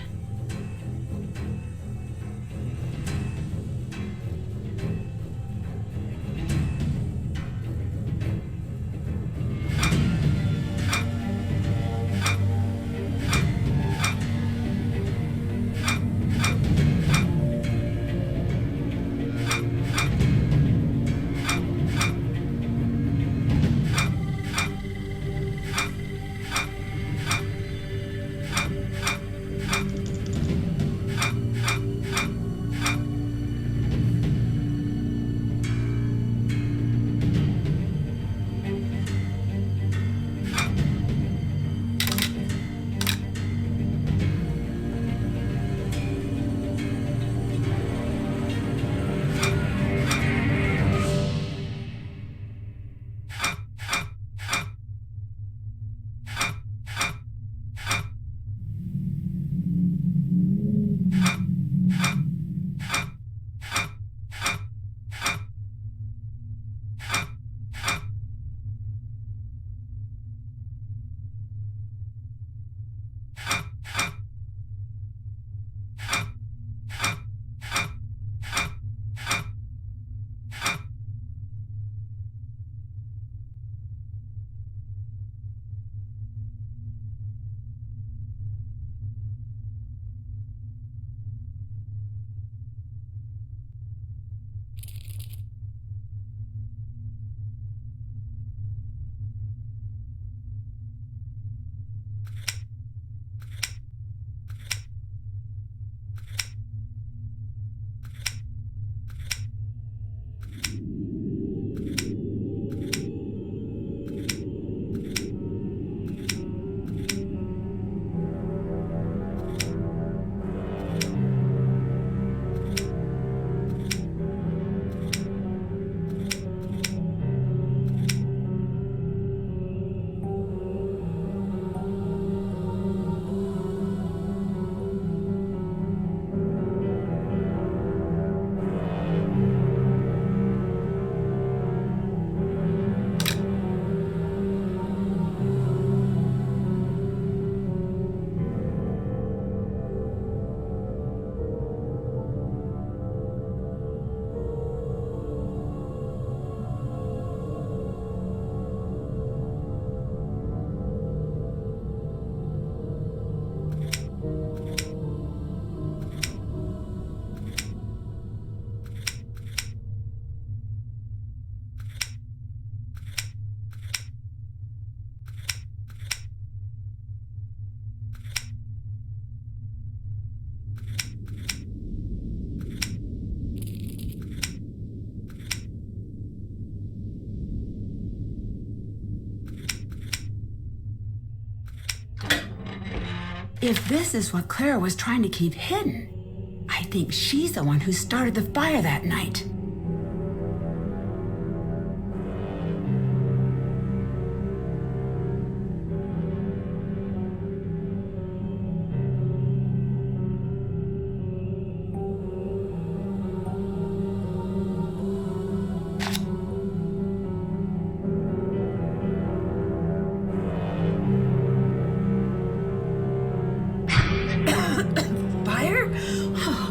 If this is what Clara was trying to keep hidden, I think she's the one who started the fire that night.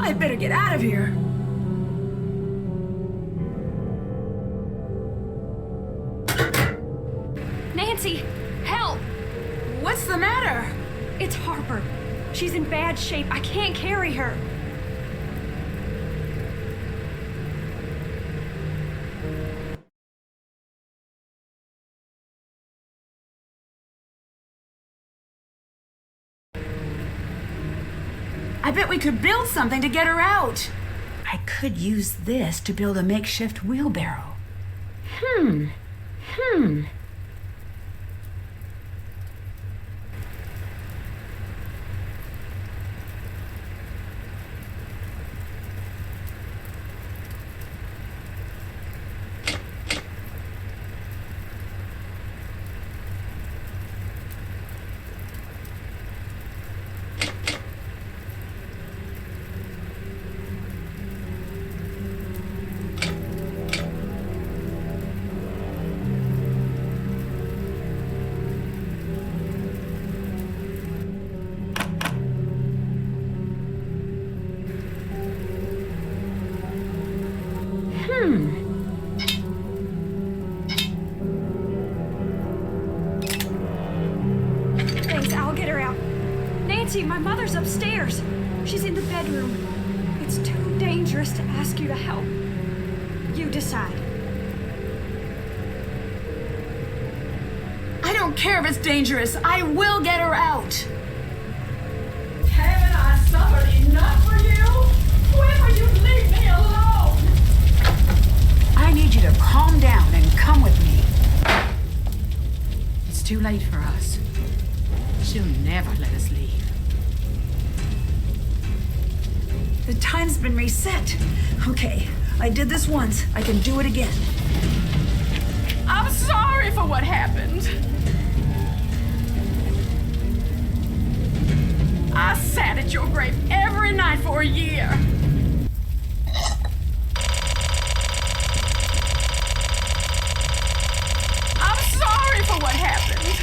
I'd better get out of here. Nancy, help! What's the matter? It's Harper. She's in bad shape. I can't carry her. I bet we could build something to get her out. I could use this to build a makeshift wheelbarrow. Thanks, I'll get her out. Nancy, my mother's upstairs. She's in the bedroom. It's too dangerous to ask you to help. You decide. I don't care if it's dangerous. I will get her out. Haven't I suffered enough for you? When will you leave me alone? I need you to calm down and come with me. It's too late for us. She'll never let us leave. The time's been reset. Okay, I did this once. I can do it again. I'm sorry for what happened. I sat at your grave every night for a year. I'm sorry for what happened.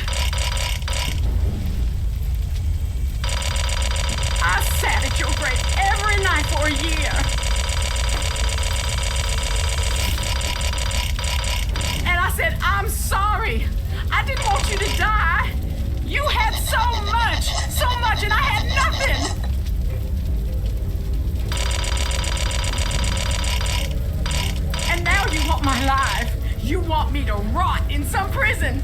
I sat at your grave every night for a year. And I said, I'm sorry. I didn't want you to die. You had so much, and I had nothing. And now you want my life. You want me to rot in some prison.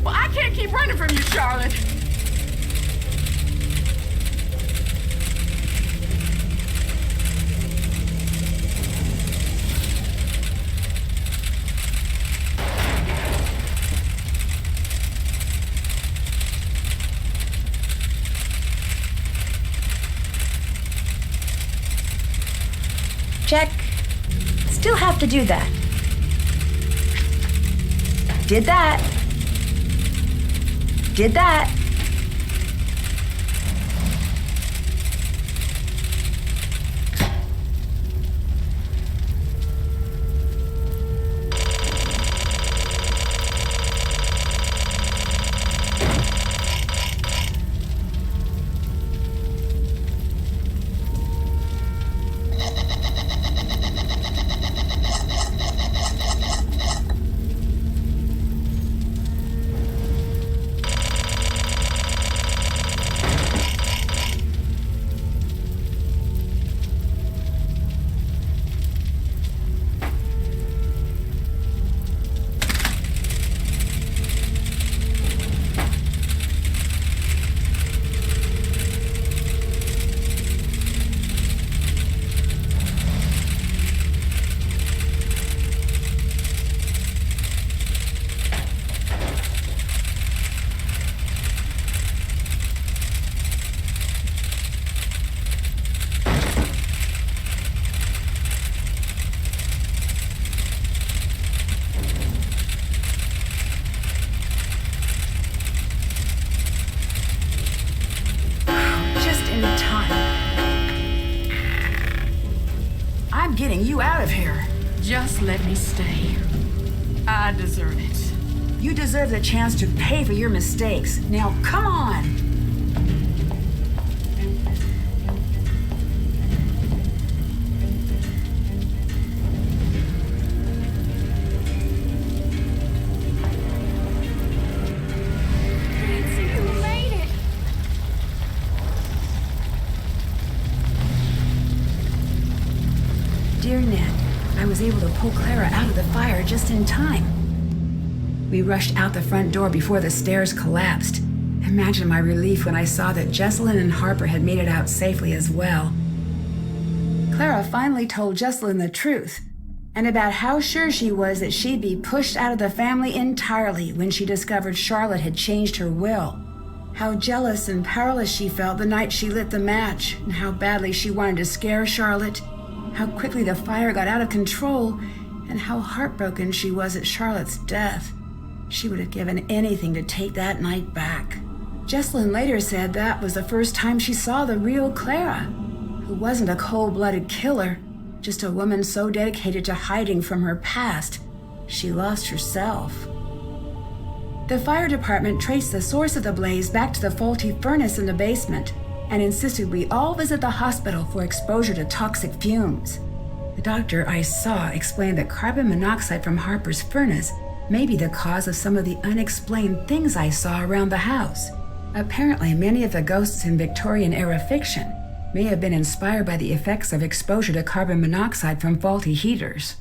Well, I can't keep running from you, Charlotte. Check. Still have to do that. Did that. Did that. Getting you out of here. Just let me stay. I deserve it. You deserve the chance to pay for your mistakes. Now, come on. Nancy, you made it. Dear Ned, I was able to pull Clara out of the fire just in time. We rushed out the front door before the stairs collapsed. Imagine my relief when I saw that Jessalyn and Harper had made it out safely as well. Clara finally told Jessalyn the truth, and about how sure she was that she'd be pushed out of the family entirely when she discovered Charlotte had changed her will. How jealous and powerless she felt the night she lit the match, and how badly she wanted to scare Charlotte, how quickly the fire got out of control, and how heartbroken she was at Charlotte's death. She would have given anything to take that night back. Jessalyn later said that was the first time she saw the real Clara, who wasn't a cold-blooded killer, just a woman so dedicated to hiding from her past, she lost herself. The fire department traced the source of the blaze back to the faulty furnace in the basement and insisted we all visit the hospital for exposure to toxic fumes. The doctor I saw explained that carbon monoxide from Harper's furnace may be the cause of some of the unexplained things I saw around the house. Apparently, many of the ghosts in Victorian-era fiction may have been inspired by the effects of exposure to carbon monoxide from faulty heaters.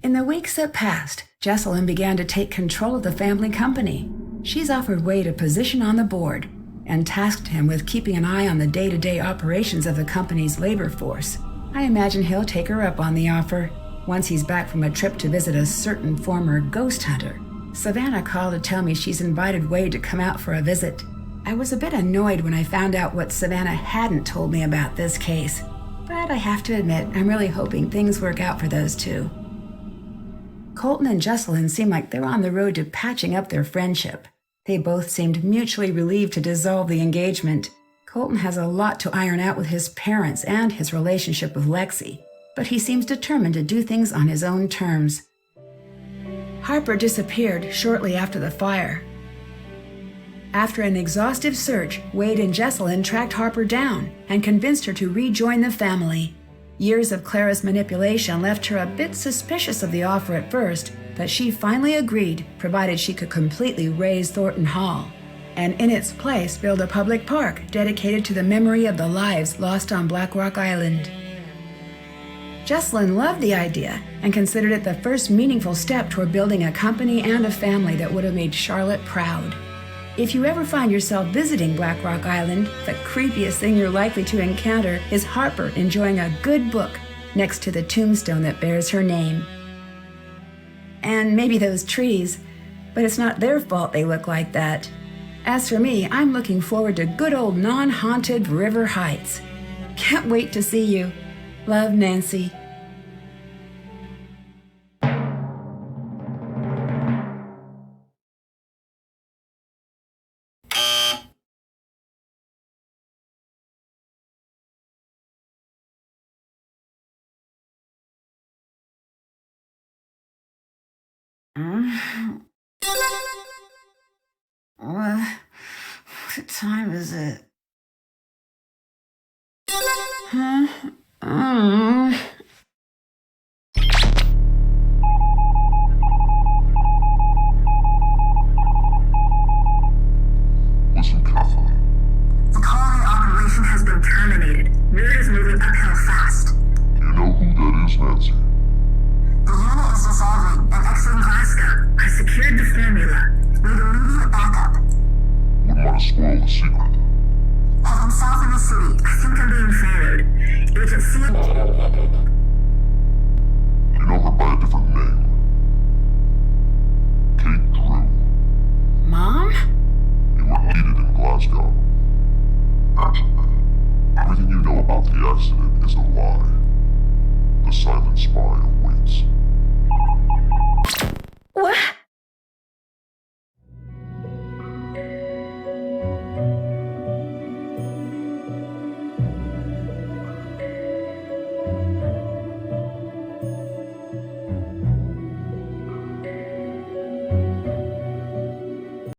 In the weeks that passed, Jessalyn began to take control of the family company. She's offered Wade a position on the board and tasked him with keeping an eye on the day-to-day operations of the company's labor force. I imagine he'll take her up on the offer once he's back from a trip to visit a certain former ghost hunter. Savannah called to tell me she's invited Wade to come out for a visit. I was a bit annoyed when I found out what Savannah hadn't told me about this case, but I have to admit I'm really hoping things work out for those two. Colton and Jessalyn seem like they're on the road to patching up their friendship. They both seemed mutually relieved to dissolve the engagement. Colton has a lot to iron out with his parents and his relationship with Lexi, but he seems determined to do things on his own terms. Harper disappeared shortly after the fire. After an exhaustive search, Wade and Jessalyn tracked Harper down and convinced her to rejoin the family. Years of Clara's manipulation left her a bit suspicious of the offer at first, but she finally agreed, provided she could completely raze Thornton Hall, and in its place build a public park dedicated to the memory of the lives lost on Blackrock Island. Jessalyn loved the idea and considered it the first meaningful step toward building a company and a family that would have made Charlotte proud. If you ever find yourself visiting Blackrock Island, the creepiest thing you're likely to encounter is Harper enjoying a good book next to the tombstone that bears her name. And maybe those trees, but it's not their fault they look like that. As for me, I'm looking forward to good old non-haunted River Heights. Can't wait to see you. Love, Nancy. What time is it? Listen carefully. The colony operation has been terminated. Mood is moving uphill fast. You know who that is, Nancy? The unit is dissolving and exiting Glasgow. I secured the formula. Need immediate backup. Wouldn't want to spoil the secret. I'm south in the city. I think I'm being followed. Agent C.